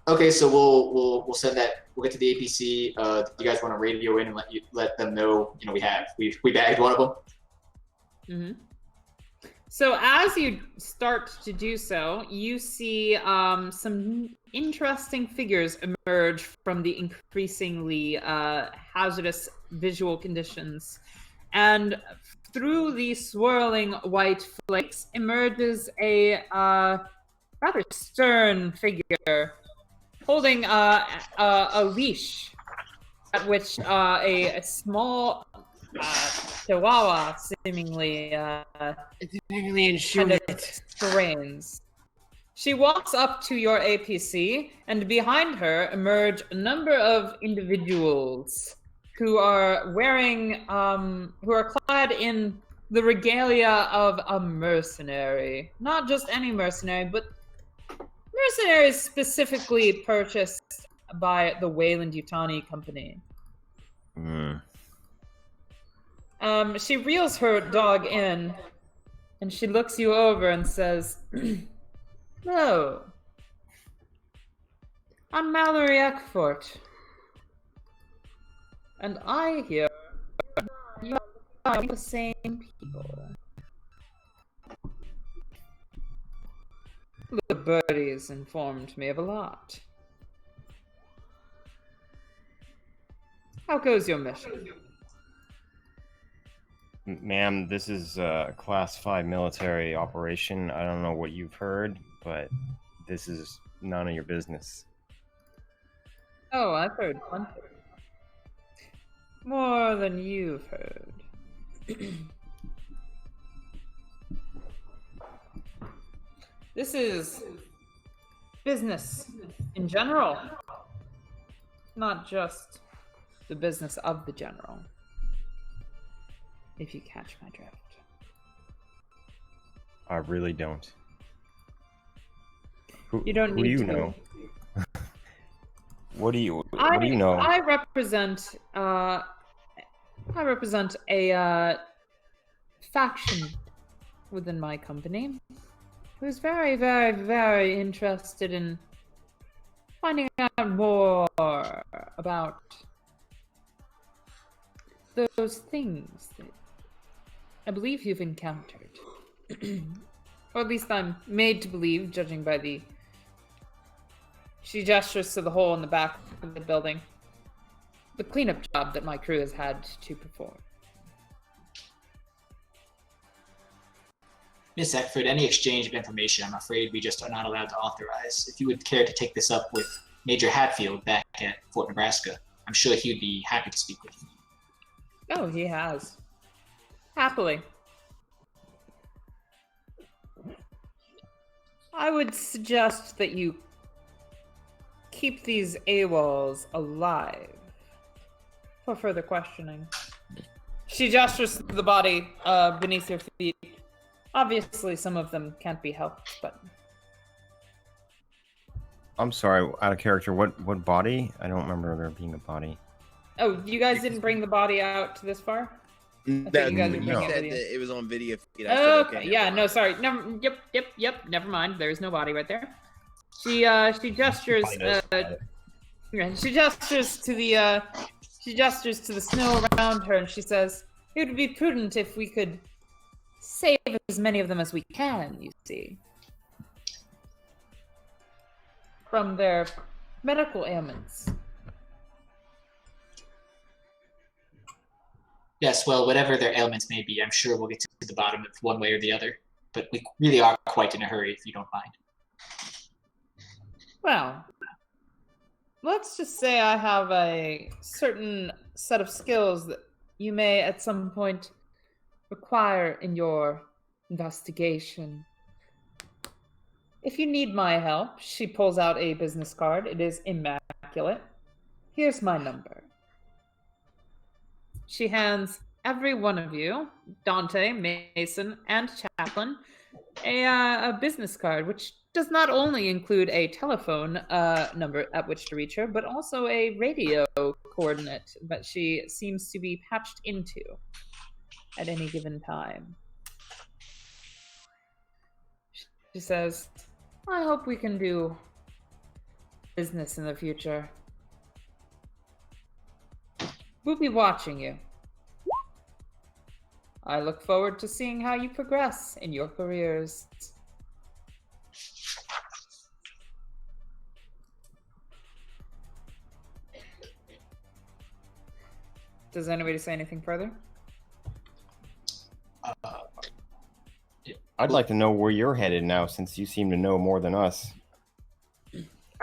Okay, so we'll send that. We'll get to the APC. Do you guys want to radio in and let them know? We bagged one of them. Mm-hmm. So as you start to do so, you see some interesting figures emerge from the increasingly hazardous visual conditions. And through the swirling white flakes emerges a rather stern figure holding a leash at which a small chihuahua seemingly kind of strains. She walks up to your APC, and behind her emerge a number of individuals who are wearing, who are clad in the regalia of a mercenary. Not just any mercenary, but mercenaries specifically purchased by the Wayland Yutani Company. She reels her dog in, and she looks you over and says, "Hello. I'm Mallory Eckfort. And I hear you are the same people. The birdies informed me of a lot. How goes your mission?" Ma'am, this is a Class 5 military operation. I don't know what you've heard, but this is none of your business. Oh, I've heard plenty. More than you've heard. This is business in general, not just the business of the general, if you catch my drift. I really don't. You don't who need do you to. know? What do you know? I represent a faction within my company who's very, very, very interested in finding out more about those things that I believe you've encountered. Or at least I'm made to believe, judging by the... She gestures to the hole in the back of the building. The cleanup job that my crew has had to perform. Miss Eckford, any exchange of information, I'm afraid we just are not allowed to authorize. If you would care to take this up with Major Hatfield back at Fort Nebraska, I'm sure he would be happy to speak with you. Oh, he has. Happily. I would suggest that you keep these AWOLs alive for further questioning. She gestures to the body beneath your feet. Obviously, some of them can't be helped, but... I'm sorry, out of character. What body? I don't remember there being a body. Oh, you guys didn't bring the body out to this far? That, you guys were bringing said it with you. that it was on video feed. I Oh, said, okay, yeah, never no, mind. sorry. Never, yep. Never mind. There's no body right there. She gestures. She gestures to the snow around her, and she says, "It would be prudent if we could save as many of them as we can. You see, from their medical ailments." Yes, well, whatever their ailments may be, I'm sure we'll get to the bottom of one way or the other. But we really are quite in a hurry, if you don't mind. Well, let's just say I have a certain set of skills that you may at some point require in your investigation. If you need my help, she pulls out a business card. It is immaculate. Here's my number. She hands every one of you, Dante, Mason, and Chaplin, a business card, which does not only include a telephone number at which to reach her, but also a radio coordinate that she seems to be patched into at any given time. She says, "I hope we can do business in the future. We'll be watching you. I look forward to seeing how you progress in your careers." Does anybody say anything further? I'd like to know where you're headed now, since you seem to know more than us.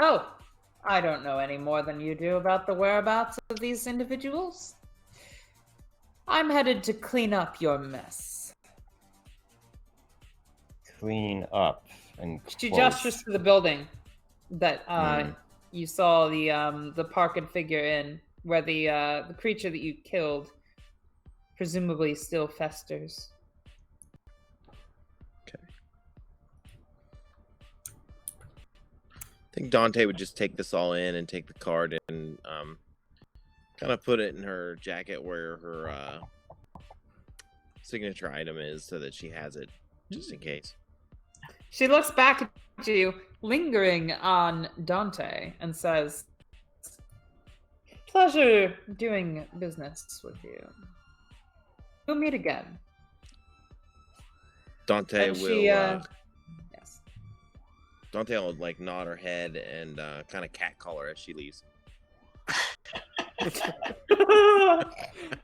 Oh, I don't know any more than you do about the whereabouts of these individuals. I'm headed to clean up your mess. Clean up and She close. gestures to the building that you saw the parked figure in, where the creature that you killed presumably still festers. I think Dante would just take this all in and take the card and kind of put it in her jacket where her signature item is, so that she has it just in case. She looks back at you, lingering on Dante, and says, "Pleasure doing business with you. We'll meet again." Dante And will. she, yes. Dante will like nod her head and kind of catcall her as she leaves.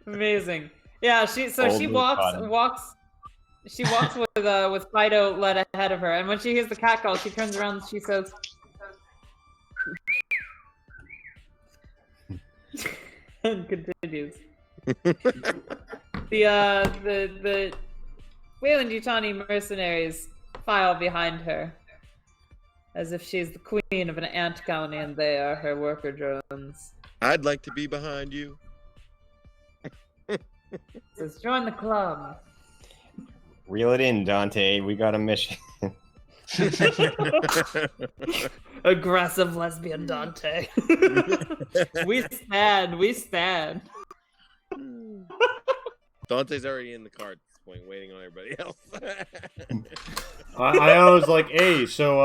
Amazing. Yeah, she Old walks with Fido led ahead of her, and when she hears the cat call, she turns around and she says, and continues. The Wayland Yutani mercenaries file behind her, as if she's the queen of an ant colony and they are her worker drones. I'd like to be behind you. Says, "Join the club." Reel it in, Dante. We got a mission. Aggressive lesbian Dante. We stand. Dante's already in the car at this point, waiting on everybody else. I was like, "Hey, so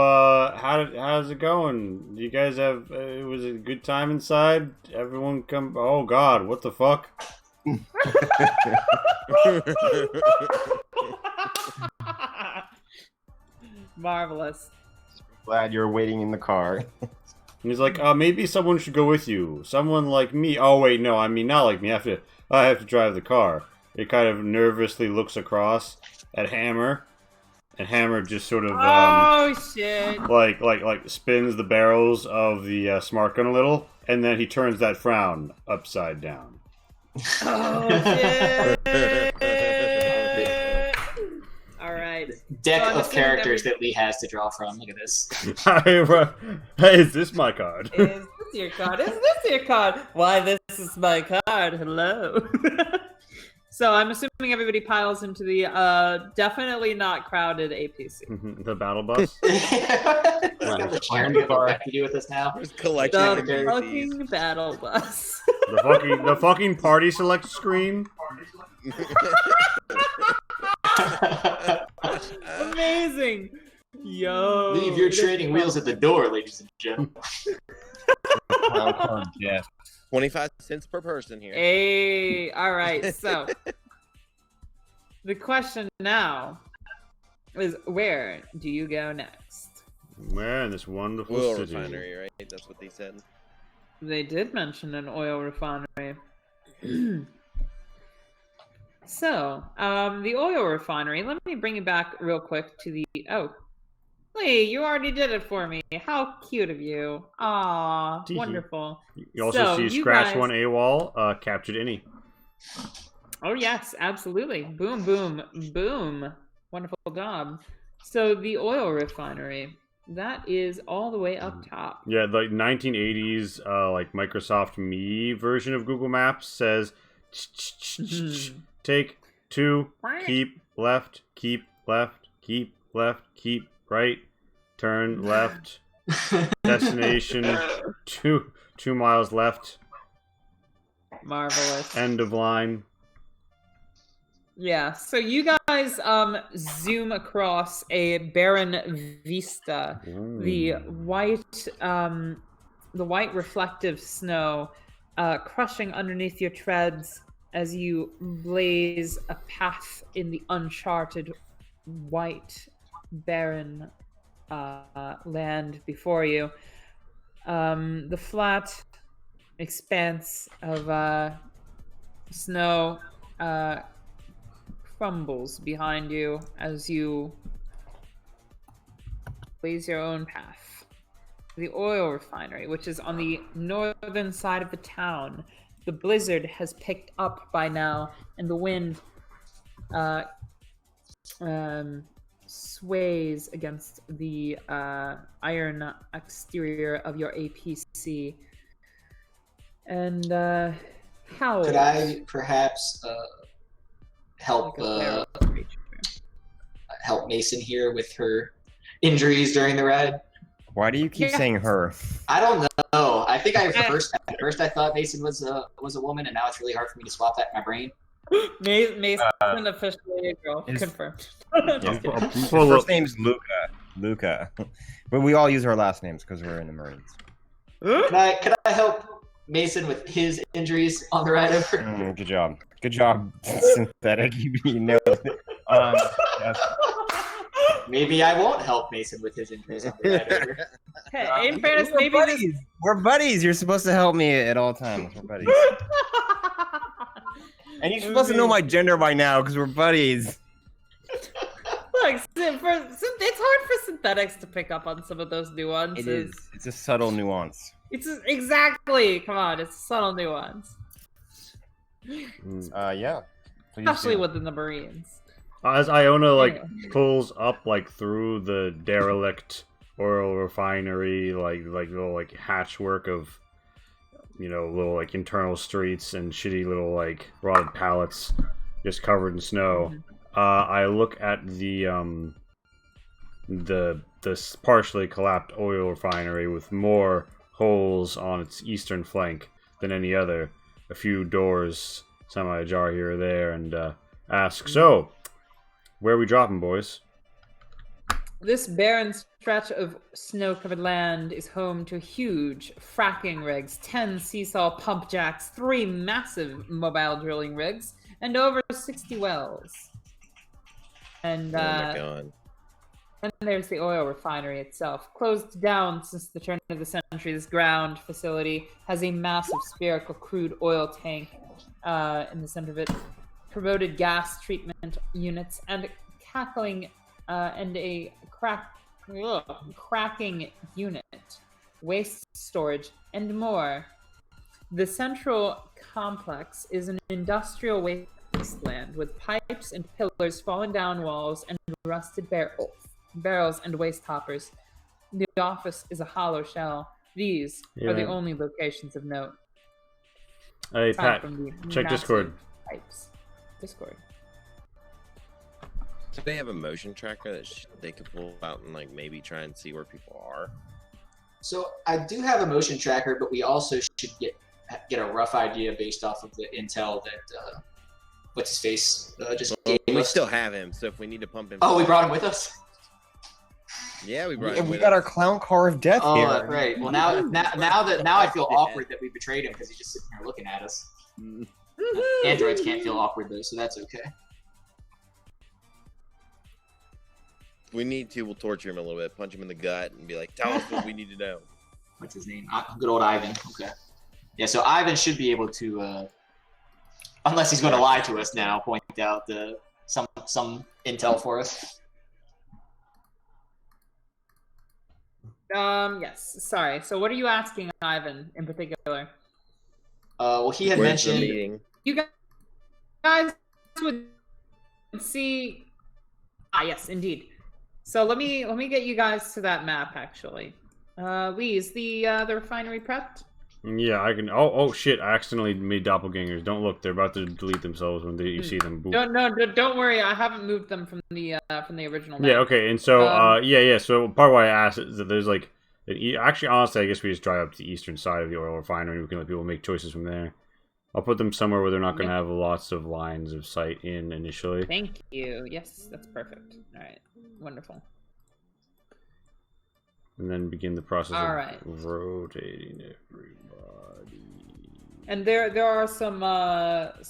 how's it going? Do you guys have? Was it a good time inside? Everyone come? Oh God, what the fuck?" Marvelous. Glad you're waiting in the car. And he's like, maybe someone should go with you. Someone like me. Oh wait, no, I mean not like me. I have to drive the car. It kind of nervously looks across at Hammer, and Hammer just sort of Oh shit! like spins the barrels of the smart gun a little, and then he turns that frown upside down. Oh shit! All right. Deck So I'm of assuming characters that Lee has to draw from. Look at this. Hey, is this my card? Is this your card? Is this your card? Why, this is my card. Hello. So I'm assuming everybody piles into the definitely not crowded APC. The battle bus. It's got the chair to do with us now. Just collecting The the jerseys. fucking battle bus. The fucking party select screen. Amazing. Yo. Leave your trading wheels at the door, ladies and gentlemen. Yeah. 25 cents per person here. Hey, all right. So the question now is, where do you go next? Where in this wonderful Oil city? refinery, right? That's what they said. They did mention an oil refinery. So, the oil refinery, let me bring you back real quick to the... Oh, Lee, you already did it for me. How cute of you. Aw, Tee-hee. wonderful. You also So, see you Scratch guys- One AWOL, captured any. Oh, yes, absolutely. Boom, boom, boom. Wonderful job. So, the oil refinery, that is all the way up top. Yeah, the 1980s, like Microsoft Me version of Google Maps says, take 2, keep left, keep left, keep left, keep right, turn left, destination 2 miles left, Marvelous. end of line. Yeah, so you guys zoom across a barren vista. The white reflective snow crushing underneath your treads as you blaze a path in the uncharted white barren land before you. The flat expanse of snow crumbles behind you as you blaze your own path. The oil refinery, which is on the northern side of the town. The blizzard has picked up by now, and the wind sways against the iron exterior of your APC. And howls. Could I perhaps help like a barrel creature. help Mason here with her injuries during the ride? Why do you keep Yeah. saying her? I don't know. I think at first I thought Mason was a woman, and now it's really hard for me to swap that in my brain. Mason officially a girl. is- Confirmed. His Well, first name's Luca. But we all use our last names because we're in the Marines. Can I help Mason with his injuries on the ride over? Good job. Good job, Synthetic. You nailed it. Yes. Maybe I won't help Mason with his injuries on the ride over. Hey, in fairness, We're maybe this... buddies. We're buddies. You're supposed to help me at all times. We're buddies. And you're supposed to know my gender by now because we're buddies. Look, it's hard for synthetics to pick up on some of those nuances. It is. It's a subtle nuance. Exactly. Come on, it's a subtle nuance, Yeah. Please especially do. within the Marines. As Iona pulls up through the derelict oil refinery, little hatchwork of little internal streets and shitty little rotted pallets just covered in snow. I look at the partially collapsed oil refinery with more holes on its eastern flank than any other. A few doors semi-ajar here or there, and ask, so, where are we dropping, boys? This barren stretch of snow-covered land is home to huge fracking rigs, 10 seesaw pump jacks, 3 massive mobile drilling rigs, and over 60 wells. And Oh my god. And there's the oil refinery itself. Closed down since the turn of the century, this ground facility has a massive spherical crude oil tank in the center of it, corroded gas treatment units, and cackling and a cracking unit, waste storage, and more. The central complex is an industrial wasteland with pipes and pillars falling down walls and rusted barrels and waste hoppers. The office is a hollow shell. These are the only locations of note. Hey, aside Pat, from the check massive Discord. Pipes. Discord. Do they have a motion tracker that they could pull out and like maybe try and see where people are? So I do have a motion tracker, but we also should get a rough idea based off of the intel that what's his face just Well, gave we us. still have him, so if we need to pump him. Oh, we brought him with us. Yeah, we brought Yeah, him. we with got us. our clown car of death Oh, here. right. Well, now I feel awkward that we betrayed him because he's just sitting here looking at us. Androids can't feel awkward though, so that's okay. If we need to, we'll torture him a little bit, punch him in the gut, and be like, "Tell us what we need to know." What's his name? Good old Ivan. Okay. Yeah, so Ivan should be able to, unless he's going to lie to us now, point out some intel for us. Yes. Sorry. So, what are you asking, Ivan, in particular? Well, he had Where's the mentioned. meeting? You guys would see. Ah, yes, indeed. So let me get you guys to that map. Actually, Lee, is the refinery prepped? Yeah, I can. Oh shit! I accidentally made doppelgangers. Don't look; they're about to delete themselves when you see them. Boop. Don't worry. I haven't moved them from the original map. Yeah. Okay. And so, Um, yeah. So part of why I asked is that there's like, actually, honestly, I guess we just drive up to the eastern side of the oil refinery. We can let people make choices from there. I'll put them somewhere where they're not going to have lots of lines of sight in initially. Thank you. Yes, that's perfect. All right. Wonderful. And then begin the process All of right. rotating everybody. And there are some. Let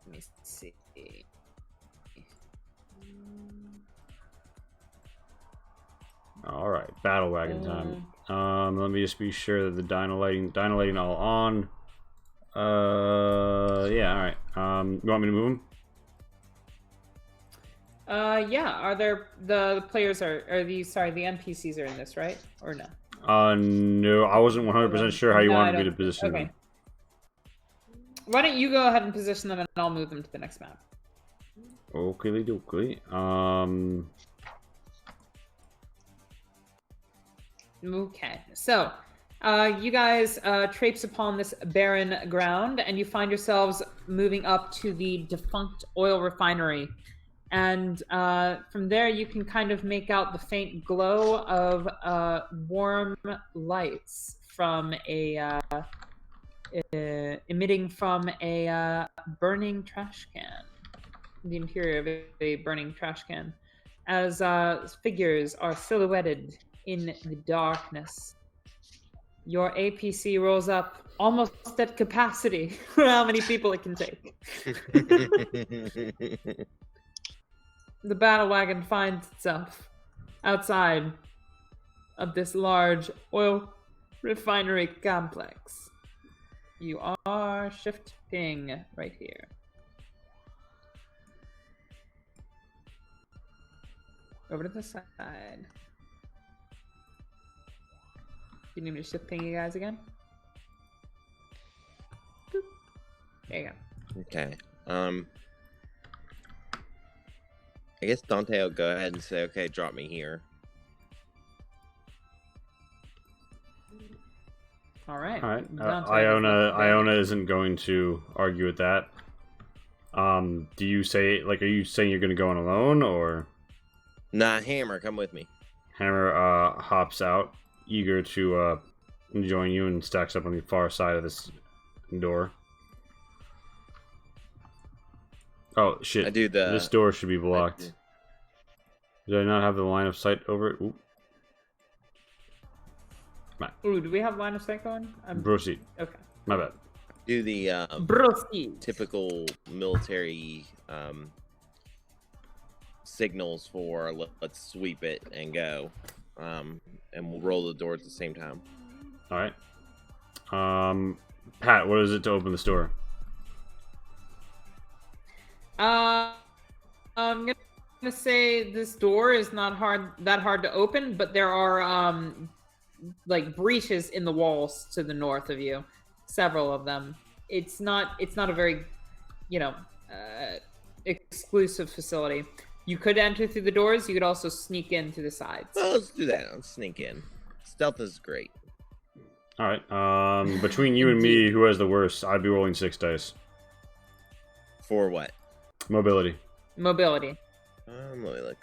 me see. All right, battle wagon time. Let me just be sure that the dyno lighting all on. Yeah, all right. You want me to move them? Yeah. Are there the players are these? Sorry, the NPCs are in this, right? Or no? No, I wasn't 100% sure how you No, I wanted me to don't- position okay. them. Why don't you go ahead and position them, and I'll move them to the next map. Oakley dokley. Okay, so you guys traipse upon this barren ground, and you find yourselves moving up to the defunct oil refinery. And from there, you can kind of make out the faint glow of warm lights from emitting from a burning trash can. The interior of a burning trash can, as figures are silhouetted in the darkness. Your APC rolls up almost at capacity for how many people it can take. The battle wagon finds itself outside of this large oil refinery complex. You are shifting right here. Over to the side. You need me to shift ping you guys again? Boop. There you go. Okay. I guess Dante will go ahead and say, "Okay, drop me here." All right. All right. Dante Iona isn't going to argue with that. Do you say, like, are you saying you're going to go on alone, or? Nah, Hammer, come with me. Hammer hops out, eager to join you, and stacks up on the far side of this door. Oh shit! I do the. This door should be blocked. Did I not have the line of sight over it? Oop. Ooh, do we have line of sight going? Proceed. Okay. My bad. Do the Proceed. typical military signals for let's sweep it and go, and we'll roll the door at the same time. All right. Pat, what is it to open this door? I'm gonna say this door is not that hard to open, but there are like breaches in the walls to the north of you, several of them. It's not a very, exclusive facility. You could enter through the doors. You could also sneak in through the sides. Well, let's do that. Let's sneak in. Stealth is great. All right. Between you and me, who has the worst? I'd be rolling 6 dice. For what? Mobility. Mobility. Let me look.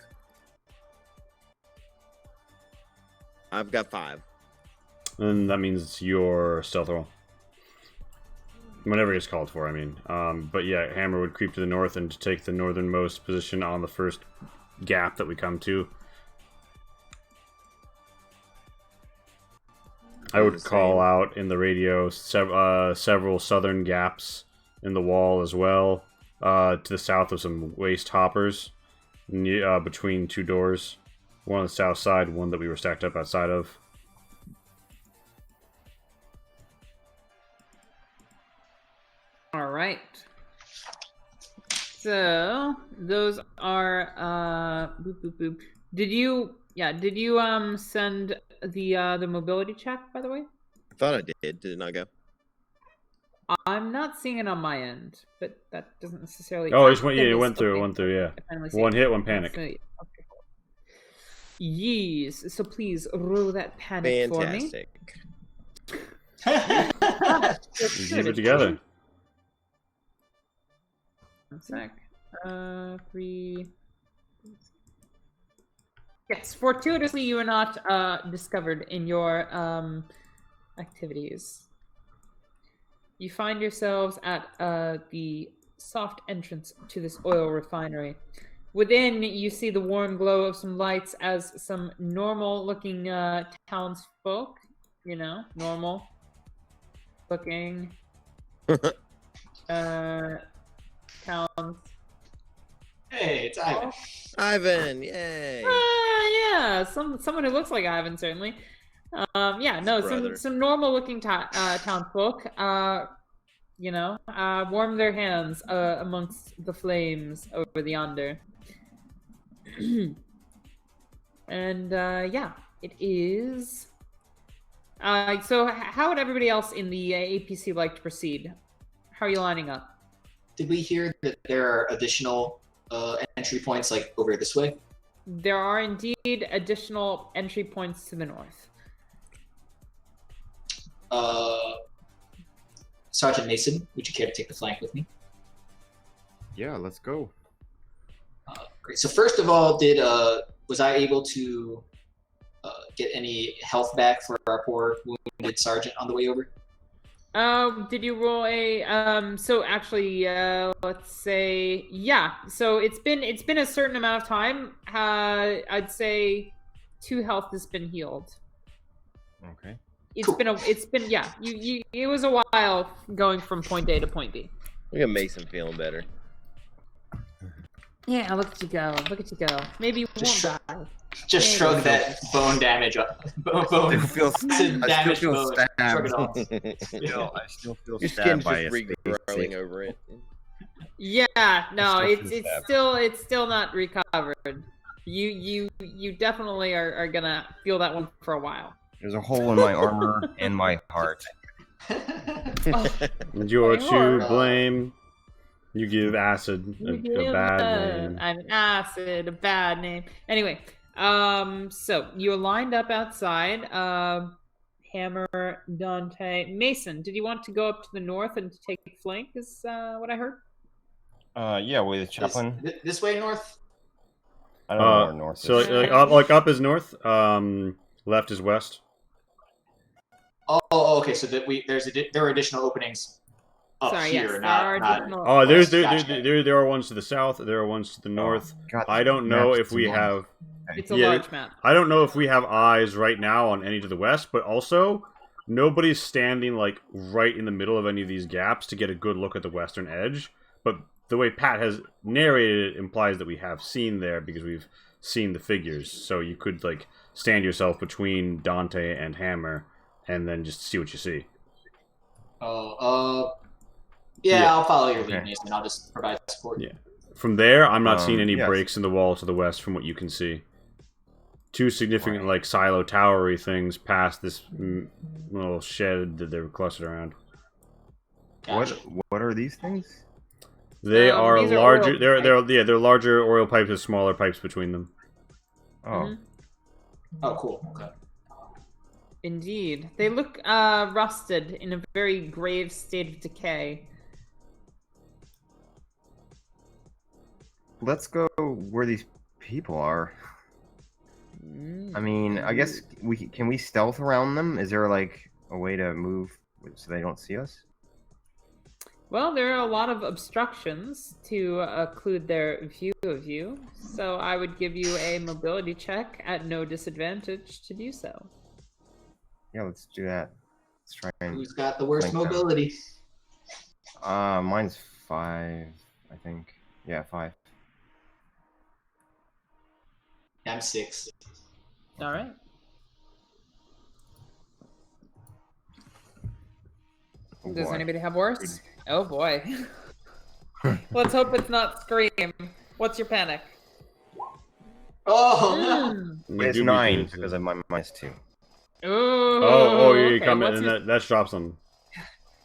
I've got 5. And that means your stealth roll. Whenever it's called for, I mean. But yeah, Hammer would creep to the north and take the northernmost position on the first gap that we come to. I would call out in the radio several southern gaps in the wall as well. To the south of some waste hoppers between 2 doors. One on the south side, one that we were stacked up outside of. All right. So those are boop boop boop. Did you send the mobility check, by the way? I thought I did. Did it not go? I'm not seeing it on my end, but that doesn't necessarily. Oh, it went through. Yeah. One hit, one panic. Okay. Yes. So please roll that panic Fantastic. for me. Keep it together. 1 sec. 3. Yes, fortuitously you are not discovered in your activities. You find yourselves at the soft entrance to this oil refinery. Within, you see the warm glow of some lights as some normal-looking townsfolk, normal-looking towns. Hey, it's Ivan. Ivan, yay! Yeah, someone who looks like Ivan, certainly. Some normal-looking townsfolk. Warm their hands amongst the flames over yonder. And it is. So, how would everybody else in the APC like to proceed? How are you lining up? Did we hear that there are additional entry points like over this way? There are indeed additional entry points to the north. Sergeant Mason, would you care to take the flank with me? Yeah, let's go. Great. So first of all, was I able to get any health back for our poor wounded sergeant on the way over? Did you roll a so actually let's say so it's been a certain amount of time. I'd say 2 health has been healed. Okay. It was a while going from point A to point B. Look at Mason feeling better. Yeah, look at you go. Maybe you won't die. Just shrug that bone damage up. Bone I still feel bone. Shrug it off. I still feel Your stabbed skin's by just regrowing over it. Yeah, no, Still feel it's still not recovered. You definitely are gonna feel that one for a while. There's a hole in my armor and my heart. You're to blame. You give acid a bad name. I'm an acid, a bad name. Anyway, so you're lined up outside. Hammer, Dante, Mason. Did you want to go up to the north and take flank? Is what I heard. Yeah, with the chaplain. This way north? I don't know where north is. So up is north. Left is west. Oh, okay. So that there are additional openings up here, not. There are ones to the south. There are ones to the north. God, I don't know if we have. It's a large map. I don't know if we have eyes right now on any to the west, but also nobody's standing like right in the middle of any of these gaps to get a good look at the western edge. But the way Pat has narrated it implies that we have seen there because we've seen the figures. So you could like stand yourself between Dante and Hammer, and then just see what you see. Yeah, I'll follow your Okay. lead, Mason. I'll just provide support. Yeah. From there, I'm not seeing any yes. breaks in the wall to the west from what you can see. Two significant, like, silo towery things past this little shed that they're clustered around. Gotcha. What are these things? They are these are larger. oil They're larger oil pipes with smaller pipes between them. Oh, Mhm. Oh, cool. Okay. Indeed. They look rusted in a very grave state of decay. let's go where these people are. I mean, I guess can we stealth around them? Is there like a way to move so they don't see us? Well, there are a lot of obstructions to occlude their view of you, so I would give you a mobility check at no disadvantage to do so. Yeah, let's do that. Let's try and. Who's got the worst flank them. mobility? Mine's 5, I think. Yeah, 5. I'm 6. All right. Oh, Does boy. anybody have worse? Oh boy. Let's hope it's not Scream. What's your panic? Oh, We It's do 9 begin to- because of my minus 2. Ooh, Oh, you okay. come in, What's and your- that drops them.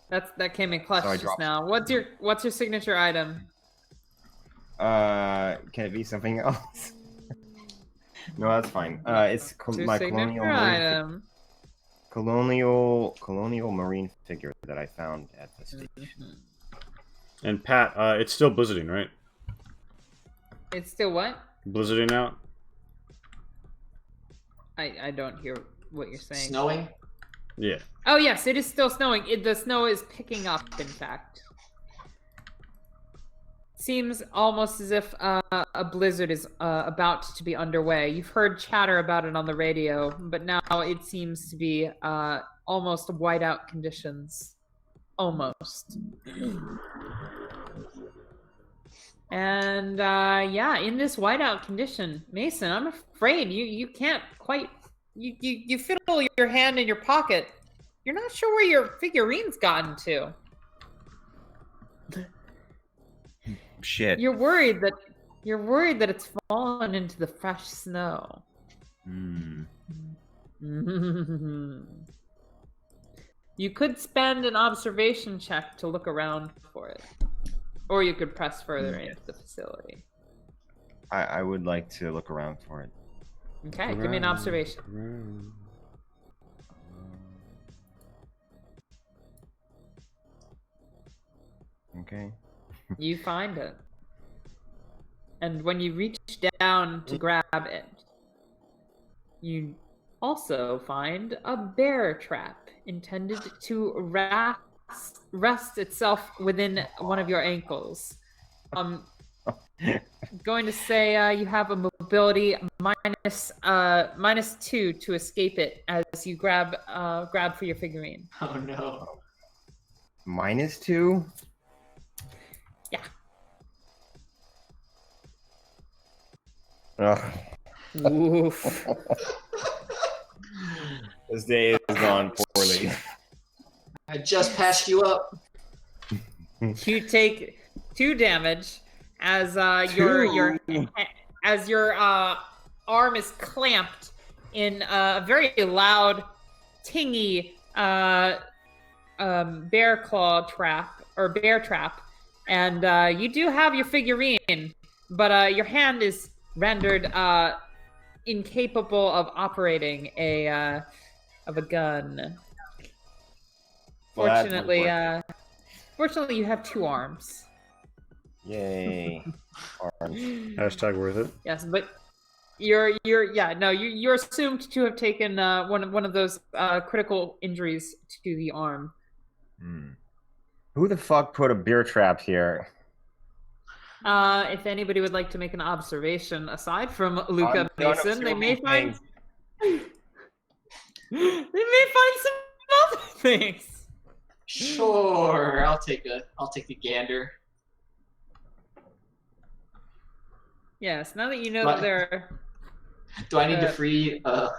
that came in clutch So I just dropped. now. What's your signature item? Can it be something else? No, that's fine. It's Your my signature item. colonial marine figure that I found at the station. And Pat, it's still blizzarding, right? It's still what? Blizzarding out. I don't hear what you're saying. snowing. Yeah. Oh yes, it is still snowing. The snow is picking up, in fact. Seems almost as if a blizzard is about to be underway. You've heard chatter about it on the radio, but now it seems to be almost whiteout conditions. Almost. And yeah, in this whiteout condition, Mason, I'm afraid you can't quite. You fiddle your hand in your pocket. You're not sure where your figurine's gotten to. Shit. You're worried that it's fallen into the fresh snow. Hmm. You could spend an observation check to look around for it, or you could press further into the facility. I would like to look around for it. Okay, give me an observation. Okay. You find it. And when you reach down to grab it, you also find a bear trap intended to rest itself within one of your ankles. Going to say you have a mobility minus 2 to escape it as you grab for your figurine. Oh no. -2? Yeah. Ugh. Oof. This day has gone poorly. I just patched you up. You take 2 damage as your arm is clamped in a very loud, tingy bear trap, and you do have your figurine, but your hand is rendered incapable of operating a gun. Well, that would Fortunately, work. fortunately, you have 2 arms. Yay. Arms. Hashtag worth it. Yes, but you're assumed to have taken one of those critical injuries to the arm. Hmm. Who the fuck put a beer trap here? If anybody would like to make an observation aside from Luca Mason, they may find some other things. Sure, I'll take a gander. Yes, now that you know What? that there Do I need to Uh,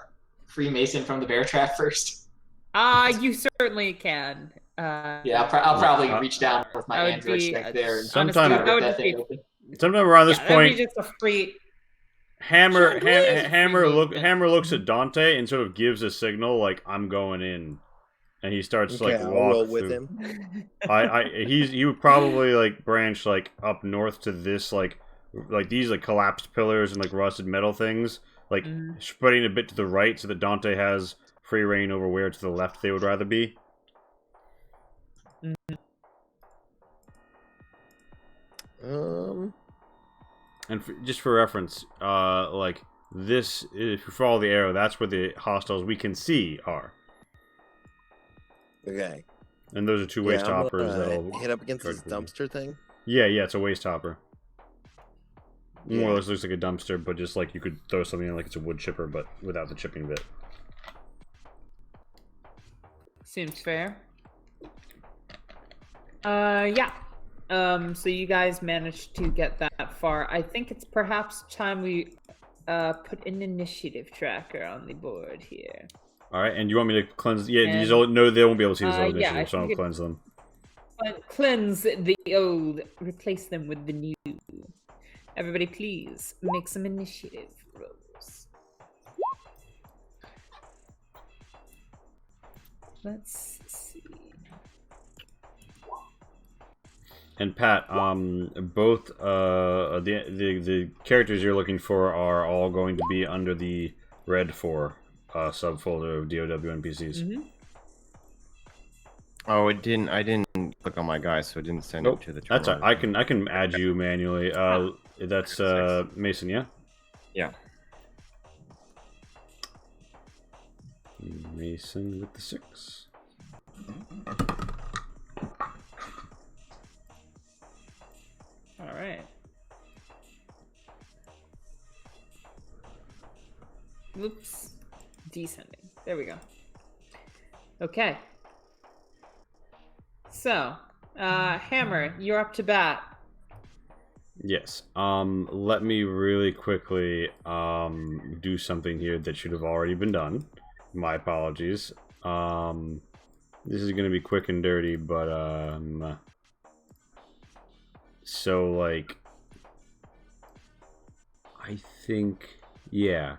free Mason from the bear trap first? are... you certainly can. Yeah, I'll probably Uh, reach down with my that would android be, strength there and honestly, Sometime- try to that rip would that just be... thing open. Sometime around this Yeah, that would be point, just a free... Hammer Please, free Hammer looks at Dante and sort of gives a signal like I'm going in, and he starts to Okay, like I'll walk roll with through. him. He would probably like branch like up north to this like these like collapsed pillars and like rusted metal things, like spreading a bit to the right so that Dante has free reign over where to the left they would rather be. And just for reference, like this, if you follow the arrow, that's where the hostiles we can see are. Okay. And those are two waste I'm hoppers gonna that'll hit up against guard this for you. dumpster thing. Yeah, it's a waste hopper. More Yeah. or less looks like a dumpster, but just like you could throw something in like it's a wood chipper, but without the chipping bit. Seems fair. Yeah. So you guys managed to get that far. I think it's perhaps time we put an initiative tracker on the board here. All right, and you want me to cleanse? Yeah, And, these all, no, they won't be able to see these old yeah, initiatives, so I I'll think cleanse them. Cleanse the old, replace them with the new. Everybody, please make some initiative rolls. Let's see. And Pat, both the characters you're looking for are all going to be under the red 4 subfolder of DOW NPCs. Mm-hmm. Oh, it didn't. I didn't click on my guy, so it didn't send Nope, it to the. that's all terminal. right. I can add you manually. That's Mason, yeah. Yeah. Mason with the 6. All right. Oops. Descending. There we go. Okay. So, Hammer, you're up to bat. Yes. Let me really quickly do something here that should have already been done. My apologies. This is gonna be quick and dirty, but so like I think yeah.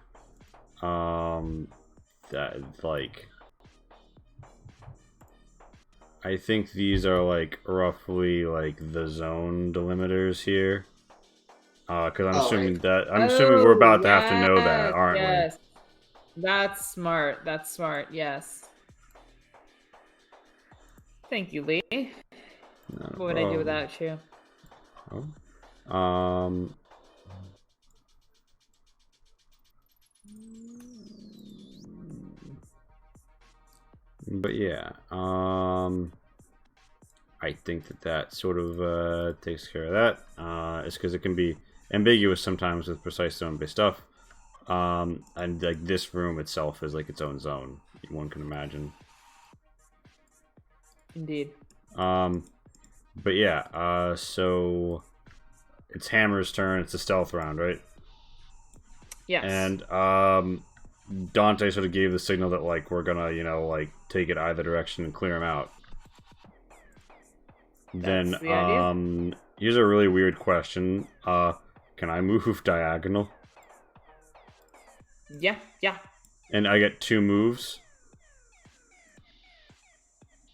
That like I think these are like roughly like the zone delimiters here. Because I'm assuming right. that assuming we're about to have to know that, Yes, aren't yes. That's smart. That's smart. Yes. Thank you, Lee. we? Not a What would I do problem. without you? Oh. But yeah, I think that sort of takes care of that. It's because it can be ambiguous sometimes with precise zone-based stuff. And like this room itself is like its own zone, one can imagine. Indeed. But yeah, so it's Hammer's turn. It's a stealth round, right? Yes. And Dante sort of gave the signal that like we're gonna, like take it either direction and clear him out. Then That's the idea. Here's a really weird question. Can I move diagonal? Yeah. And I get 2 moves.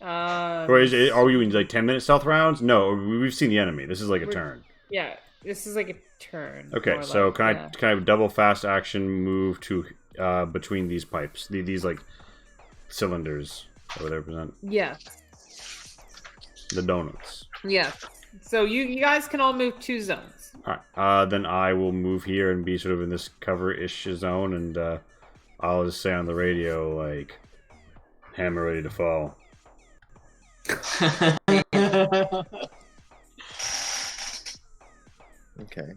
Are Or are we in like 10-minute stealth rounds? No, we've seen the enemy. This is like a turn. Yeah, this is like a turn. Okay, more so like, can I double fast action move to between these pipes? These like cylinders or whatever represent Yeah. the donuts. Yeah. So you guys can all move 2 zones. All right. Then I will move here and be sort of in this cover-ish zone, and I'll just say on the radio like, "Hammer ready to fall." Okay.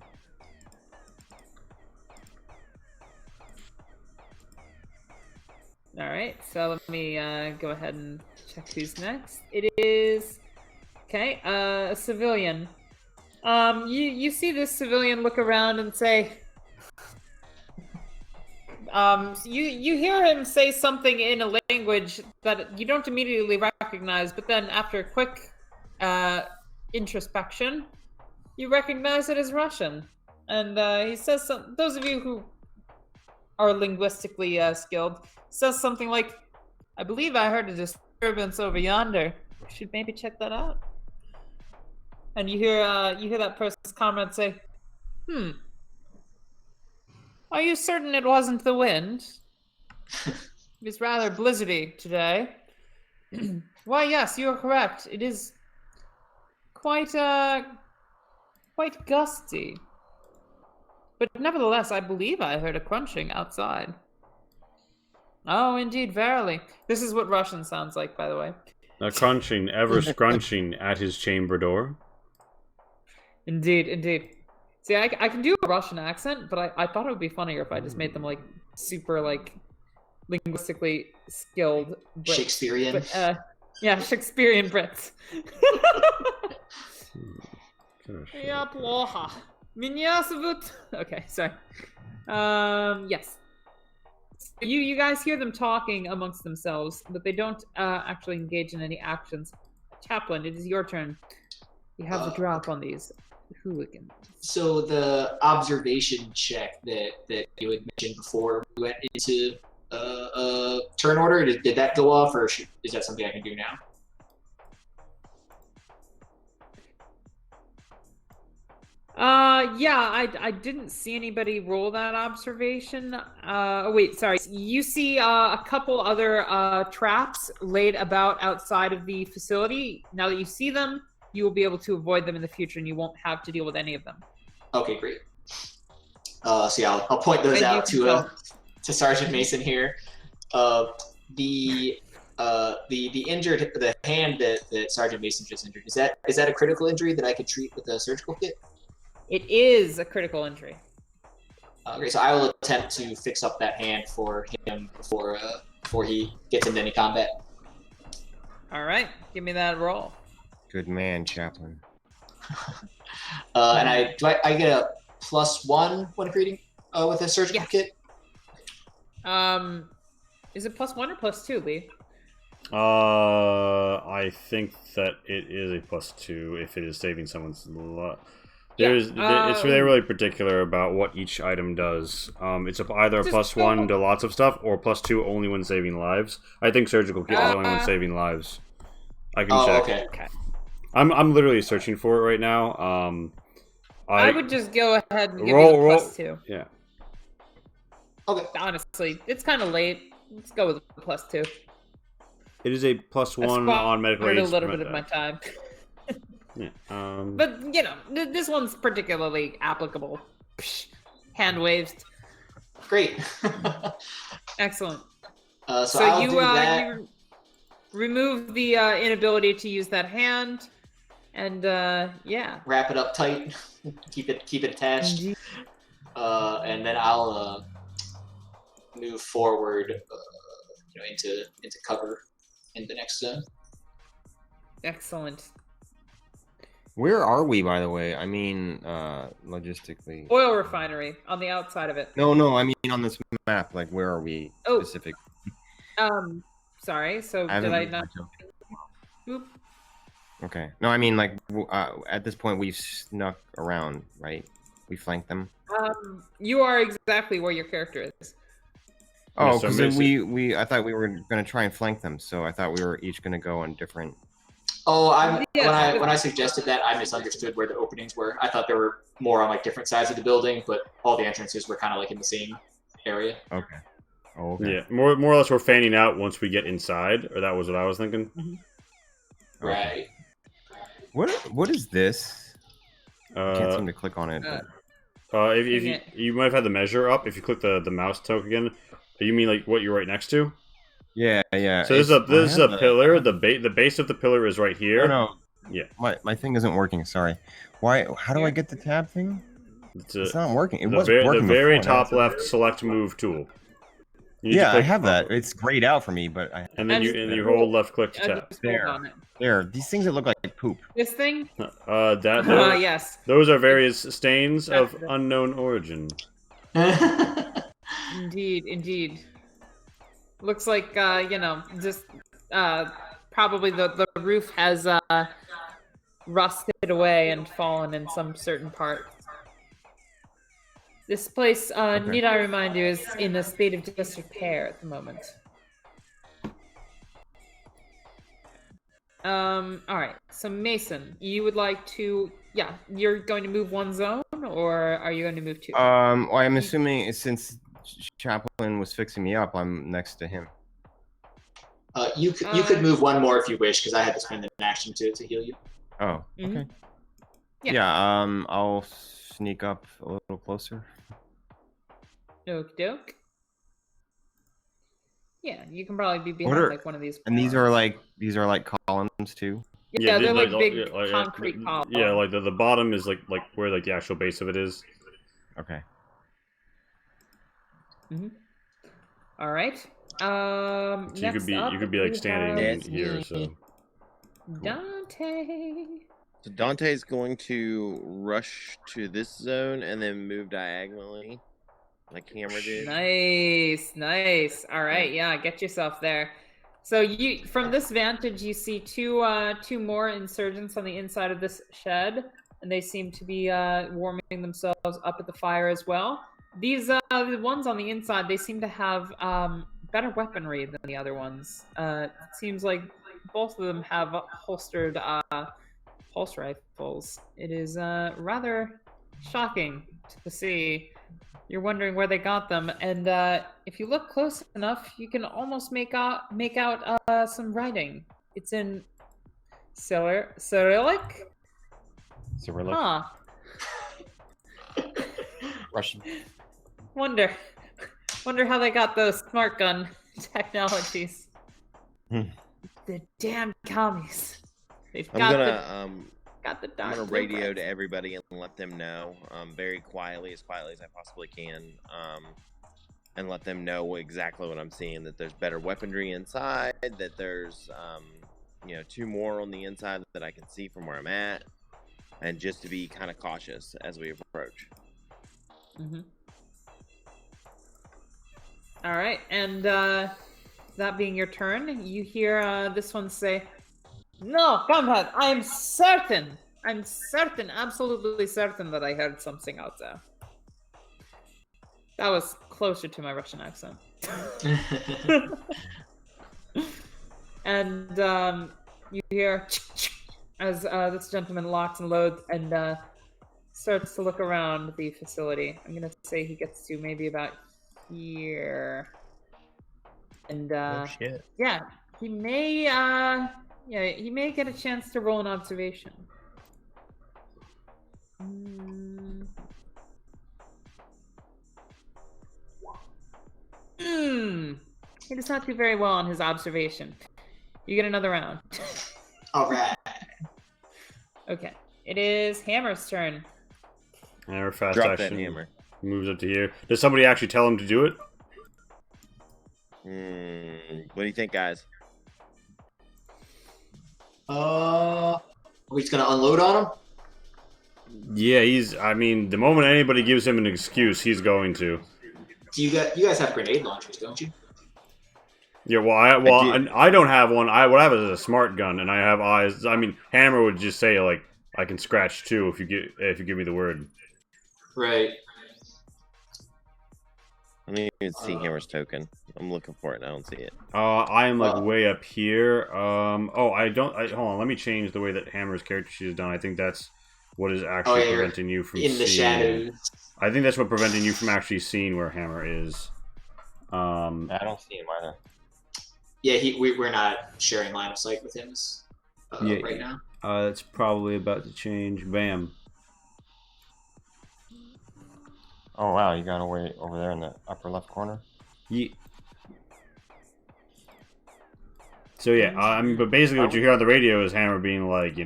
All right. So let me go ahead and check who's next. It is okay. A civilian. You see this civilian look around and say, you hear him say something in a language that you don't immediately recognize, but then after a quick introspection, you recognize it as Russian. And he says those of you who are linguistically skilled, says something like, I believe I heard a disturbance over yonder. We should maybe check that out. And you hear that person's comment say, are you certain it wasn't the wind? It's rather blizzardy today. Why, yes, you are correct. It is quite gusty. But nevertheless, I believe I heard a crunching outside. Oh, indeed, verily. This is what Russian sounds like, by the way. A crunching, ever scrunching at his chamber door. Indeed, indeed. See, I can do a Russian accent, but I thought it would be funnier if I just made them, like, super, like, linguistically skilled Brits. Shakespearean. But, yeah, Shakespearean Brits. Я плохо. Меня зовут... Okay, sorry. Yes. You guys hear them talking amongst themselves, but they don't actually engage in any actions. Chaplain, it is your turn. You have the drop on these hooligans. So the observation check that you had mentioned before we went into turn order, did that go off, or is that something I can do now? Yeah, I didn't see anybody roll that observation. Oh wait, sorry. You see a couple other traps laid about outside of the facility. Now that you see them, you will be able to avoid them in the future, and you won't have to deal with any of them. Okay, great. So yeah, I'll point those out to Sergeant Mason here. The injured, the hand that Sergeant Mason just injured, is that a critical injury that I could treat with a surgical kit? It is a critical injury. Okay, so I will attempt to fix up that hand for him before he gets into any combat. All right, give me that roll. Good man, Chaplain. And I get a +1 when creating with a surgical kit? Is it +1 or +2, Lee? I think that it is a +2 if it is saving someone's life. It's really particular about what each item does. It's either a +1 to lots of stuff or +2 only when saving lives. I think surgical kit is only when saving lives. I can check. Okay. I'm literally searching for it right now. I would just go ahead and give you the +2. Yeah. Okay. Honestly, it's kind of late. Let's go with a +2. It is a +1 on medical aids. A little bit of my time. Yeah. But you know, this one's particularly applicable. Psh, hand waved. Great. Excellent. So I'll do that. You remove the inability to use that hand, and yeah. Wrap it up tight. keep it attached. And then I'll move forward, into cover in the next zone. Excellent. Where are we, by the way? I mean, logistically. Oil refinery on the outside of it. No, I mean on this map. Like, where are we specific? Sorry. So did I not? Oop. Okay. No, I mean like at this point we've snuck around, right? We flanked them. You are exactly where your character is. Oh, because I thought we were gonna try and flank them, so I thought we were each gonna go on different. Oh, when I suggested that, I misunderstood where the openings were. I thought they were more on like different sides of the building, but all the entrances were kind of like in the same area. Okay. Oh, okay. Yeah, more or less we're fanning out once we get inside, or that was what I was thinking. Mm-hmm. Right. What is this? I can't seem to click on it. If you might have had the measure up. If you click the mouse token again, you mean like what you're right next to? Yeah. So this is a pillar. The base of the pillar is right here. No. Yeah. My thing isn't working. Sorry. Why? How do I get the tab thing? It's not working. It was working. The very before, top left select move tool. You need to Yeah, I click have that. up. It's grayed out for me, but I And then you hold left click to tap. Just hold on it. there. These things that look like poop. This thing? Those, Yes. those are various stains of That's the- unknown origin. Indeed, indeed. Looks like, just probably the roof has rusted away and fallen in some certain part. This place, need I remind you, is in a state of disrepair at the moment. Alright, so Mason, you would like to, you're going to move one zone, or are you going to move two? Well, I'm assuming since Chaplin was fixing me up, I'm next to him. You could move one more if you wish, because I had to spend an action to heal you. Oh, Mhm. okay. Yeah. Yeah, I'll sneak up a little closer. Okie doke. Yeah, you can probably be behind What are- like one of these. And these pillars. are like columns too. Yeah, they're like big yeah, concrete columns. Yeah, like the bottom is like where like the actual base of it is. Okay. All right. So you could be like standing in here. So Dante. So Dante's going to rush to this zone and then move diagonally, like Hammer did. Nice. All right, yeah, get yourself there. So you, from this vantage, you see two more insurgents on the inside of this shed, and they seem to be warming themselves up at the fire as well. These the ones on the inside, they seem to have better weaponry than the other ones. It seems like both of them have holstered pulse rifles. It is rather shocking to see. You're wondering where they got them, and if you look close enough, you can almost make out some writing. It's in Cyrillic. Cyrillic. Huh. Russian. Wonder how they got those smart gun technologies. The damn commies. They've got the dark I'm gonna radio blueprints. to everybody and let them know, very quietly as I possibly can, and let them know exactly what I'm seeing. That there's better weaponry inside. That there's, two more on the inside that I can see from where I'm at, and just to be kind of cautious as we approach. All right, and that being your turn, you hear this one say, "No, comrade, I'm certain, absolutely certain that I heard something out there." That was closer to my Russian accent. And you hear as this gentleman locks and loads and starts to look around the facility. I'm gonna say he gets to maybe about here, and Shit. yeah, he may get a chance to roll an observation. He does not do very well on his observation. You get another round. All right. Okay, it is Hammer's turn. Hammer fast Drop that action. hammer. Moves up to here. Does somebody actually tell him to do it? What do you think, guys? We're just gonna unload on him. Yeah, the moment anybody gives him an excuse, he's going to. Do you guys have grenade launchers, don't you? Yeah, I don't have one. What I have is a smart gun, and I have eyes. I mean, Hammer would just say like, I can scratch too if you give me the word. Right. I don't even see Hammer's token. I'm looking for it and I don't see it. I am like way up here. Hold on. Let me change the way that Hammer's character sheet is done. I think that's what is actually preventing you from in the seeing. shadows. I think that's what preventing you from actually seeing where Hammer is. I don't see him either. Yeah, we're not sharing line of sight with him right now. It's probably about to change. Bam. Oh wow, you got away over there in the upper left corner. Yeah. So yeah, but basically what you hear on the radio is Hammer being like,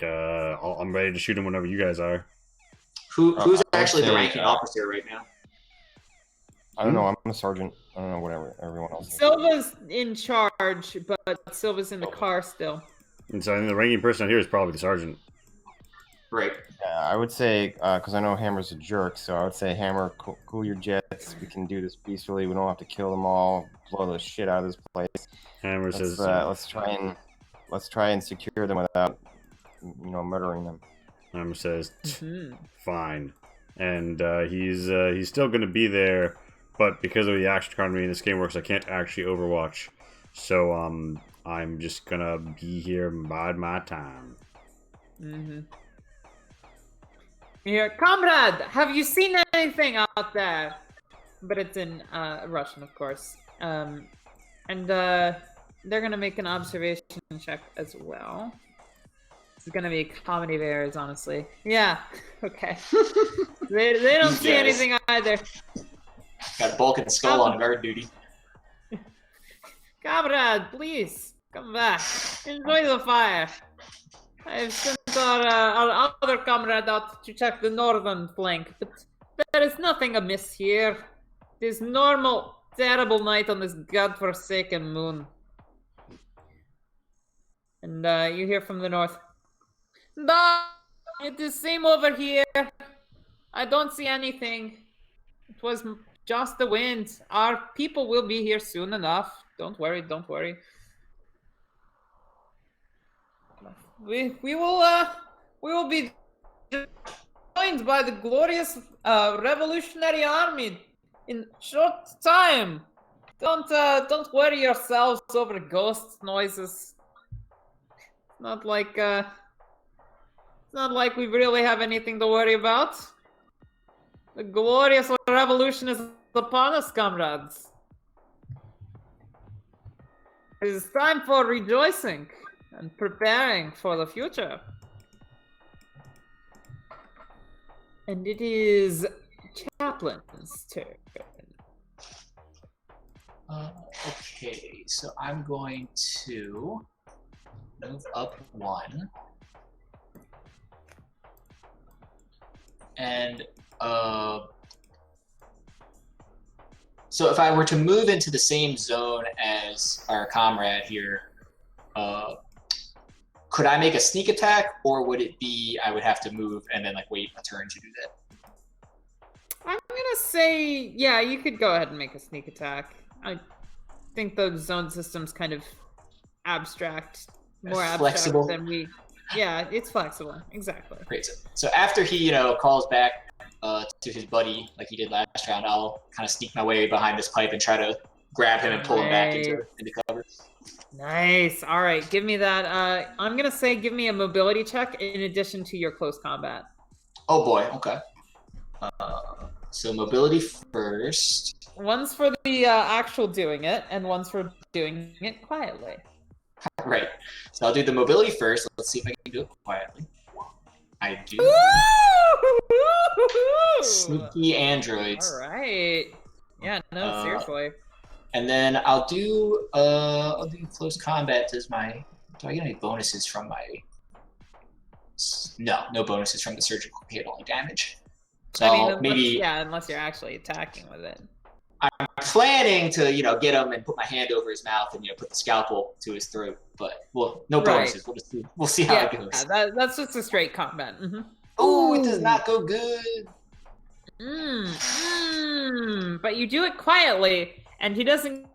I'm ready to shoot him whenever you guys are. Who's I would actually the say, ranking officer right now? I don't know. I'm a sergeant. I don't know whatever everyone else is. Silva's in charge, but Silva's in the car still. And so I think the ranking person out here is probably the sergeant. Right. Yeah, I would say, because I know Hammer's a jerk, so I would say, Hammer, cool your jets. We can do this peacefully. We don't have to kill them all, blow the shit out of this place. Hammer says, Let's try and secure them without, murdering them. Hammer says, fine. And he's still going to be there, but because of the action economy in this game works, I can't actually Overwatch. So I'm just going to be here and bide my time. Here, comrade, have you seen anything out there? But it's in Russian, of course. And they're gonna make an observation check as well. This is gonna be a comedy of errors, honestly. Yeah, okay. they don't see anything either. Got a Balkan skull on guard duty. Comrade, please, come back. Enjoy the fire. I've sent our other comrade out to check the northern flank, but there is nothing amiss here. It is normal, terrible night on this godforsaken moon. And you hear from the north. It is same over here. I don't see anything. It was just the wind. Our people will be here soon enough. Don't worry, don't worry. We will be joined by the glorious revolutionary army in short time. Don't worry yourselves over ghost noises. It's not like we really have anything to worry about. The glorious revolution is upon us, comrades. It is time for rejoicing and preparing for the future. And it is Chaplain's turn. Okay, so I'm going to move up one. And so if I were to move into the same zone as our comrade here, could I make a sneak attack, or would it be I would have to move and then like wait a turn to do that? I'm gonna say, yeah, you could go ahead and make a sneak attack. I think the zone system's kind of abstract, more abstract Flexible. than we. Yeah, it's flexible, exactly. Great. So after he, calls back to his buddy like he did last round, I'll kind of sneak my way behind this pipe and try to grab him and pull him back into cover. Nice. All right, give me that. I'm gonna say, give me a mobility check in addition to your close combat. Oh boy. Okay. So mobility first. One's for the actual doing it, and one's for doing it quietly. Right. So I'll do the mobility first. Let's see if I can do it quietly. I do. Sneaky androids. All right. Yeah. No, seriously. And then I'll do close combat as my. Do I get any bonuses from my? No bonuses from the surgical hit, only damage. So unless you're actually attacking with it. I'm planning to, get him and put my hand over his mouth and put the scalpel to his throat. But no bonuses. Right. We'll see how it goes. Yeah, that's just a straight combat. Mm-hmm. Oh, it does not go good. But you do it quietly, and he doesn't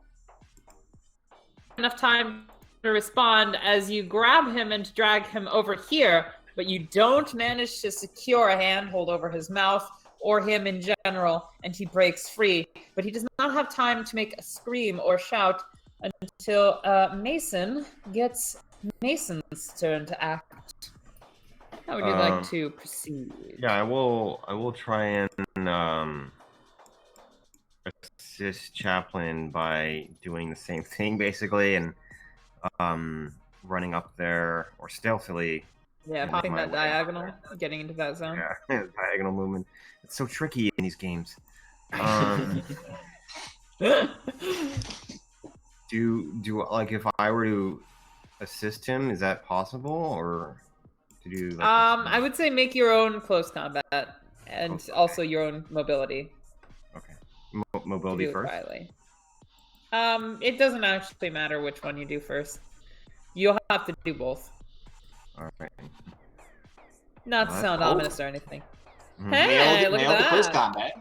enough time to respond as you grab him and drag him over here, but you don't manage to secure a handhold over his mouth or him in general, and he breaks free. But he does not have time to make a scream or shout until Mason gets Mason's turn to act. How would you like to proceed? Yeah, I will try and assist Chaplain by doing the same thing, basically, and running up there or stealthily. Yeah, popping that diagonal, getting into that zone. Yeah, diagonal movement. It's so tricky in these games. Do like, if I were to assist him, is that possible, or to do? Like, I would say make your own close combat and also your own mobility. Okay, mobility Do it first? quietly. It doesn't actually matter which one you do first. You'll have to do both. All right. Not to Well, sound that's- ominous or anything. Mhm. Hey, look nailed the at close that. combat.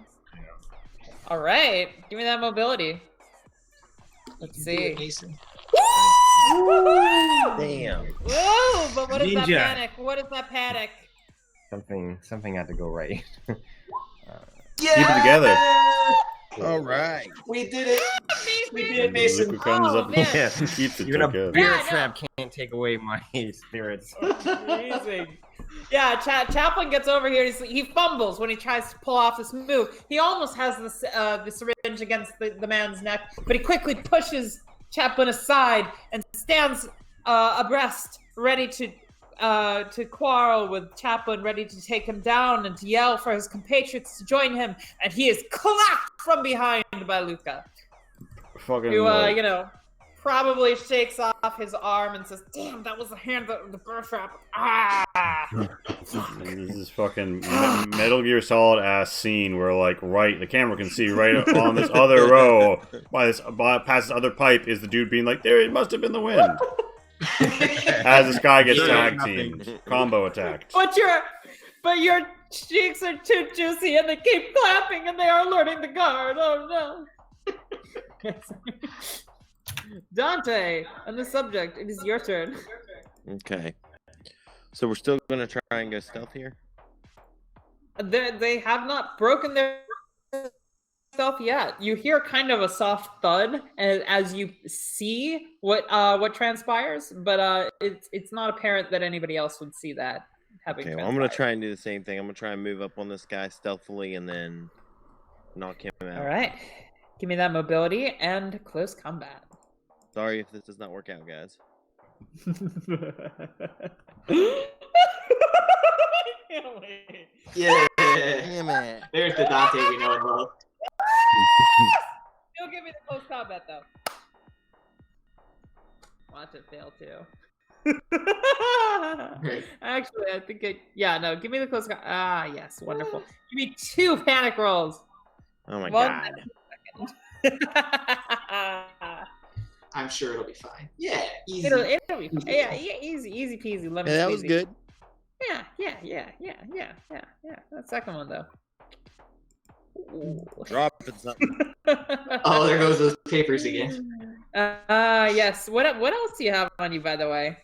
All right, give me that mobility. Let's You can do it, see. Mason. Damn. Whoa! But what is that Ninja. panic? What is that panic? Something had to go right. Yeah! Keep it together. All right. We did it. We did it, Mason. Look what comes Oh, up. man. Yeah. Keeps it Even a together. beer Yeah, I know. trap can't take away my spirits. Amazing. Yeah, Chaplin gets over here. He fumbles when he tries to pull off this move. He almost has the syringe against the man's neck, but he quickly pushes Chaplin aside and stands abreast, ready to quarrel with Chaplin, ready to take him down and to yell for his compatriots to join him. And he is clapped from behind by Luca, Fucking who like, probably shakes off his arm and says, "Damn, that was the hand of the birth trap." Ah! this is fucking Metal Gear Solid ass scene where like the camera can see right on this other row past this other pipe is the dude being like, there it must have been the wind. As this guy gets tag teamed, combo attacked. But your cheeks are too juicy and they keep clapping and they are alerting the guard. Oh no. Dante, on the subject, it is your turn. Okay. So we're still gonna try and go stealth here. They have not broken their stealth yet. You hear kind of a soft thud as you see what transpires, but it's not apparent that anybody else would see that. Okay, well, I'm gonna try and do the same thing. I'm gonna try and move up on this guy stealthily and then knock him out. All right, give me that mobility and close combat. Sorry if this does not work out, guys. Can't wait. Yeah. Damn it. There's the Dante we know and love. You'll give me the close combat though. Watch it fail too. Actually, I think no, give me the close combat. Ah, yes, wonderful. Give me 2 panic rolls. Oh my 1 god. I'm sure it'll be fine. Yeah, easy. It'll be fine. Yeah, easy peasy, lemon Yeah, that was squeezy. good. Yeah. That second one though. Ooh. Dropping something. Oh, there goes those papers again. Yes. What else do you have on you, by the way?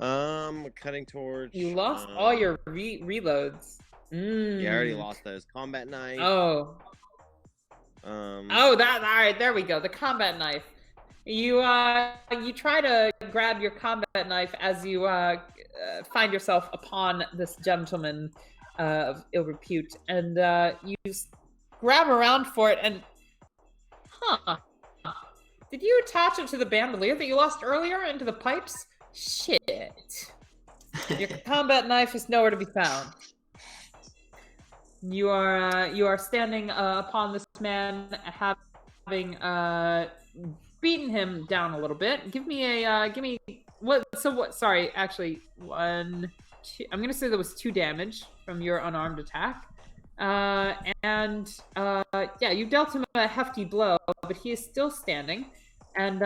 Cutting torch. You lost all your reloads. Yeah, I already lost those. Combat knife. Oh. Um. All right, there we go. The combat knife. You try to grab your combat knife as you find yourself upon this gentleman of ill repute, and you grab around for it, and did you attach it to the bandolier that you lost earlier into the pipes? Shit. Your combat knife is nowhere to be found. You are standing upon this man, having beaten him down a little bit. Give me what? So what? Sorry, actually, 1, 2. I'm gonna say there was 2 damage from your unarmed attack, and you dealt him a hefty blow, but he is still standing, and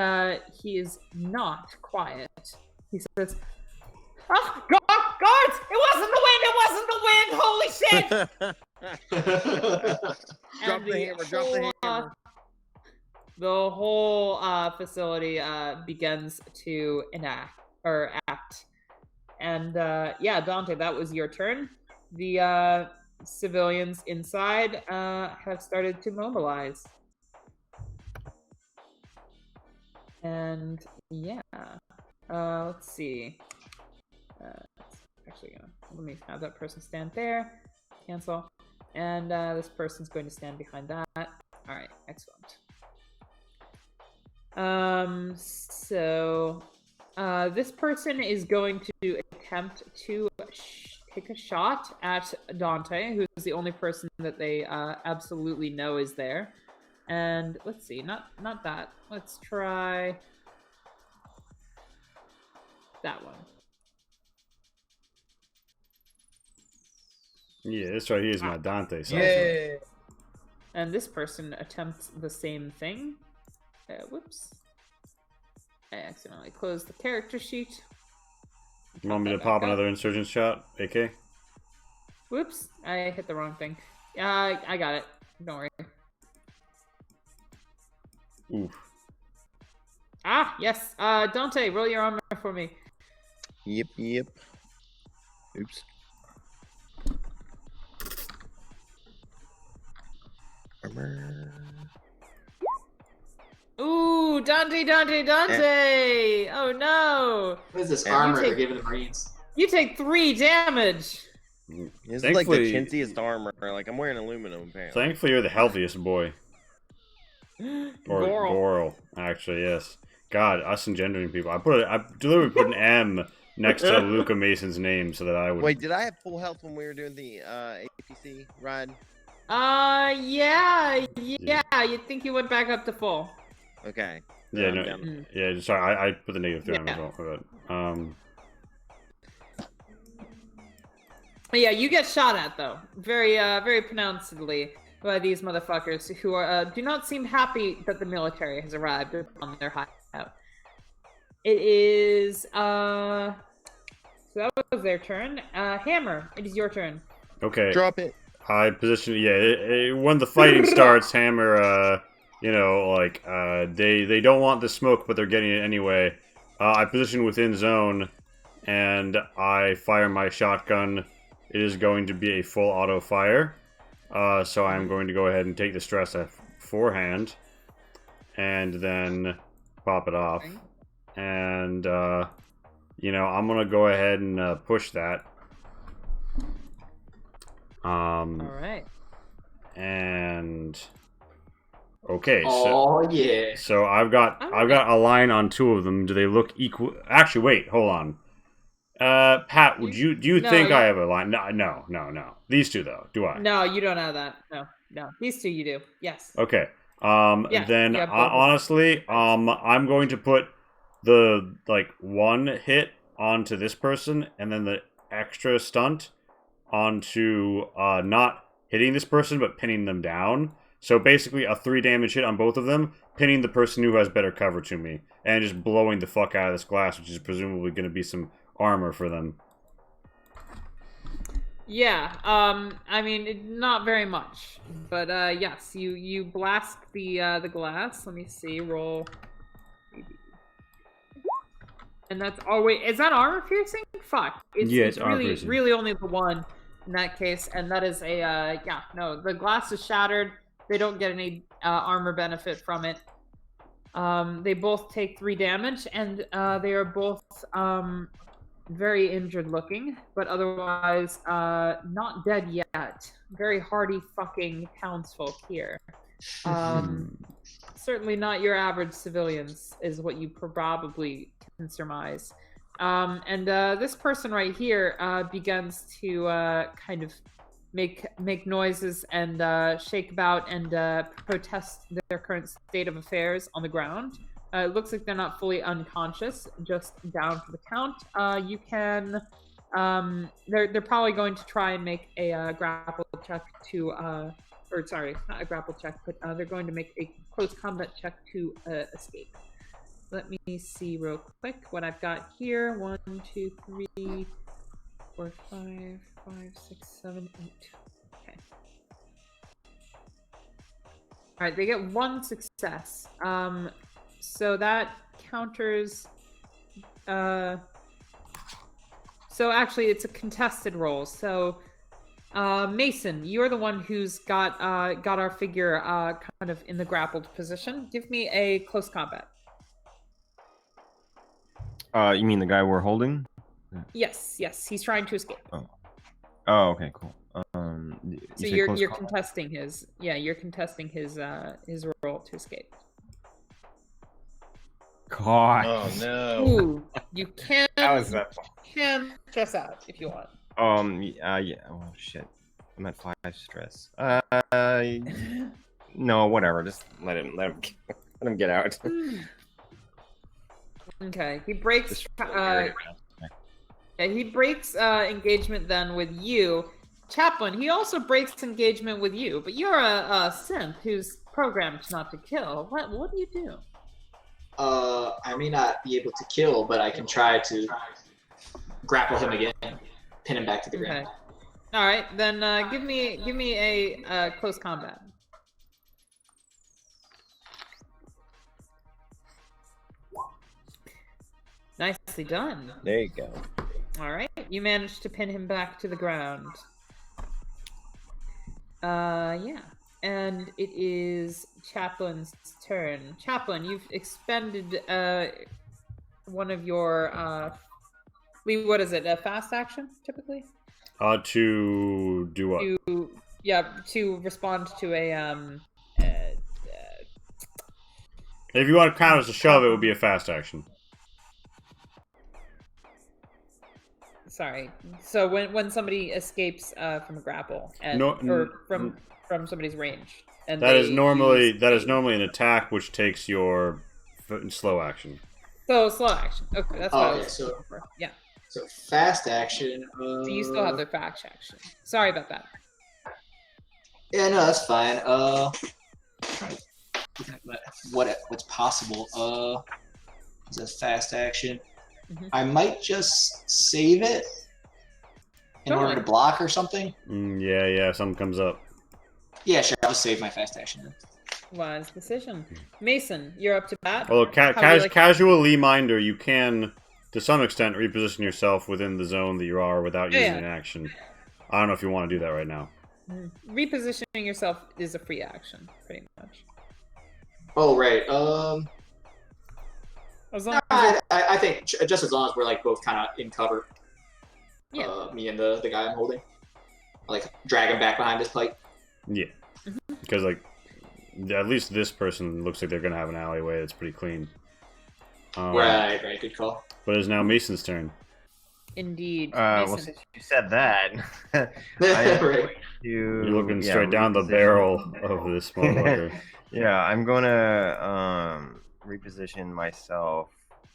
he is not quiet. He says, "Oh, guards! It wasn't the wind! It wasn't the wind! Holy shit!" Drop And the hammer. Drop the hammer. The whole facility begins to act. And Dante, that was your turn. The civilians inside have started to mobilize. And let's see. Actually, let me have that person stand there. Cancel. And this person's going to stand behind that. All right, excellent. This person is going to attempt to take a shot at Dante, who is the only person that they absolutely know is there. And let's see, not that. Let's try that one. Yeah, this right here is my Dante. Yeah. And this person attempts the same thing. Whoops. I accidentally closed the character sheet. You want me to pop another insurgent shot, AK? Whoops, I hit the wrong thing. I got it. Don't worry. Oof. Ah, yes. Dante, roll your armor for me. Yep. Oops. Armor. Ooh, Dante! Oh no! What is this Yeah. armor You they're take- giving the Marines? You take 3 damage! This is like the Thankfully- chintziest armor. Like, I'm wearing aluminum, apparently. Thankfully, you're the healthiest boy. Or Goral. Goral, actually, yes. God, us engendering people. I deliberately put an M next to Luca Mason's name so that I would. Wait, did I have full health when we were doing the APC ride? Yeah. You'd think you went back up to full. Okay. Yeah, I'm no, down. yeah. Sorry, I put the -3 on Yeah. as well. But, Yeah, you get shot at though, very pronouncedly by these motherfuckers who are do not seem happy that the military has arrived on their hideout. It is so that was their turn. Hammer, it is your turn. okay. Drop it. I position. Yeah, when the fighting starts, Hammer. They don't want the smoke, but they're getting it anyway. I position within zone, and I fire my shotgun. It is going to be a full auto fire. So I'm going to go ahead and take the stress beforehand, and then pop it off. Okay. And I'm gonna go ahead and push that. All right. And okay, Oh yeah. so I've got a line on 2 of them. Do they look equal? Actually, wait, hold on. Pat, do you No, think you- I have a line? No. These 2 though, do I? No, you don't have that. No. These 2 you do. Yes. Okay. Yeah, Then yeah, both. honestly, I'm going to put the 1 hit onto this person, and then the extra stunt onto not hitting this person but pinning them down. So basically, a 3 damage hit on both of them, pinning the person who has better cover to me, and just blowing the fuck out of this glass, which is presumably going to be some armor for them. Yeah. I mean, not very much, but yes, you blast the glass. Let me see. Roll. And that's wait, is that armor piercing? Fuck. It's armor really piercing. really only the 1 in that case, and that is a yeah. No, the glass is shattered. They don't get any armor benefit from it. They both take 3 damage, and they are both very injured looking, but otherwise not dead yet. Very hardy fucking townsfolk here. Certainly not your average civilians, is what you probably can surmise. And this person right here begins to kind of make noises and shake about and protest their current state of affairs on the ground. It looks like they're not fully unconscious, just down for the count. You can. They're probably going to try and make a grapple check to, or sorry, not a grapple check, but they're going to make a close combat check to escape. Let me see real quick what I've got here. 1, 2, 3, 4, 5, 6, 7, 8. Okay. All right, they get 1 success. So that counters. So actually, it's a contested roll. So, Mason, you're the one who's got our figure kind of in the grappled position. Give me a close combat. You mean the guy we're holding? Yes, he's trying to escape. Oh, okay, cool. So you're contesting his. Yeah, you're contesting his roll to escape. God. Oh no. Ooh, you can How is that? stress out if you want. Yeah. Oh shit. I'm at 5 stress. No, whatever. Just let him get out. Okay, he breaks. Just Yeah, he breaks engagement then with you, Chaplain, he also breaks engagement with you, but you're a synth who's programmed not to kill. What do you do? I may not be able to kill, but I can try to grapple him again, pin him back to the ground. Okay. All right, then give me a close combat. Nicely done. There you go. All right, you managed to pin him back to the ground. Yeah, and it is Chaplain's turn. Chaplain, you've expended one of your what is it? A fast action, typically. To do what? To respond to a If you want to count as a shove, it would be a fast action. Sorry. So when somebody escapes from a grapple and from somebody's range, and that is normally an attack which takes your slow action. So slow action. Okay, that's what I was so looking for. Yeah. So fast action. So you still have the fast action. Sorry about that. Yeah, no, that's fine. What's possible? Is a fast action. Mhm. I might just save it in order to block or something. Yeah, something comes up. Yeah, sure. I'll save my fast action then. Wise decision. Mason, you're up to bat. Although casual reminder, you can, to some extent, reposition yourself within the zone that you are without using an action. I don't know if you want to do that right now. Repositioning yourself is a free action, pretty much. Oh, right. I think just as long as we're like both kind of in cover. Yeah. Me and the guy I'm holding. Like drag him back behind his pipe. Yeah. Because like at least this person looks like they're gonna have an alleyway that's pretty clean. Right, good call. But it's now Mason's turn. Indeed. Well, since you said that, Right. You're looking straight down the barrel of this motherfucker. Yeah, I'm gonna reposition myself.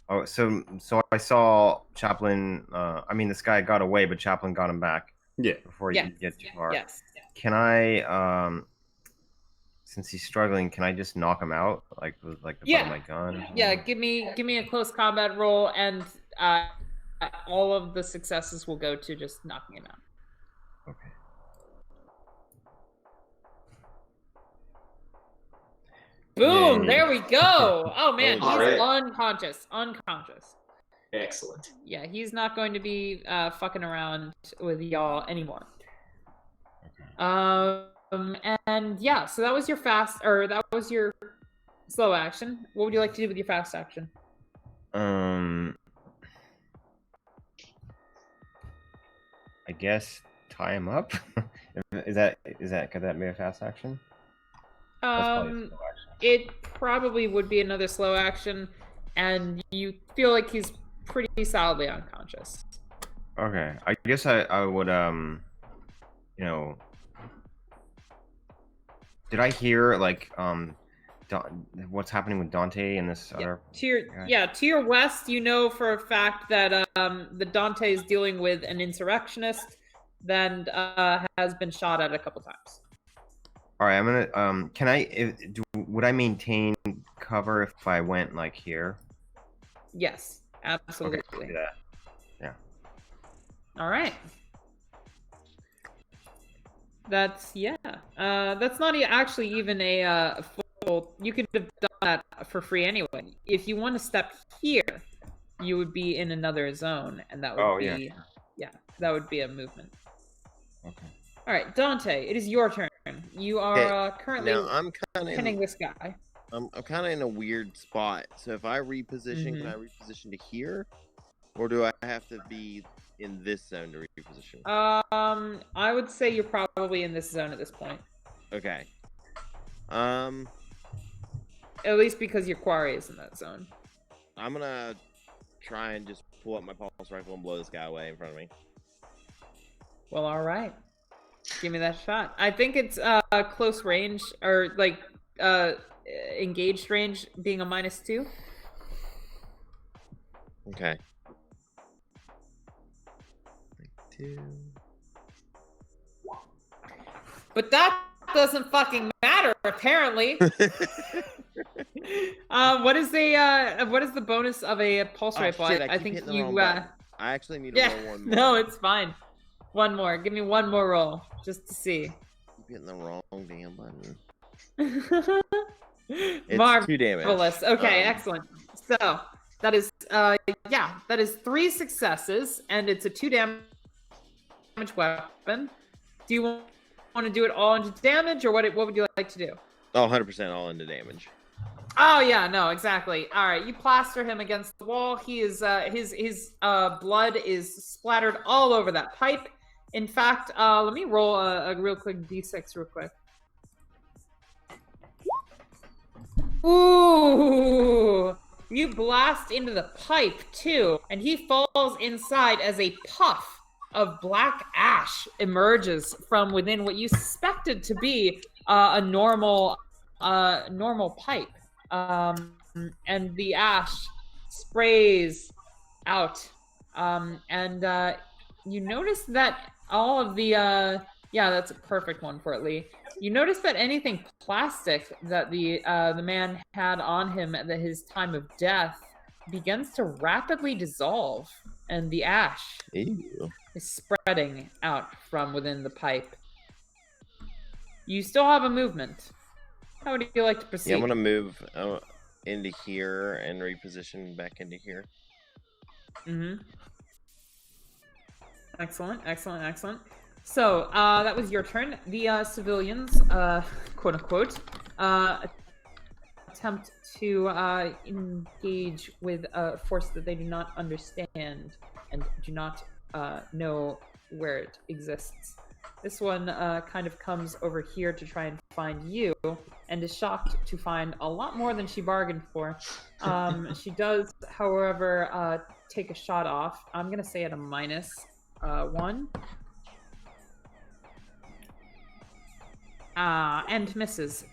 Oh, so I saw Chaplain. I mean, this guy got away, but Chaplain got him back. Yeah. Before he could get too far. Yes. Can I, since he's struggling, can I just knock him out, like with the butt of my gun? Yeah. Give me a close combat roll, and all of the successes will go to just knocking him out. Okay. Boom! Yay. There we go. Oh man, he's Alright. unconscious. Excellent. Yeah, he's not going to be fucking around with y'all anymore. And yeah, so that was your that was your slow action. What would you like to do with your fast action? I guess tie him up. Could that be a fast action? That's probably a slow action. It probably would be another slow action, and you feel like he's pretty solidly unconscious. Okay, I guess I would did I hear what's happening with Dante and this other? To your west, you know for a fact that the Dante is dealing with an insurrectionist that has been shot at a couple times. All right, I'm gonna would I maintain cover if I went like here? Yes, absolutely. Okay, I'll do that. Yeah. All right. That's not actually even a full. You could have done that for free anyway. If you want to step here, you would be in another zone, and that would that would be a movement. Okay. All right, Dante, it is your turn. You are currently pinning this guy. I'm kind of in a weird spot. So if I reposition, can I reposition to here, or do I have to be in this zone to reposition? I would say you're probably in this zone at this point. Okay. At least because your quarry is in that zone. I'm gonna try and just pull up my pulse rifle and blow this guy away in front of me. Well, all right. Give me that shot. I think it's close range or engaged range being a -2. Okay. 2. But that doesn't fucking matter, apparently. What is the bonus of a pulse rifle? Shit, I keep think hitting the you wrong button. I actually need to yeah, roll one more. no, it's fine. One more. Give me one more roll just to see. Keep hitting the wrong damn button. It's Marvelous. 2 damage. Okay, excellent. So that is that is 3 successes, and it's a 2 damage weapon. Do you want to do it all into damage, or what would you like to do? Oh, 100% all into damage. Oh yeah, no, exactly. All right, you plaster him against the wall. He is his blood is splattered all over that pipe. In fact, let me roll a real quick d6 real quick. Ooh, you blast into the pipe too, and he falls inside as a puff of black ash emerges from within what you suspected to be a normal pipe. And the ash sprays out. And you notice that all of the that's a perfect one for it, Lee. You notice that anything plastic that the man had on him at his time of death begins to rapidly dissolve, and the ash Ew. is spreading out from within the pipe. You still have a movement. How would you like to proceed? Yeah, I'm gonna move into here and reposition back into here. Mm-hmm. Excellent. So, that was your turn. The civilians, quote unquote, attempt to engage with a force that they do not understand and do not know where it exists. This one kind of comes over here to try and find you, and is shocked to find a lot more than she bargained for. She does, however, take a shot off. I'm going to say at a -1. And misses.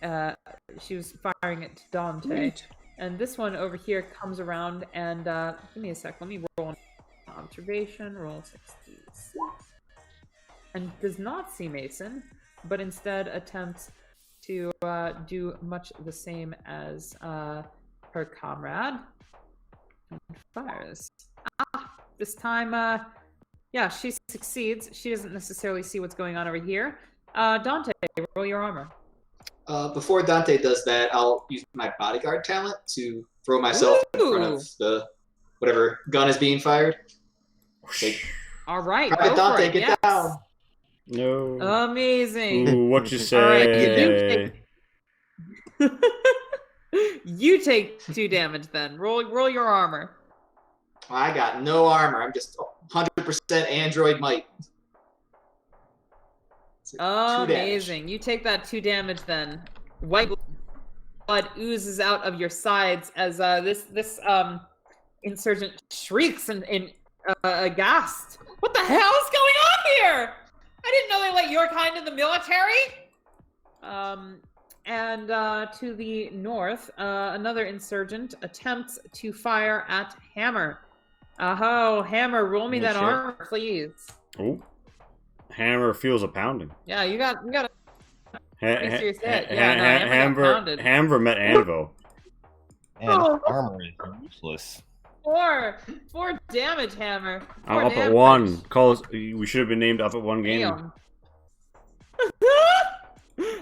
She was firing it to Dante. And this one over here comes around and, give me a sec, let me roll an observation, roll 60s. And does not see Mason, but instead attempts to do much the same as her comrade. And fires. This time, she succeeds. She doesn't necessarily see what's going on over here. Dante, roll your armor. Before Dante does that, I'll use my bodyguard talent to throw myself in front of the whatever gun is being fired. All right, All right, go Dante, for it. get down. No. Amazing. Ooh, what you say? All right, you take 2 damage then. Roll your armor. I got no armor. I'm just 100% android might. Oh, amazing. You take that 2 damage then. White blood oozes out of your sides as this insurgent shrieks and aghast. What the hell is going on here? I didn't know they let your kind in the military. And to the north, another insurgent attempts to fire at Hammer. Oh, Hammer, roll me that armor, please. Oh. Hammer feels a pounding. Yeah, you got a serious hit. Hammer met Anvil. And armor is useless. 4 damage, Hammer. I'm up at 1. Call us. We should have been named up at 1 game.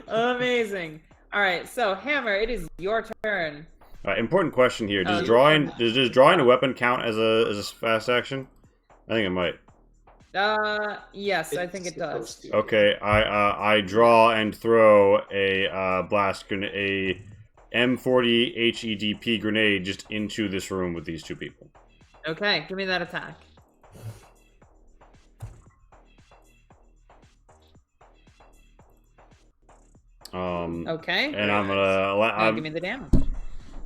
Amazing. All right, so Hammer, it is your turn. Important question here: does drawing a weapon count as a fast action? I think it might. Yes, I think it does. Okay, I draw and throw a blast grenade, a M40 HEDP grenade just into this room with these 2 people. Okay, give me that attack. Okay. And I'm gonna give me the damage.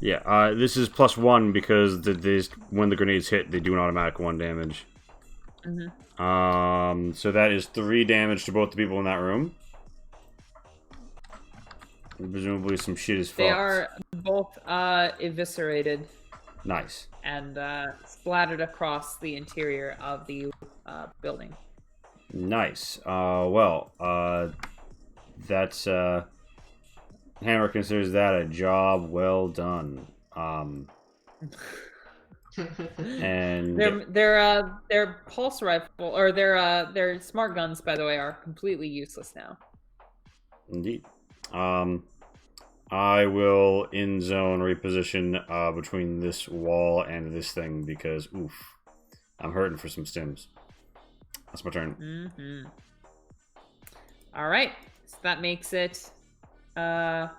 Yeah, this is +1 because when the grenades hit, they do an automatic 1 damage. Mm-hmm. So that is 3 damage to both the people in that room. And presumably some shit is fucked. They are both eviscerated. Nice. And splattered across the interior of the building. Nice. That's Hammer considers that a job well done. And Their pulse rifle or their smart guns, by the way, are completely useless now. indeed, I will in zone reposition between this wall and this thing because oof, I'm hurting for some stims. That's my turn. Mm-hmm. All right, so that makes it our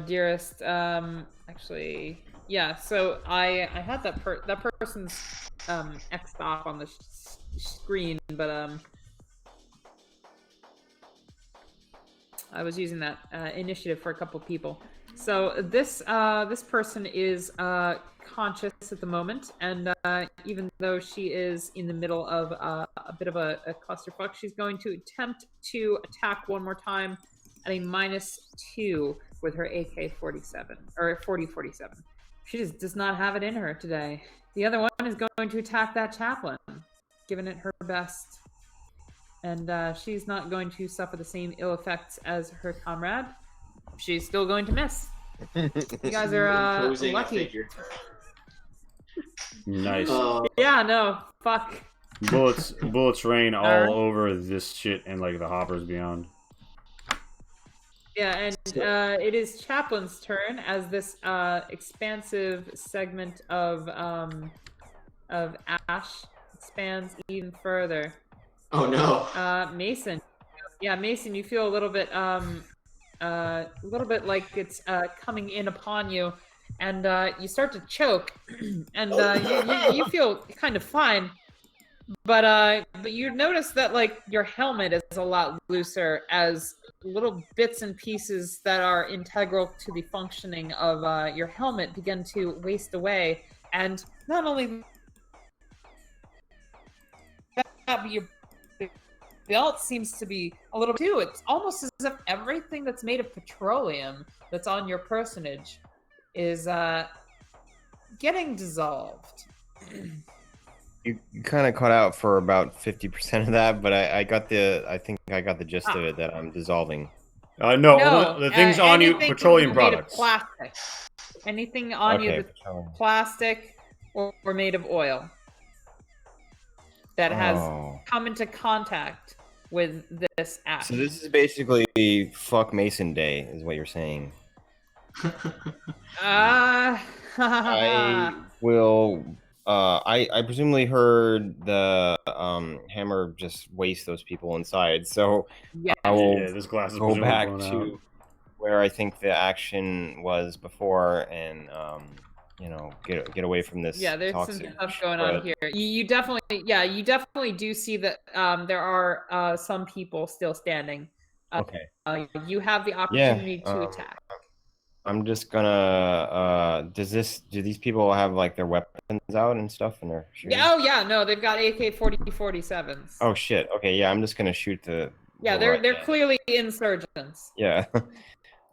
dearest. Actually, yeah. So I had that person's X'd off on the screen, but I was using that initiative for a couple people. So this person is conscious at the moment, and even though she is in the middle of a bit of a clusterfuck, she's going to attempt to attack one more time at a -2 with her AK-47 or 40-47. She just does not have it in her today. The other one is going to attack that chaplain, giving it her best. And she's not going to suffer the same ill effects as her comrade. She's still going to miss. You guys are lucky. Nice. Yeah, no, fuck. Bullets rain all over this shit and like the hoppers beyond. Yeah, and it is Chaplin's turn as this expansive segment of ash expands even further. Oh no. Mason. Yeah, Mason, you feel a little bit like it's coming in upon you, and you start to choke, and you feel kind of fine, but you notice that like your helmet is a lot looser as little bits and pieces that are integral to the functioning of your helmet begin to waste away, and not only that, but your belt seems to be a little too. It's almost as if everything that's made of petroleum that's on your personage is getting dissolved. You kind of cut out for about 50% of that, but I think I got the gist of it that I'm dissolving. No, the things on you, petroleum products. Plastic. Anything on you that's plastic or made of oil that has come into contact with this ash. So this is basically fuck Mason Day, is what you're saying. I will. I presumably heard the hammer just waste those people inside, so I will this glass is go back to out. where I think the action was before, and get away from this. Yeah, there's some toxic stuff going on here. You definitely do see that there are some people still standing. Okay. You have the opportunity to attack. I'm just gonna. Do these people have like their weapons out and stuff, and they're shooting? Yeah. Oh yeah, no, they've got AK-47s. Oh shit. Okay, yeah, I'm just gonna shoot the. Yeah, they're clearly insurgents. Yeah.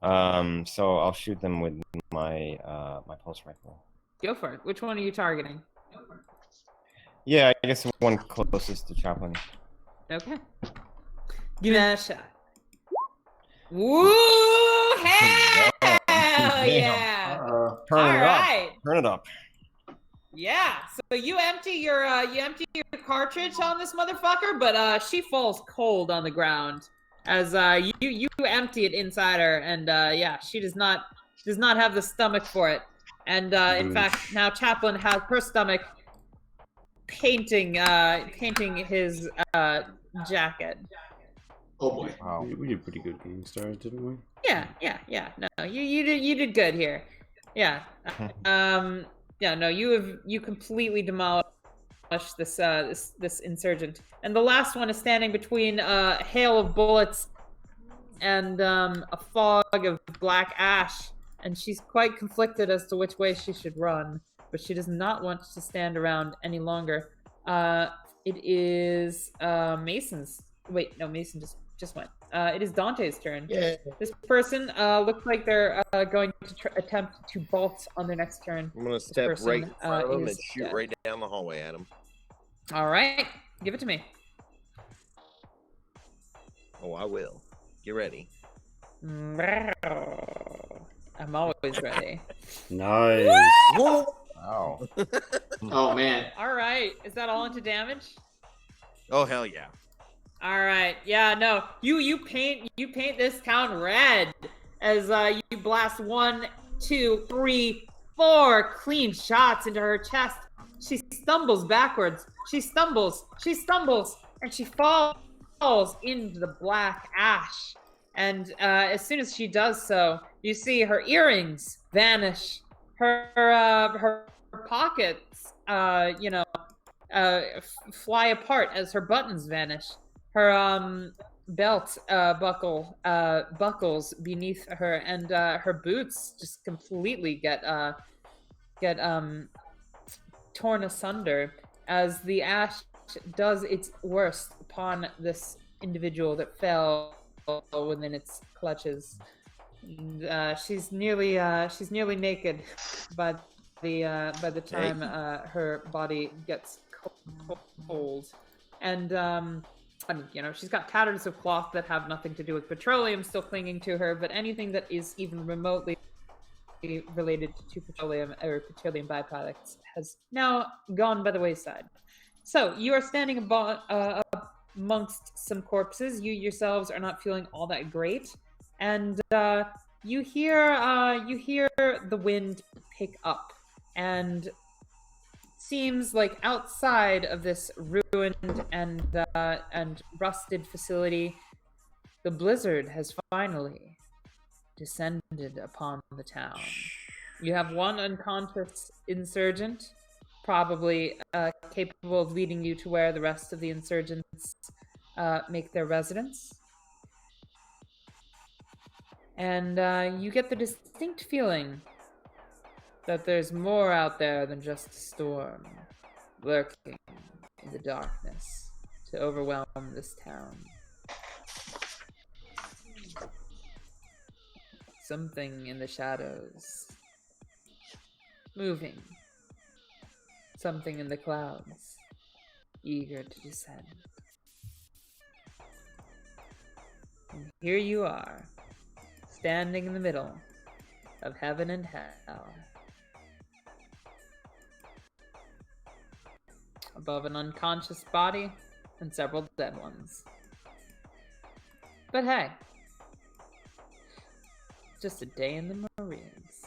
So I'll shoot them with my my pulse rifle. Go for it. Which one are you targeting? Yeah, I guess the one closest to Chaplin. Okay. Give that a shot. Woo! Hell yeah! Turn it up. Right. Turn it up. Yeah. So you empty your cartridge on this motherfucker, but she falls cold on the ground as you empty it inside her, and yeah, she does not have the stomach for it. And in fact, now Chaplin has her stomach painting his jacket. Oh boy. Wow. We did pretty good game stars, didn't we? Yeah. No, you did good here. Yeah. Yeah. No, you completely demolished this insurgent, and the last one is standing between a hail of bullets and a fog of black ash, and she's quite conflicted as to which way she should run, but she does not want to stand around any longer. It is Mason's. Wait, no, Mason just went. It is Dante's turn. Yeah. This person looks like they're going to attempt to bolt on their next turn. I'm gonna step right in front of them and shoot right down the hallway at him. All right, give it to me. Oh, I will. Get ready. I'm always ready. Nice. Wow. Oh man. All right, is that all into damage? Oh hell yeah. All right, yeah, no, you paint this town red as you blast 1, 2, 3, 4 clean shots into her chest. She stumbles backwards. She stumbles, and she falls into the black ash. And as soon as she does so, you see her earrings vanish. Her pockets, fly apart as her buttons vanish. Her belt buckles beneath her, and her boots just completely get torn asunder as the ash does its worst upon this individual that fell within its clutches. She's nearly naked by the time her body gets cold, and I mean, she's got tatters of cloth that have nothing to do with petroleum still clinging to her, but anything that is even remotely related to petroleum or petroleum byproducts has now gone by the wayside. So you are standing amongst some corpses. You yourselves are not feeling all that great, and you hear the wind pick up, and seems like outside of this ruined and rusted facility, the blizzard has finally descended upon the town. You have one unconscious insurgent, probably capable of leading you to where the rest of the insurgents make their residence. And you get the distinct feeling that there's more out there than just a storm lurking in the darkness to overwhelm this town. Something in the shadows, moving. Something in the clouds, eager to descend. And here you are, standing in the middle of heaven and hell, above an unconscious body and several dead ones. But hey, just a day in the Marines.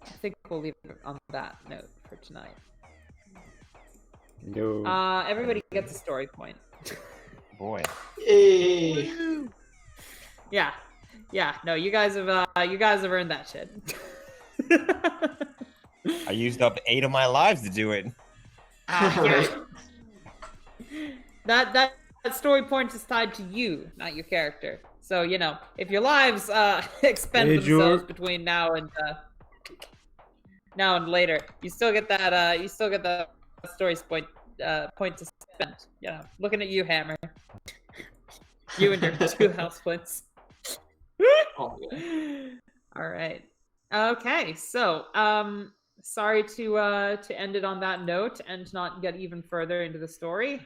I think we'll leave it on that note for tonight. No. Everybody gets a story point. Boy. Hey. Yeah. No, you guys have earned that shit. I used up 8 of my lives to do it. Yeah. That story point is tied to you, not your character. So if your lives expend themselves between now and later, you still get that. You still get the story point to spend. Looking at you, Hammer. You and your 2 house points. Oh, yeah. All right. Okay. So, sorry to end it on that note and not get even further into the story.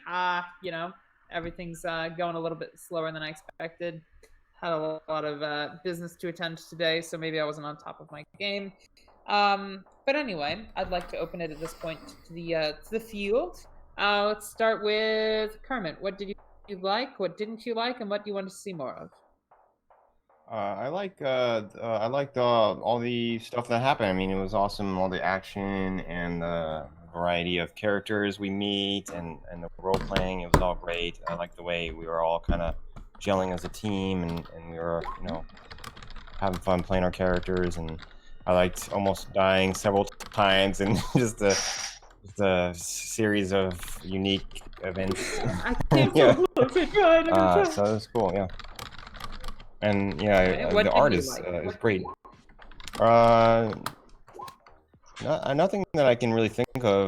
Everything's going a little bit slower than I expected. Had a lot of business to attend to today, so maybe I wasn't on top of my game. But anyway, I'd like to open it at this point to the field. Let's start with Kermit. What did you like? What didn't you like? And what do you want to see more of? I liked all the stuff that happened. I mean, it was awesome, all the action and the variety of characters we meet and the role playing. It was all great. I liked the way we were all kind of gelling as a team and we were, having fun playing our characters. And I liked almost dying several times and just a series of unique events. I can't so it was cool, yeah. And yeah, What the did art you is like? great. Nothing that I can really think of.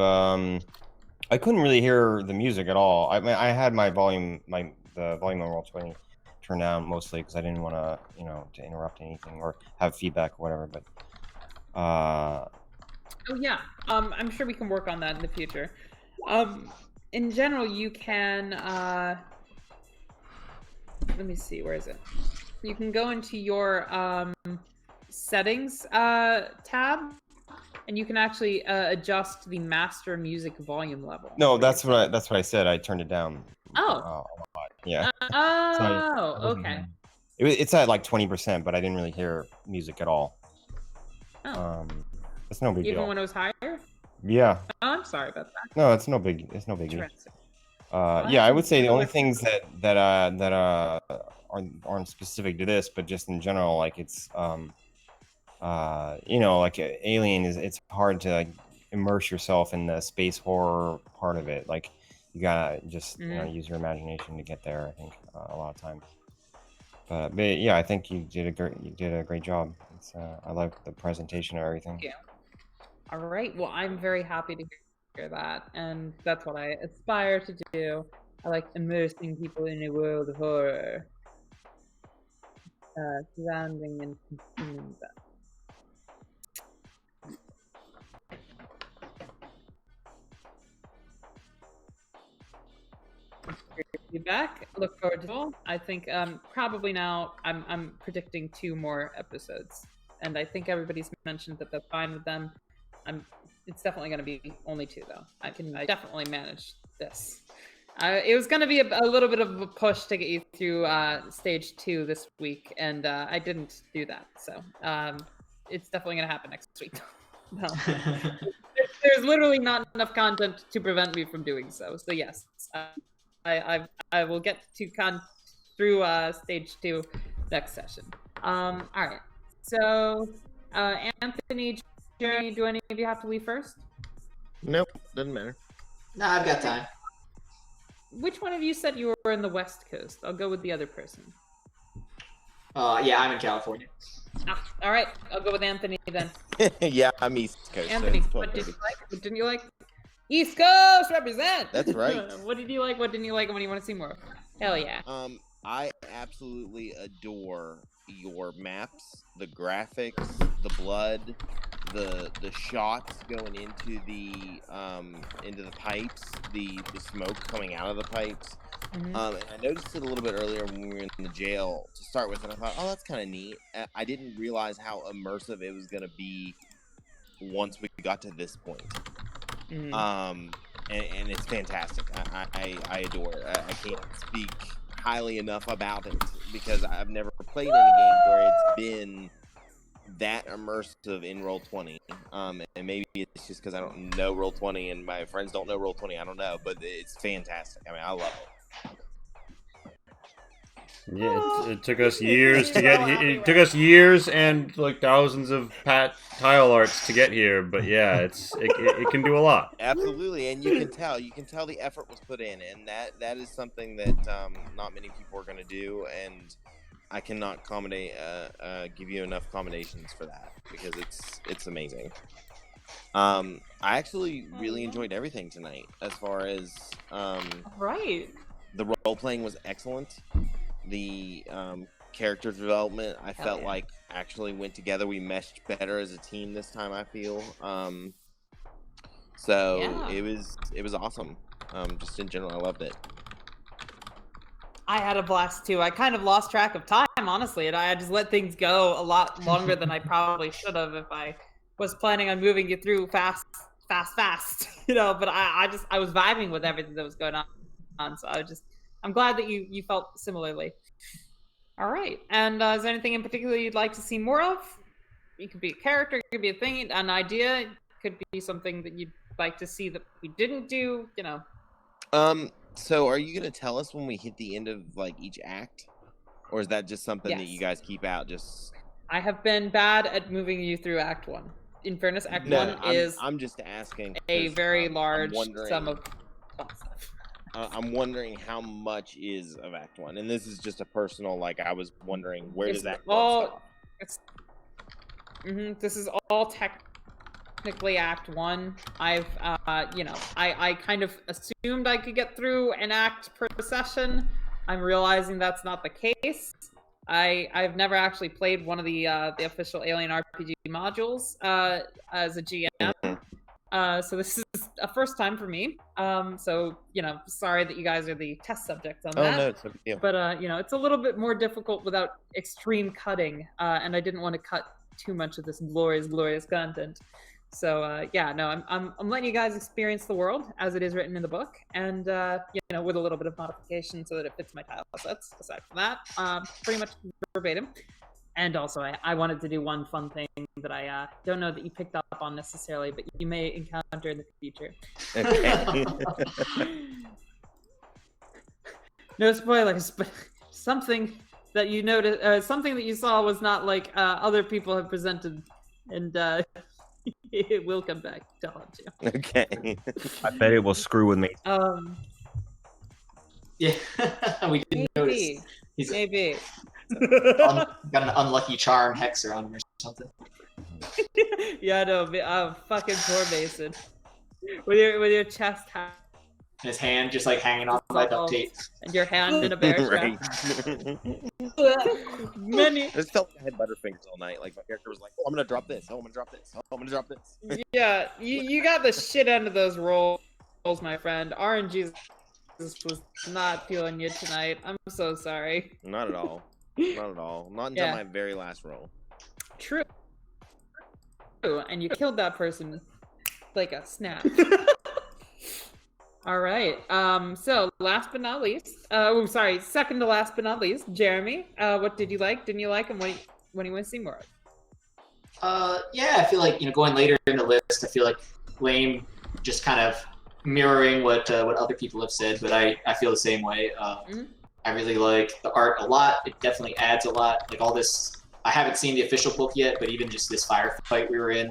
I couldn't really hear the music at all. I mean, I had the volume on Roll20 turned down mostly because I didn't want to, to interrupt anything or have feedback or whatever. But Oh yeah, I'm sure we can work on that in the future. in general, you can, let me see, where is it? You can go into your settings tab, and you can actually adjust the master music volume level. No, that's what I said. I turned it down. Oh. A lot. Yeah. Oh, okay. It's at like 20%, but I didn't really hear music at all. Oh. It's no big deal. Even when it was higher? Yeah. Oh, I'm sorry about that. No, it's no big. It's no biggie. Interesting. Yeah, I would say the only things that aren't specific to this, but just in general, like it's like Alien it's hard to like immerse yourself in the space horror part of it. Like you gotta just use your imagination to get there. I think a lot of times. But yeah, I think you did a great job. It's I like the presentation of everything. Thank you. All right. Well, I'm very happy to hear that, and that's what I aspire to do. I like immersing people in a world of horror, surrounding and consuming them. Be back. Look forward to it. I think probably now I'm predicting 2 more episodes, and I think everybody's mentioned that they're fine with them. It's definitely going to be only 2 though. I definitely manage this. It was going to be a little bit of a push to get you through stage 2 this week, and I didn't do that. So it's definitely going to happen next week. No. There's literally not enough content to prevent me from doing so. So yes, I will get to through stage 2 next session. All right. So Anthony, Jeremy, do any of you have to leave first? Nope, doesn't matter. No, I've got time. Which one of you said you were in the West Coast? I'll go with the other person. Yeah, I'm in California. All right, I'll go with Anthony then. Yeah, I'm East Coast. Anthony, what did you like? What didn't you like? East Coast represent. That's right. What did you like? What didn't you like? And what do you want to see more of? Hell yeah. I absolutely adore your maps, the graphics, the blood, the shots going into the pipes, the smoke coming out of the pipes. And I noticed it a little bit earlier when we were in the jail to start with, and I thought, oh, that's kind of neat. I didn't realize how immersive it was going to be once we got to this point. And it's fantastic. I adore it. I can't speak highly enough about it because I've never played in a game where it's been that immersive in Roll20. And maybe it's just because I don't know Roll20 and my friends don't know Roll20. I don't know, but it's fantastic. I mean, I love it. Yeah, it took us years to get here. It took us years and like thousands of tile arts to get here. But yeah, it can do a lot. Absolutely, and you can tell the effort was put in, and that is something that not many people are going to do, and I cannot give you enough commendations for that because it's amazing. I actually really enjoyed everything tonight, as far as Right. the role playing was excellent. The character development, I felt like actually went together. We meshed better as a team this time, I feel. It was awesome. Just in general, I loved it. I had a blast too. I kind of lost track of time, honestly, and I just let things go a lot longer than I probably should have if I was planning on moving you through fast. You know, but I was vibing with everything that was going on. So I'm glad that you felt similarly. All right. And is there anything in particular you'd like to see more of? It could be a character, it could be a thing, an idea, it could be something that you'd like to see that we didn't do, you know. So are you going to tell us when we hit the end of like each act? Or is that just something that you guys keep out just... I have been bad at moving you through Act 1. In fairness, Act 1 is... I'm just asking. A very large sum of stuff. I'm wondering how much is of Act 1, and this is just a personal. Like, I was wondering where does Act 1 stop? This is all technically Act 1. I've, I kind of assumed I could get through an act per session. I'm realizing that's not the case. I've never actually played one of the official Alien RPG modules as a GM. So this is a first time for me. So sorry that you guys are the test subjects on Oh that. no, it's a big deal. But it's a little bit more difficult without extreme cutting, and I didn't want to cut too much of this glorious content. So I'm letting you guys experience the world as it is written in the book, and with a little bit of modification so that it fits my tile sets. Aside from that, pretty much verbatim. And also, I wanted to do one fun thing that I don't know that you picked up on necessarily, but you may encounter in the future. Okay. No spoilers, but something that you noticed, something that you saw was not like other people have presented, and it will come back to haunt you. Okay. I bet it will screw with me. Yeah, we didn't notice. He's Maybe. got an unlucky charm hex around him or something. Yeah, no, fucking poor Mason. With your chest out. His hand just like hanging off by duct tape. And your hand in a bear trap. Many. I just felt like I had butterfingers all night. Like my character was like, "Oh, I'm gonna drop this. Oh, I'm gonna drop this. Oh, I'm gonna drop this." Yeah, you got the shit end of those rolls, my friend. RNG was not feeling you tonight. I'm so sorry. Not at all. Not at all. Not until Yeah. my very last roll. True. And you killed that person like a snap. All right. So last but not least, second to last but not least, Jeremy. What did you like? Didn't you like? And what do you want to see more of? Yeah, I feel like going later in the list, I feel like Lame just kind of mirroring what other people have said, but I feel the same way. I really like the art a lot. It definitely adds a lot. Like all this, I haven't seen the official book yet, but even just this firefight we were in,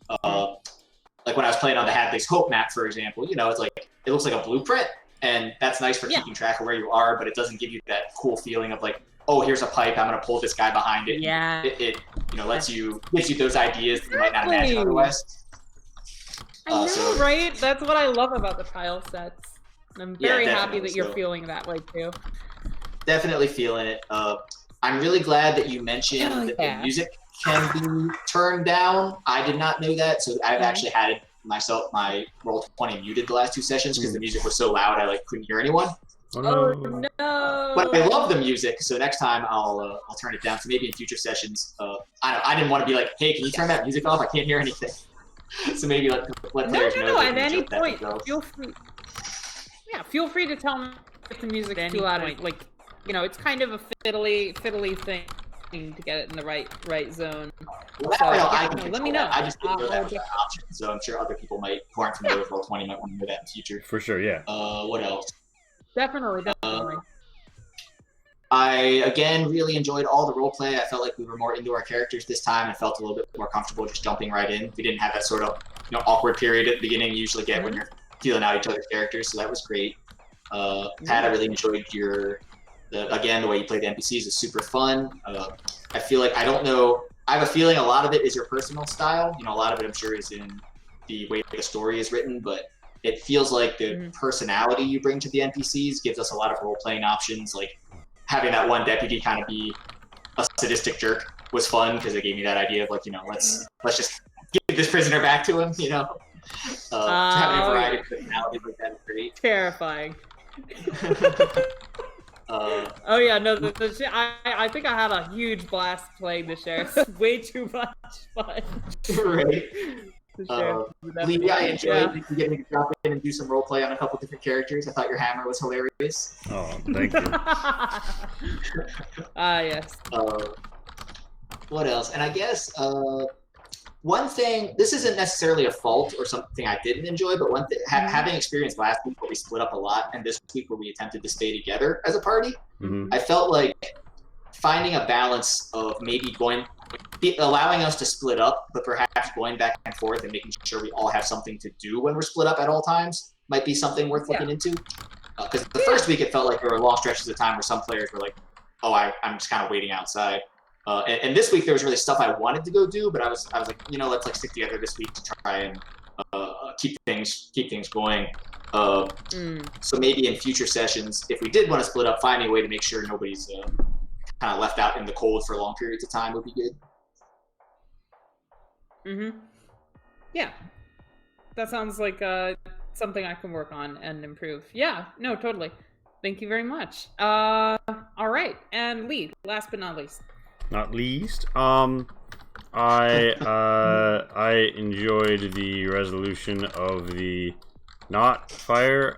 like when I was playing on the Hadley's Hope map, for example, it's like it looks like a blueprint, and that's nice for keeping track of where you are, but it doesn't give you that cool feeling of like, oh, here's a pipe, I'm gonna pull this guy behind it. Yeah. It gives you those ideas that you might not imagine otherwise. I know, right? That's what I love about the tile sets. I'm very happy that you're So- feeling that way too. Definitely feeling it. I'm really glad that you mentioned that the music can be turned down. I did not know that, so I've actually had my Roll20 muted the last 2 sessions because the music was so loud I couldn't hear anyone. Oh no! But I love the music, so next time I'll turn it down. So maybe in future sessions, I didn't want to be like, hey, can you turn that music off? I can't hear anything. So maybe let players know. No. they At can any adjust that point, themselves. feel free. Yeah, feel free to tell me if the music is too loud. Like, it's kind of a fiddly thing to get it in the right zone. Well, So, I can let control me know. that. I just didn't know that I'll was an option, so I'm sure other people who aren't familiar with Roll20 might want to know that in the future. For sure, yeah. What else? Definitely. I, again, really enjoyed all the roleplay. I felt like we were more into our characters this time. I felt a little bit more comfortable just jumping right in. We didn't have that sort of awkward period at the beginning you usually get when you're feeling out each other's characters, so that was great. Pat, I really enjoyed the way you play the NPCs is super fun. I feel like, I have a feeling a lot of it is your personal style. A lot of it I'm sure is in the way the story is written, but it feels like the personality you bring to the NPCs gives us a lot of role-playing options. Like having that one deputy kind of be a sadistic jerk was fun because it gave me that idea of like, let's just give this prisoner back to him, having a variety of personalities like that is great. Terrifying. Oh yeah, no. I think I had a huge blast playing the sheriff. Way too much fun. Right. The sheriff was Lee, I enjoyed yeah. you getting to drop in and do some role play on a couple different characters. I thought your hammer was hilarious. Oh, thank you. Yes. What else? And I guess one thing, this isn't necessarily a fault or something I didn't enjoy, but one thing, having experienced last week where we split up a lot and this week where we attempted to stay together as a party, I felt like finding a balance of maybe allowing us to split up, but perhaps going back and forth and making sure we all have something to do when we're split up at all times might be something worth looking into. Because the first week it felt like there were long stretches of time where some players were like, oh, I'm just kind of waiting outside. And this week there was really stuff I wanted to go do, but I was like, let's stick together this week to try and keep things going. So maybe in future sessions, if we did want to split up, finding a way to make sure nobody's kind of left out in the cold for long periods of time would be good. Yeah. that sounds like something I can work on and improve. Yeah, no, totally. Thank you very much. All right, and Lee, last but not least. Not least, I enjoyed the resolution of the not fire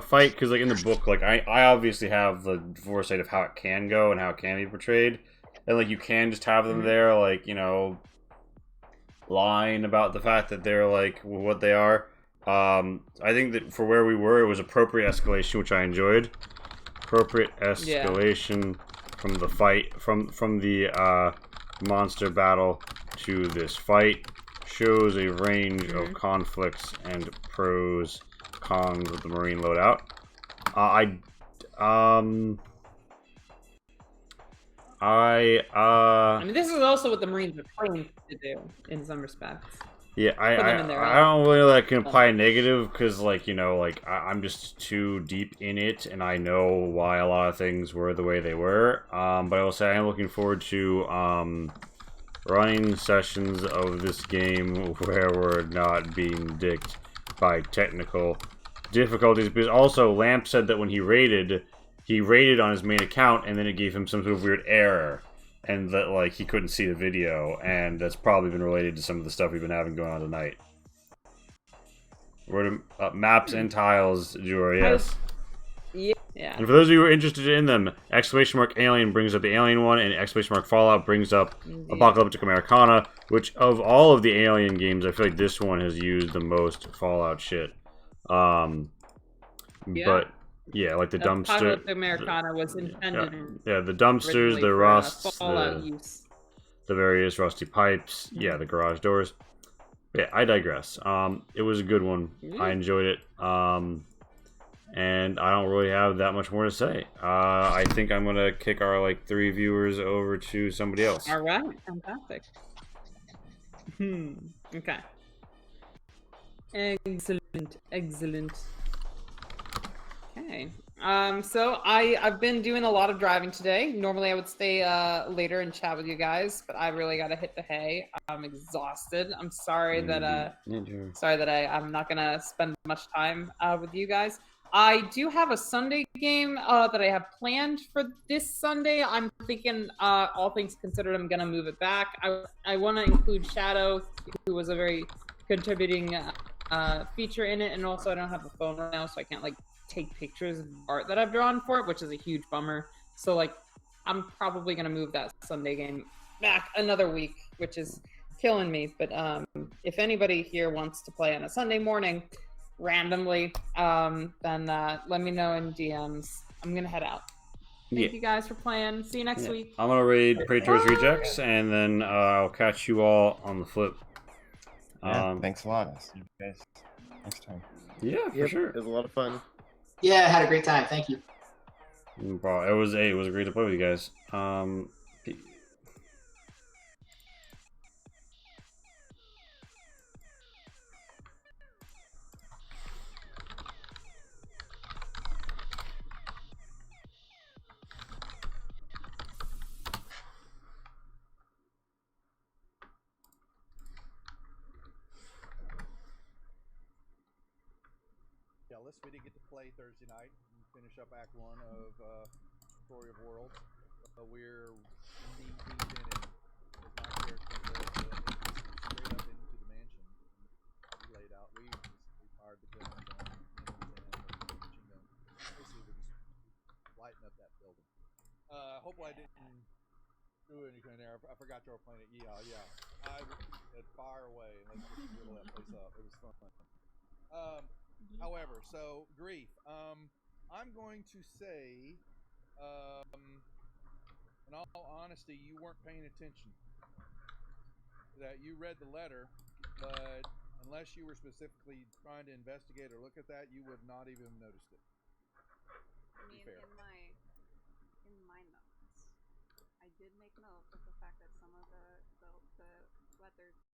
fight, because like in the book, like I obviously have the foresight of how it can go and how it can be portrayed, and like you can just have them there, like, you know, lying about the fact that they're like what they are. I think that for where we were, it was appropriate escalation, which I enjoyed. Appropriate escalation from the fight, from the monster battle to this fight, shows a range of conflicts and pros, cons with the Marine loadout. I mean, this is also what the Marines are trained to do in some respects. Yeah, I don't really like can apply negative, because like, you know, like I'm just too deep in it and I know why a lot of things were the way they were. But I will say I am looking forward to running sessions of this game where we're not being dicked by technical difficulties. Because also Lamp said that when he raided on his main account and then it gave him some sort of weird error. And that, like, he couldn't see the video, and that's probably been related to some of the stuff we've been having going on tonight. Maps and tiles, Jura, yes. Yeah. And for those of you who are interested in them, !Alien brings up the Alien one, and !Fallout brings up Apocalyptic Americana, which of all of the Alien games, I feel like this one has used the most Fallout shit. But yeah, like the dumpster. Apocalyptic Americana was intended. Yeah, the dumpsters, the rusts, use. the various rusty pipes. Yeah, the garage doors. Yeah, I digress. It was a good one. I enjoyed it. And I don't really have that much more to say. I think I'm gonna kick our like 3 viewers over to somebody else. All right, fantastic. Okay. Excellent. Okay. So I've been doing a lot of driving today. Normally I would stay later and chat with you guys, but I really gotta hit the hay. I'm exhausted. I'm sorry that I'm not gonna spend much time with you guys. I do have a Sunday game that I have planned for this Sunday. I'm thinking, all things considered, I'm gonna move it back. I want to include Shadow, who was a very contributing feature in it, and also I don't have a phone right now, so I can't like take pictures of art that I've drawn for it, which is a huge bummer. So like, I'm probably gonna move that Sunday game back another week, which is killing me. But if anybody here wants to play on a Sunday morning randomly, then let me know in DMs. I'm gonna head out. Thank you guys for playing. See you next week. I'm gonna raid Praetor's Rejects, and then I'll catch you all on the flip. Thanks a lot. See you guys next time. Yeah, for sure. It was a lot of fun. Yeah, I had a great time. Thank you. It was great to play with you guys. We did get to play Thursday night and finish up Act 1 of Story of Worlds. We're deep in it. As my character says, straight up into the mansion. We laid out. We fired the guns on machine gun. Basically, we're just lighting up that building. Hopefully, I didn't do anything there. I forgot you were playing it. Yeah. I had fire away and let's just fill that place up. It was fun. However, so Grief. I'm going to say, in all honesty, you weren't paying attention. That you read the letter, but unless you were specifically trying to investigate or look at that, you would not even noticed it. I mean, in my notes, I did make note of the fact that some of the letters